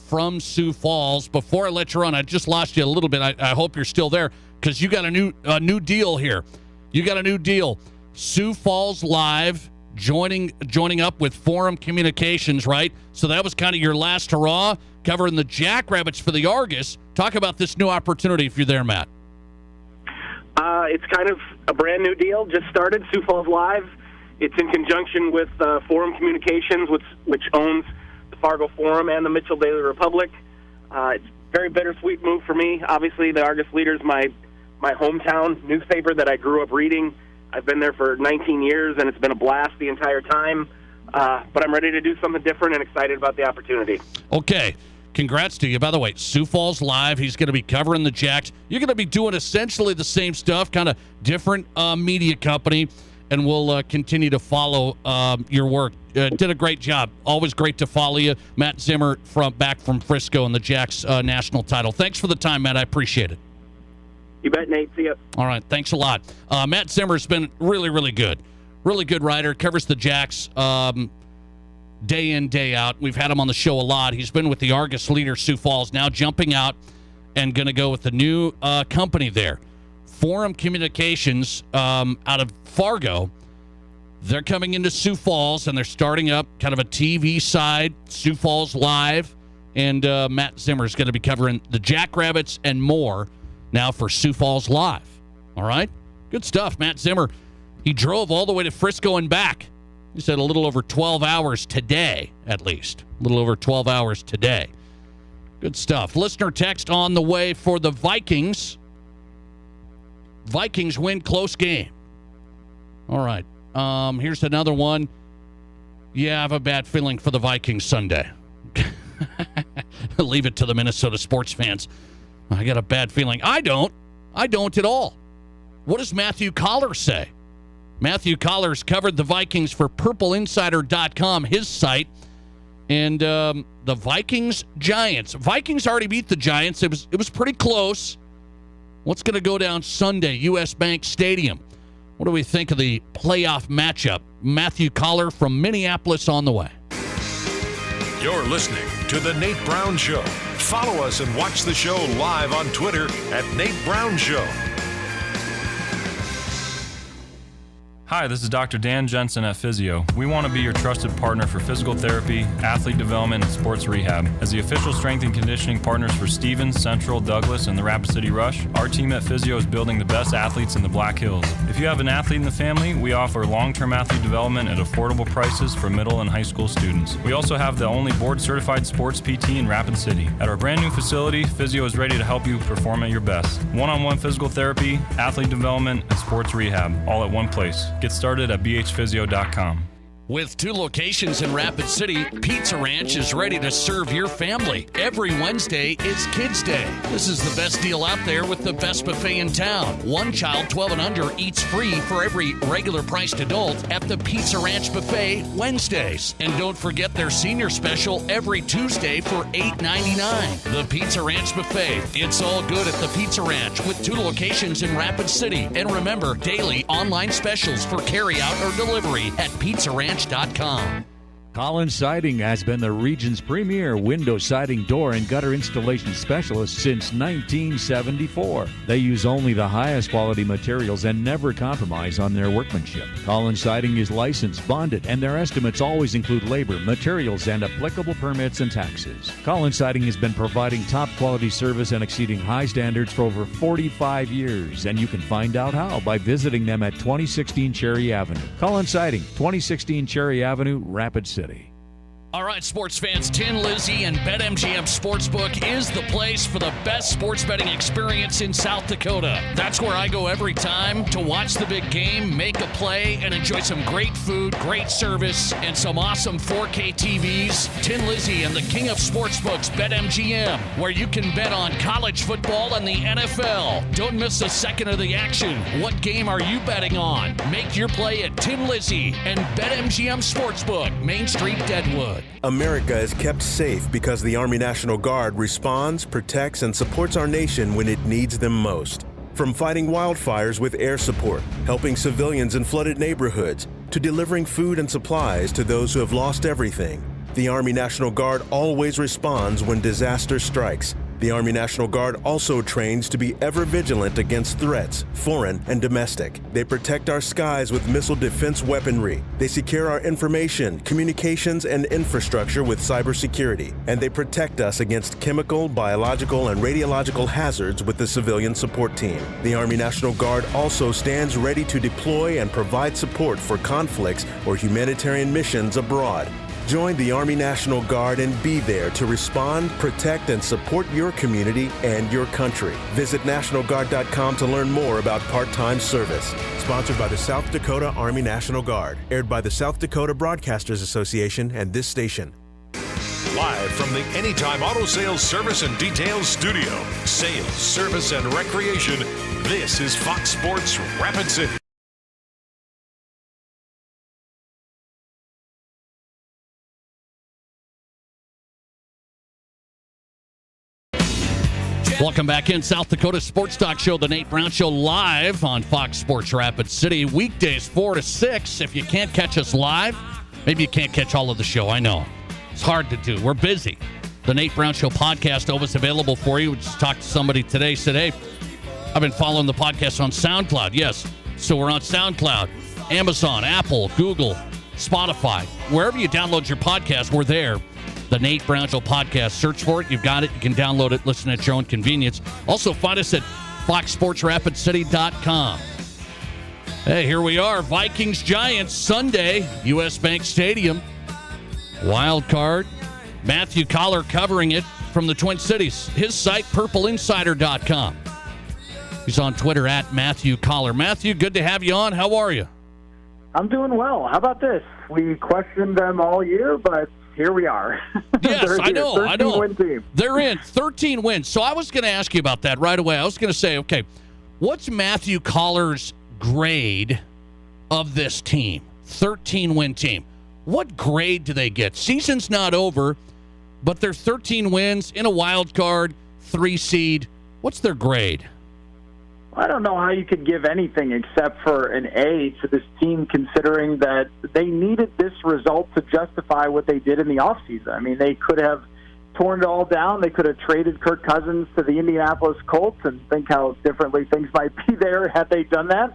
from Sioux Falls. Before I let you run, I just lost you a little bit. I hope you're still there because you got a new deal here. You got a new deal. Sioux Falls Live joining up with Forum Communications, right? So that was kind of your last hurrah, covering the Jackrabbits for the Argus. Talk about this new opportunity if you're there, Matt. It's kind of a brand new deal. Just started, Sioux Falls Live. It's in conjunction with Forum Communications, which owns the Fargo Forum and the Mitchell Daily Republic. It's a very bittersweet move for me. Obviously, the Argus Leader is my hometown newspaper that I grew up reading. I've been there for 19 years, and it's been a blast the entire time. But I'm ready to do something different and excited about the opportunity. Okay. Congrats to you. By the way, Sioux Falls Live, he's going to be covering the Jacks. You're going to be doing essentially the same stuff, kind of different media company, and we'll continue to follow your work. Did a great job. Always great to follow you. Matt Zimmer back from Frisco and the Jacks national title. Thanks for the time, Matt. I appreciate it. You bet, Nate. See ya. All right. Thanks a lot. Matt Zimmer's been really, really good. Really good writer. Covers the Jacks day in, day out. We've had him on the show a lot. He's been with the Argus Leader, Sioux Falls, now jumping out and going to go with the new company there. Forum Communications out of Fargo. They're coming into Sioux Falls, and they're starting up kind of a TV side, Sioux Falls Live, and Matt Zimmer's going to be covering the Jackrabbits and more now for Sioux Falls Live. All right? Good stuff. Matt Zimmer, he drove all the way to Frisco and back. He said a little over 12 hours today, at least. A little over 12 hours today. Good stuff. Listener text on the way for the Vikings. Vikings win close game. All right. Here's another one. Yeah, I have a bad feeling for the Vikings Sunday. Leave it to the Minnesota sports fans. I got a bad feeling. I don't at all. What does Matthew Collar say? Matthew Collar's covered the Vikings for PurpleInsider.com, his site. And the Vikings-Giants. Vikings already beat the Giants. It was pretty close. What's going to go down Sunday, U.S. Bank Stadium? What do we think of the playoff matchup? Matthew Collar from Minneapolis on the way. You're listening to The Nate Brown Show. Follow us and watch the show live on Twitter @Nate Brown Show. Hi, this is Dr. Dan Jensen at Physio. We want to be your trusted partner for physical therapy, athlete development, and sports rehab. As the official strength and conditioning partners for Stevens, Central, Douglas, and the Rapid City Rush, our team at Physio is building the best athletes in the Black Hills. If you have an athlete in the family, we offer long-term athlete development at affordable prices for middle and high school students. We also have the only board-certified sports PT in Rapid City. At our brand new facility, Physio is ready to help you perform at your best. One-on-one physical therapy, athlete development, and sports rehab, all at one place. Get started at bhphysio.com. With 2 locations in Rapid City, Pizza Ranch is ready to serve your family. Every Wednesday is Kids Day. This is the best deal out there with the best buffet in town. One child 12 and under eats free for every regular priced adult at the Pizza Ranch Buffet Wednesdays. And don't forget their senior special every Tuesday for $8.99. The Pizza Ranch Buffet. It's all good at the Pizza Ranch with 2 locations in Rapid City. And remember, daily online specials for carryout or delivery at PizzaRanch.com. Collins Siding has been the region's premier window siding, door, and gutter installation specialist since 1974. They use only the highest quality materials and never compromise on their workmanship. Collins Siding is licensed, bonded, and their estimates always include labor, materials, and applicable permits and taxes. Collins Siding has been providing top quality service and exceeding high standards for over 45 years, and you can find out how by visiting them at 2016 Cherry Avenue. Collins Siding, 2016 Cherry Avenue, Rapid City. All right, sports fans, Tin Lizzy and BetMGM Sportsbook is the place for the best sports betting experience in South Dakota. That's where I go every time to watch the big game, make a play, and enjoy some great food, great service, and some awesome 4K TVs. Tin Lizzy and the king of sportsbooks, BetMGM, where you can bet on college football and the NFL. Don't miss a second of the action. What game are you betting on? Make your play at Tin Lizzy and BetMGM Sportsbook, Main Street, Deadwood. America is kept safe because the Army National Guard responds, protects, and supports our nation when it needs them most. From fighting wildfires with air support, helping civilians in flooded neighborhoods, to delivering food and supplies to those who have lost everything, the Army National Guard always responds when disaster strikes. The Army National Guard also trains to be ever vigilant against threats, foreign and domestic. They protect our skies with missile defense weaponry. They secure our information, communications, and infrastructure with cybersecurity. And they protect us against chemical, biological, and radiological hazards with the civilian support team. The Army National Guard also stands ready to deploy and provide support for conflicts or humanitarian missions abroad. Join the Army National Guard and be there to respond, protect, and support your community and your country. Visit NationalGuard.com to learn more about part-time service. Sponsored by the South Dakota Army National Guard. Aired by the South Dakota Broadcasters Association and this station. Live from the Anytime Auto Sales Service and Details Studio. Sales, service, and recreation. This is Fox Sports Rapid City. Welcome back in. South Dakota Sports Talk Show, the Nate Brown Show, live on Fox Sports Rapid City. Weekdays 4 to 6. If you can't catch us live, maybe you can't catch all of the show. I know. It's hard to do. We're busy. The Nate Brown Show podcast always available for you. We just talked to somebody today. Said, hey, I've been following the podcast on SoundCloud. Yes, so we're on SoundCloud, Amazon, Apple, Google, Spotify. Wherever you download your podcast, we're there. The Nate Brown Show podcast. Search for it. You've got it. You can download it. Listen at your own convenience. Also, find us at foxsportsrapidcity.com. Hey, here we are. Vikings-Giants Sunday, U.S. Bank Stadium. Wild card. Matthew Collar covering it from the Twin Cities. His site, purpleinsider.com. He's on Twitter at Matthew Collar. Matthew, good to have you on. How are you? I'm doing well. How about this? We questioned them all year, but here we are. Yes, I know. 13-win team. They're in 13 wins. So I was going to ask you about that right away. I was going to say, okay, what's Matthew Collar's grade of this team? 13-win team. What grade do they get? Season's not over, but they're 13 wins in a wild card, 3 seed. What's their grade? I don't know how you could give anything except for an A to this team, considering that they needed this result to justify what they did in the offseason. I mean, they could have torn it all down. They could have traded Kirk Cousins to the Indianapolis Colts, and think how differently things might be there had they done that.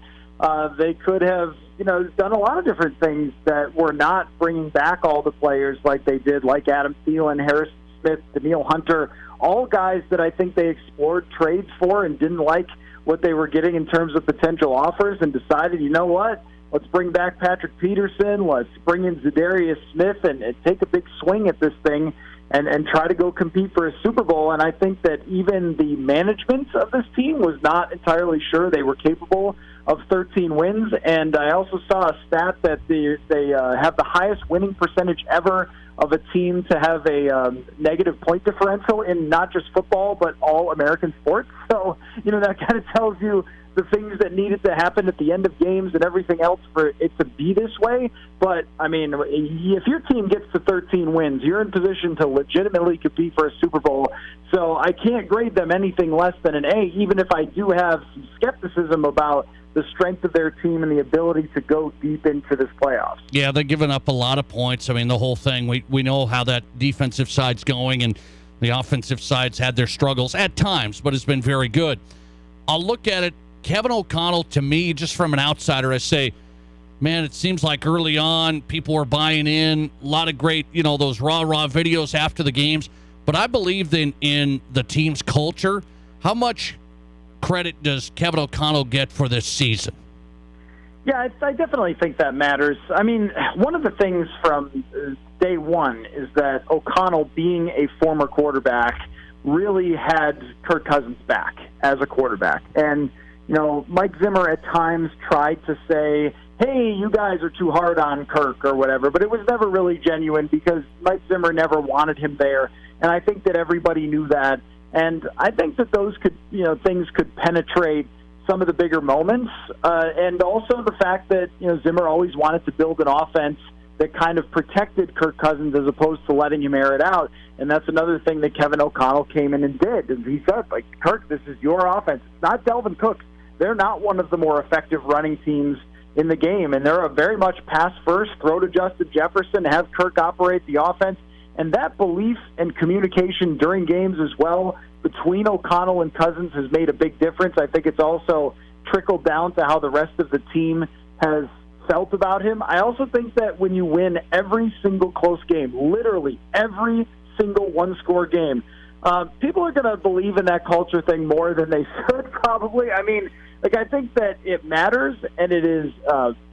They could have, has done a lot of different things that were not bringing back all the players like they did, like Adam Thielen, Harrison Smith, Danielle Hunter, all guys that I think they explored trades for and didn't like what they were getting in terms of potential offers and decided, you know what, let's bring back Patrick Peterson, let's bring in Zadarius Smith and take a big swing at this thing and try to go compete for a Super Bowl. And I think that even the management of this team was not entirely sure they were capable of 13 wins. And I also saw a stat that they have the highest winning percentage ever of a team to have a negative point differential in not just football, but all American sports. So, that kind of tells you the things that needed to happen at the end of games and everything else for it to be this way. But, I mean, if your team gets to 13 wins, you're in position to legitimately compete for a Super Bowl. So I can't grade them anything less than an A, even if I do have some skepticism about the strength of their team and the ability to go deep into this playoffs. Yeah, they're giving up a lot of points. I mean, the whole thing, we know how that defensive side's going, and the offensive side's had their struggles at times, but it's been very good. I'll look at it. Kevin O'Connell, to me, just from an outsider, I say, man, it seems like early on people were buying in. A lot of great, those raw videos after the games. But I believe in the team's culture. How much credit does Kevin O'Connell get for this season? Yeah, I definitely think that matters. I mean, one of the things from day one is that O'Connell, being a former quarterback, really had Kirk Cousins back as a quarterback. And Mike Zimmer at times tried to say, hey, you guys are too hard on Kirk or whatever, but it was never really genuine because Mike Zimmer never wanted him there, and I think that everybody knew that. And I think that those things could penetrate some of the bigger moments, and also the fact that Zimmer always wanted to build an offense that kind of protected Kirk Cousins as opposed to letting him air it out. And that's another thing that Kevin O'Connell came in and did. And he said, Kirk, this is your offense. It's not Delvin Cook's. They're not one of the more effective running teams in the game, and they're a very much pass-first, throw to Justin Jefferson, have Kirk operate the offense. And that belief and communication during games as well between O'Connell and Cousins has made a big difference. I think it's also trickled down to how the rest of the team has felt about him. I also think that when you win every single close game, literally every single one-score game, people are going to believe in that culture thing more than they should probably. I mean, I think that it matters, and it is,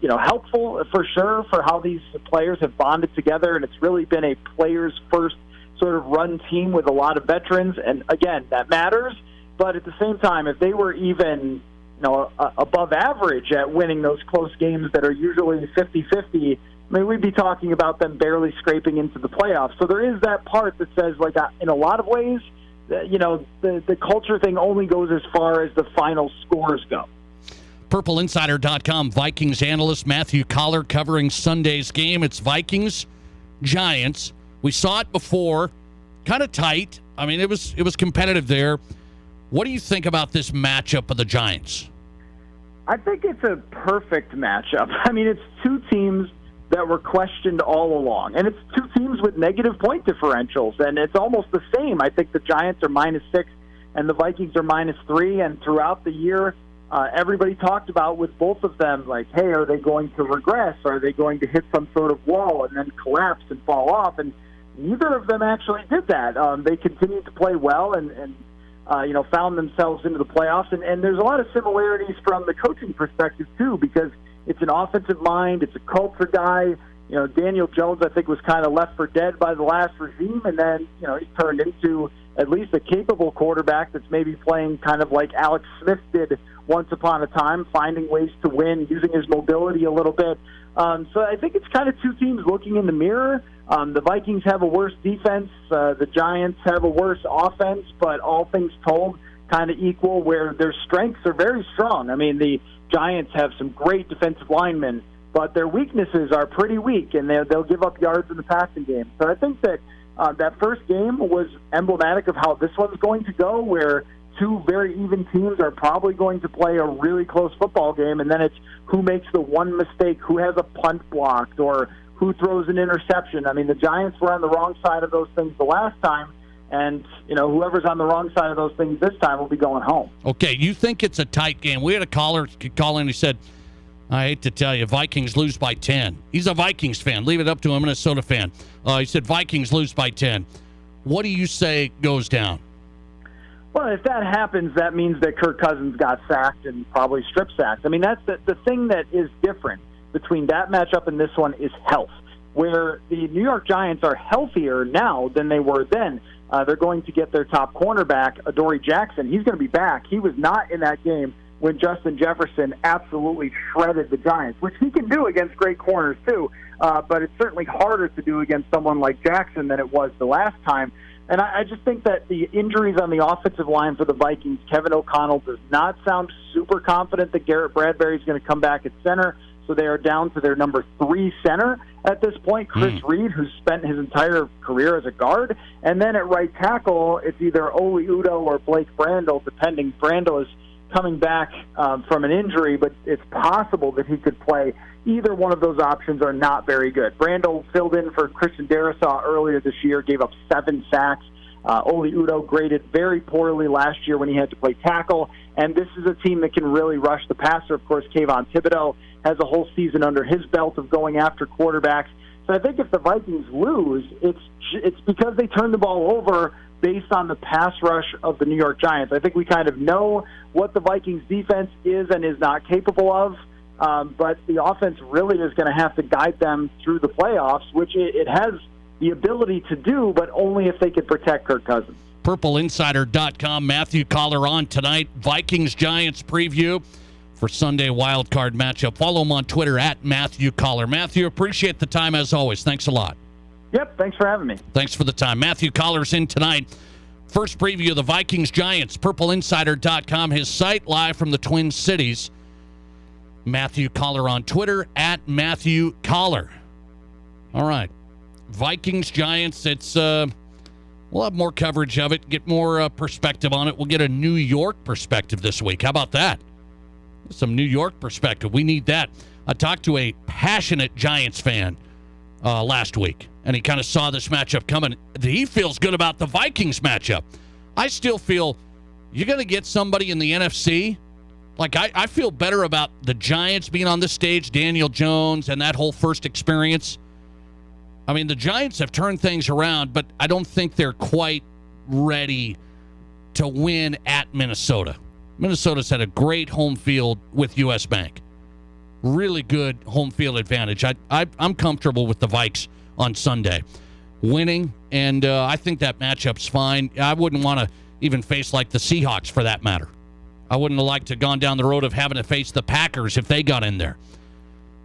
helpful for sure for how these players have bonded together, and it's really been a players-first sort of run team with a lot of veterans, and again, that matters. But at the same time, if they were even, above average at winning those close games that are usually 50-50, I mean, we'd be talking about them barely scraping into the playoffs. So there is that part that says, in a lot of ways, the culture thing only goes as far as the final scores go. PurpleInsider.com Vikings analyst Matthew Coller covering Sunday's game. It's Vikings-Giants. We saw it before, kind of tight. I mean, it was competitive there. What do you think about this matchup of the Giants? I think it's a perfect matchup. I mean, it's two teams that were questioned all along. And it's two teams with negative point differentials, and it's almost the same. I think the Giants are -6 and the Vikings are -3, and throughout the year, everybody talked about with both of them, hey, are they going to regress? Are they going to hit some sort of wall and then collapse and fall off? And neither of them actually did that. They continued to play well and found themselves into the playoffs. And there's a lot of similarities from the coaching perspective, too, because it's an offensive mind. It's a culture guy. Daniel Jones, I think, was kind of left for dead by the last regime, and then, he's turned into at least a capable quarterback that's maybe playing kind of like Alex Smith did once upon a time, finding ways to win, using his mobility a little bit. So I think it's kind of two teams looking in the mirror. The Vikings have a worse defense. The Giants have a worse offense, but all things told, kind of equal, where their strengths are very strong. I mean, the Giants have some great defensive linemen, but their weaknesses are pretty weak, and they'll give up yards in the passing game. So I think that that first game was emblematic of how this one's going to go, where two very even teams are probably going to play a really close football game, and then it's who makes the one mistake, who has a punt blocked, or who throws an interception. I mean, the Giants were on the wrong side of those things the last time, and, whoever's on the wrong side of those things this time will be going home. Okay, you think it's a tight game. We had a caller call in who said, I hate to tell you, Vikings lose by 10. He's a Vikings fan. Leave it up to him, a Minnesota fan. He said Vikings lose by 10. What do you say goes down? Well, if that happens, that means that Kirk Cousins got sacked and probably strip sacked. I mean, that's the thing that is different between that matchup and this one is health, where the New York Giants are healthier now than they were then. They're going to get their top cornerback, Adoree Jackson. He's going to be back. He was not in that game when Justin Jefferson absolutely shredded the Giants, which he can do against great corners too, but it's certainly harder to do against someone like Jackson than it was the last time. And I just think that the injuries on the offensive line for the Vikings, Kevin O'Connell does not sound super confident that Garrett Bradbury is going to come back at center, so they are down to their number 3 center at this point, Chris Reed, who's spent his entire career as a guard. And then at right tackle, it's either Oli Udoh or Blake Brandel, depending. Brandel is coming back from an injury, but it's possible that he could play. Either one of those options are not very good. Brandel filled in for Christian Darrisaw earlier this year, gave up 7 sacks. Oli Udoh graded very poorly last year when he had to play tackle, and this is a team that can really rush the passer. Of course, Kayvon Thibodeau has a whole season under his belt of going after quarterbacks. So I think if the Vikings lose, it's because they turned the ball over based on the pass rush of the New York Giants. I think we kind of know what the Vikings defense is and is not capable of, but the offense really is going to have to guide them through the playoffs, which it has the ability to do, but only if they could protect Kirk Cousins. PurpleInsider.com, Matthew Coller on tonight. Vikings-Giants preview for Sunday wildcard matchup. Follow him on Twitter at Matthew Coller. Matthew, appreciate the time as always. Thanks a lot. Yep, thanks for having me. Thanks for the time. Matthew Coller's in tonight. First preview of the Vikings-Giants, PurpleInsider.com, his site live from the Twin Cities. Matthew Coller on Twitter at Matthew Coller. All right. Vikings-Giants, we'll have more coverage of it, get more perspective on it. We'll get a New York perspective this week. How about that? Some New York perspective. We need that. I talked to a passionate Giants fan last week, and he kind of saw this matchup coming. He feels good about the Vikings matchup. I still feel you're going to get somebody in the NFC. Like, I feel better about the Giants being on this stage, Daniel Jones, and that whole first experience. I mean, the Giants have turned things around, but I don't think they're quite ready to win at Minnesota. Minnesota's had a great home field with U.S. Bank. Really good home field advantage. I'm comfortable with the Vikes on Sunday winning, and I think that matchup's fine. I wouldn't want to even face like the Seahawks for that matter. I wouldn't have liked to have gone down the road of having to face the Packers if they got in there.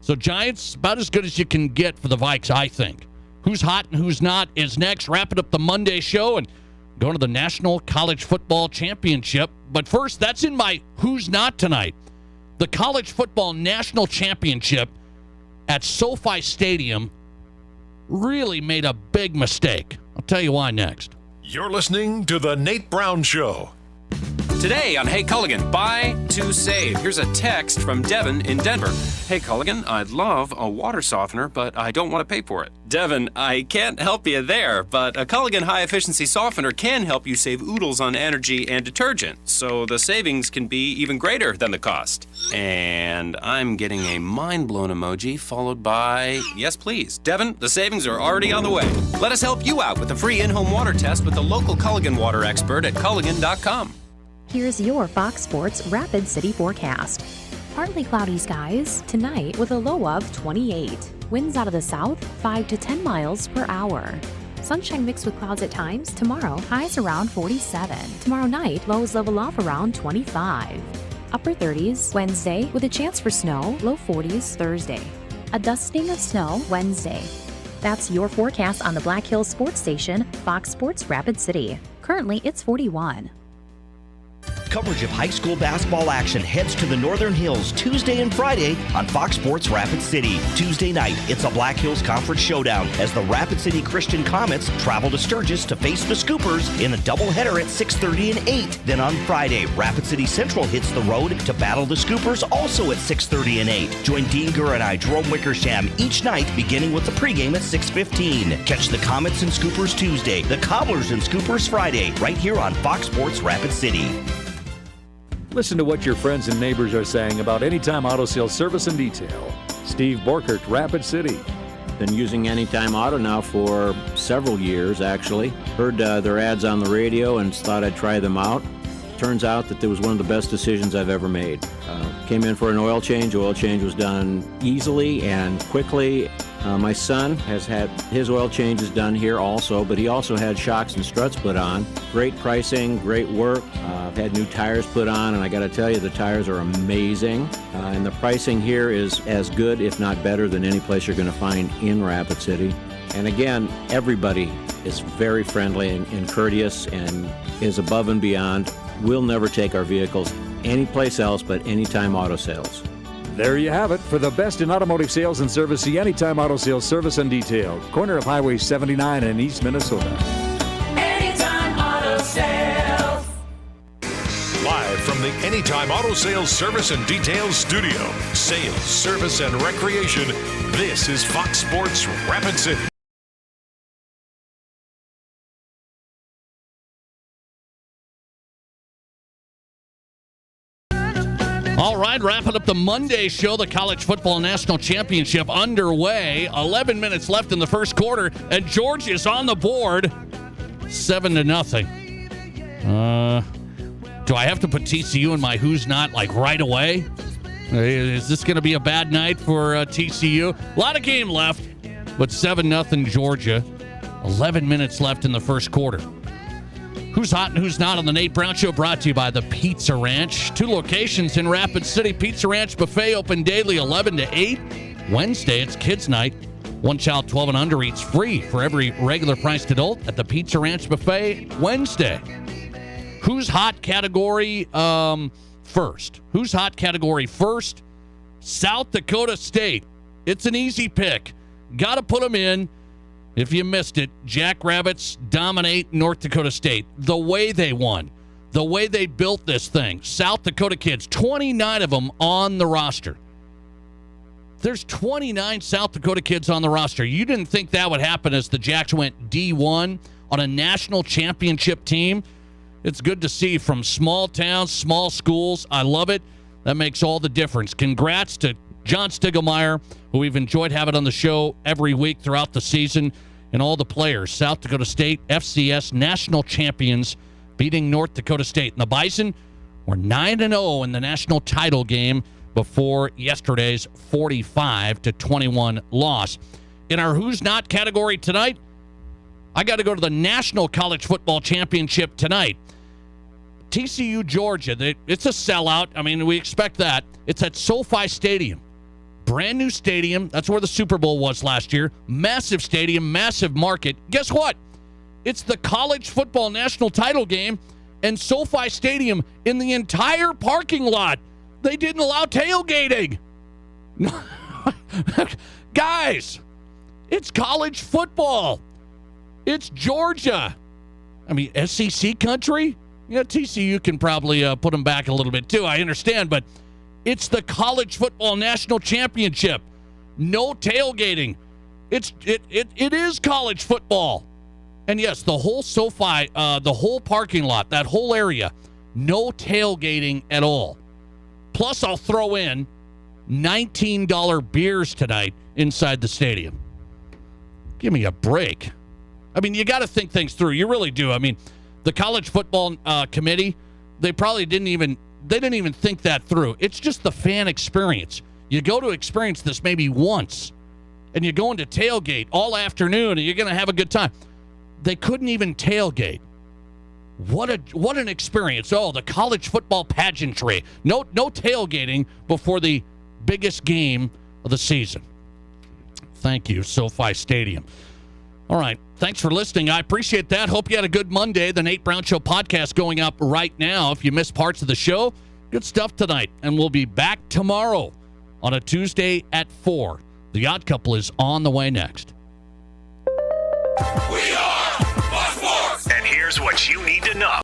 So Giants, about as good as you can get for the Vikes, I think. Who's hot and who's not is next. Wrapping up the Monday show and going to the National College Football Championship. But first, that's in my Who's Not tonight. The College Football National Championship at SoFi Stadium really made a big mistake. I'll tell you why next. You're listening to The Nate Brown Show. Today on Hey Culligan, buy to save. Here's a text from Devin in Denver. Hey Culligan, I'd love a water softener, but I don't want to pay for it. Devin, I can't help you there, but a Culligan high-efficiency softener can help you save oodles on energy and detergent, so the savings can be even greater than the cost. And I'm getting a mind-blown emoji followed by, yes please. Devin, the savings are already on the way. Let us help you out with a free in-home water test with the local Culligan water expert at Culligan.com. Here's your Fox Sports Rapid City forecast. Partly cloudy skies tonight with a low of 28. Winds out of the south 5 to 10 miles per hour. Sunshine mixed with clouds at times. Tomorrow, highs around 47. Tomorrow night, lows level off around 25. Upper 30s Wednesday with a chance for snow. Low 40s Thursday. A dusting of snow Wednesday. That's your forecast on the Black Hills Sports Station, Fox Sports Rapid City. Currently, it's 41. Coverage of high school basketball action heads to the Northern Hills Tuesday and Friday on Fox Sports Rapid City. Tuesday night, it's a Black Hills Conference showdown as the Rapid City Christian Comets travel to Sturgis to face the Scoopers in a doubleheader at 6:30 and 8. Then on Friday, Rapid City Central hits the road to battle the Scoopers also at 6:30 and 8. Join Dean Gurr and I, Jerome Wickersham, each night beginning with the pregame at 6:15. Catch the Comets and Scoopers Tuesday, the Cobblers and Scoopers Friday, right here on Fox Sports Rapid City. Listen to what your friends and neighbors are saying about Anytime Auto Sales Service and Detail. Steve Borkert, Rapid City. Been using Anytime Auto now for several years, actually. Heard their ads on the radio and thought I'd try them out. Turns out that it was one of the best decisions I've ever made. Came in for an oil change. Oil change was done easily and quickly. My son has had his oil changes done here also, but he also had shocks and struts put on. Great pricing, great work. I've had new tires put on, and I got to tell you, the tires are amazing. And the pricing here is as good, if not better, than any place you're going to find in Rapid City. And again, everybody is very friendly and courteous and is above and beyond. We'll never take our vehicles anyplace else but Anytime Auto Sales. There you have it. For the best in automotive sales and service, see Anytime Auto Sales Service and Detail. Corner of Highway 79 in East Minnesota. Anytime Auto Sales. Live from the Anytime Auto Sales Service and Detail Studio. Sales, service, and recreation. This is Fox Sports Rapid City. All right, wrapping up the Monday show, the College Football National Championship underway. 11 minutes left in the first quarter, and Georgia's on the board, 7-0. Do I have to put TCU in my who's not, like, right away? Is this going to be a bad night for TCU? A lot of game left, but 7-0 Georgia. 11 minutes left in the first quarter. Who's hot and who's not on the Nate Brown Show, brought to you by the Pizza Ranch. 2 locations in Rapid City. Pizza Ranch Buffet open daily 11 to 8. Wednesday, it's Kids Night. One child 12 and under eats free for every regular priced adult at the Pizza Ranch Buffet Wednesday. Who's hot category first? Who's hot category first? South Dakota State. It's an easy pick. Got to put them in. If you missed it, Jackrabbits dominate North Dakota State. The way they won, the way they built this thing. South Dakota kids, 29 of them on the roster. There's 29 South Dakota kids on the roster. You didn't think that would happen as the Jacks went D1 on a national championship team. It's good to see from small towns, small schools. I love it. That makes all the difference. Congrats to John Stiegelmeier, who we've enjoyed having on the show every week throughout the season, and all the players. South Dakota State, FCS national champions, beating North Dakota State. And the Bison were 9-0 in the national title game before yesterday's 45-21 loss. In our Who's Not category tonight, I got to go to the National College Football Championship tonight. TCU, Georgia, it's a sellout. I mean, we expect that. It's at SoFi Stadium. Brand new stadium. That's where the Super Bowl was last year. Massive stadium, massive market. Guess what? It's the college football national title game, and SoFi Stadium, in the entire parking lot, they didn't allow tailgating. Guys, it's college football. It's Georgia. I mean, SEC country? Yeah, TCU can probably put them back a little bit too. I understand, but it's the college football national championship. No tailgating. It is college football. And yes, the whole SoFi, the whole parking lot, that whole area, no tailgating at all. Plus, I'll throw in $19 beers tonight inside the stadium. Give me a break. I mean, you got to think things through. You really do. I mean, the college football committee, they probably didn't even think that through. It's just the fan experience. You go to experience this maybe once, and you're going to tailgate all afternoon, and you're going to have a good time. They couldn't even tailgate. What an experience. Oh, the college football pageantry. No tailgating before the biggest game of the season. Thank you, SoFi Stadium. All right. Thanks for listening. I appreciate that. Hope you had a good Monday. The Nate Brown Show podcast going up right now. If you missed parts of the show, good stuff tonight. And we'll be back tomorrow on a Tuesday at 4. The Odd Couple is on the way next. We are Fox Sports. And here's what you need to know.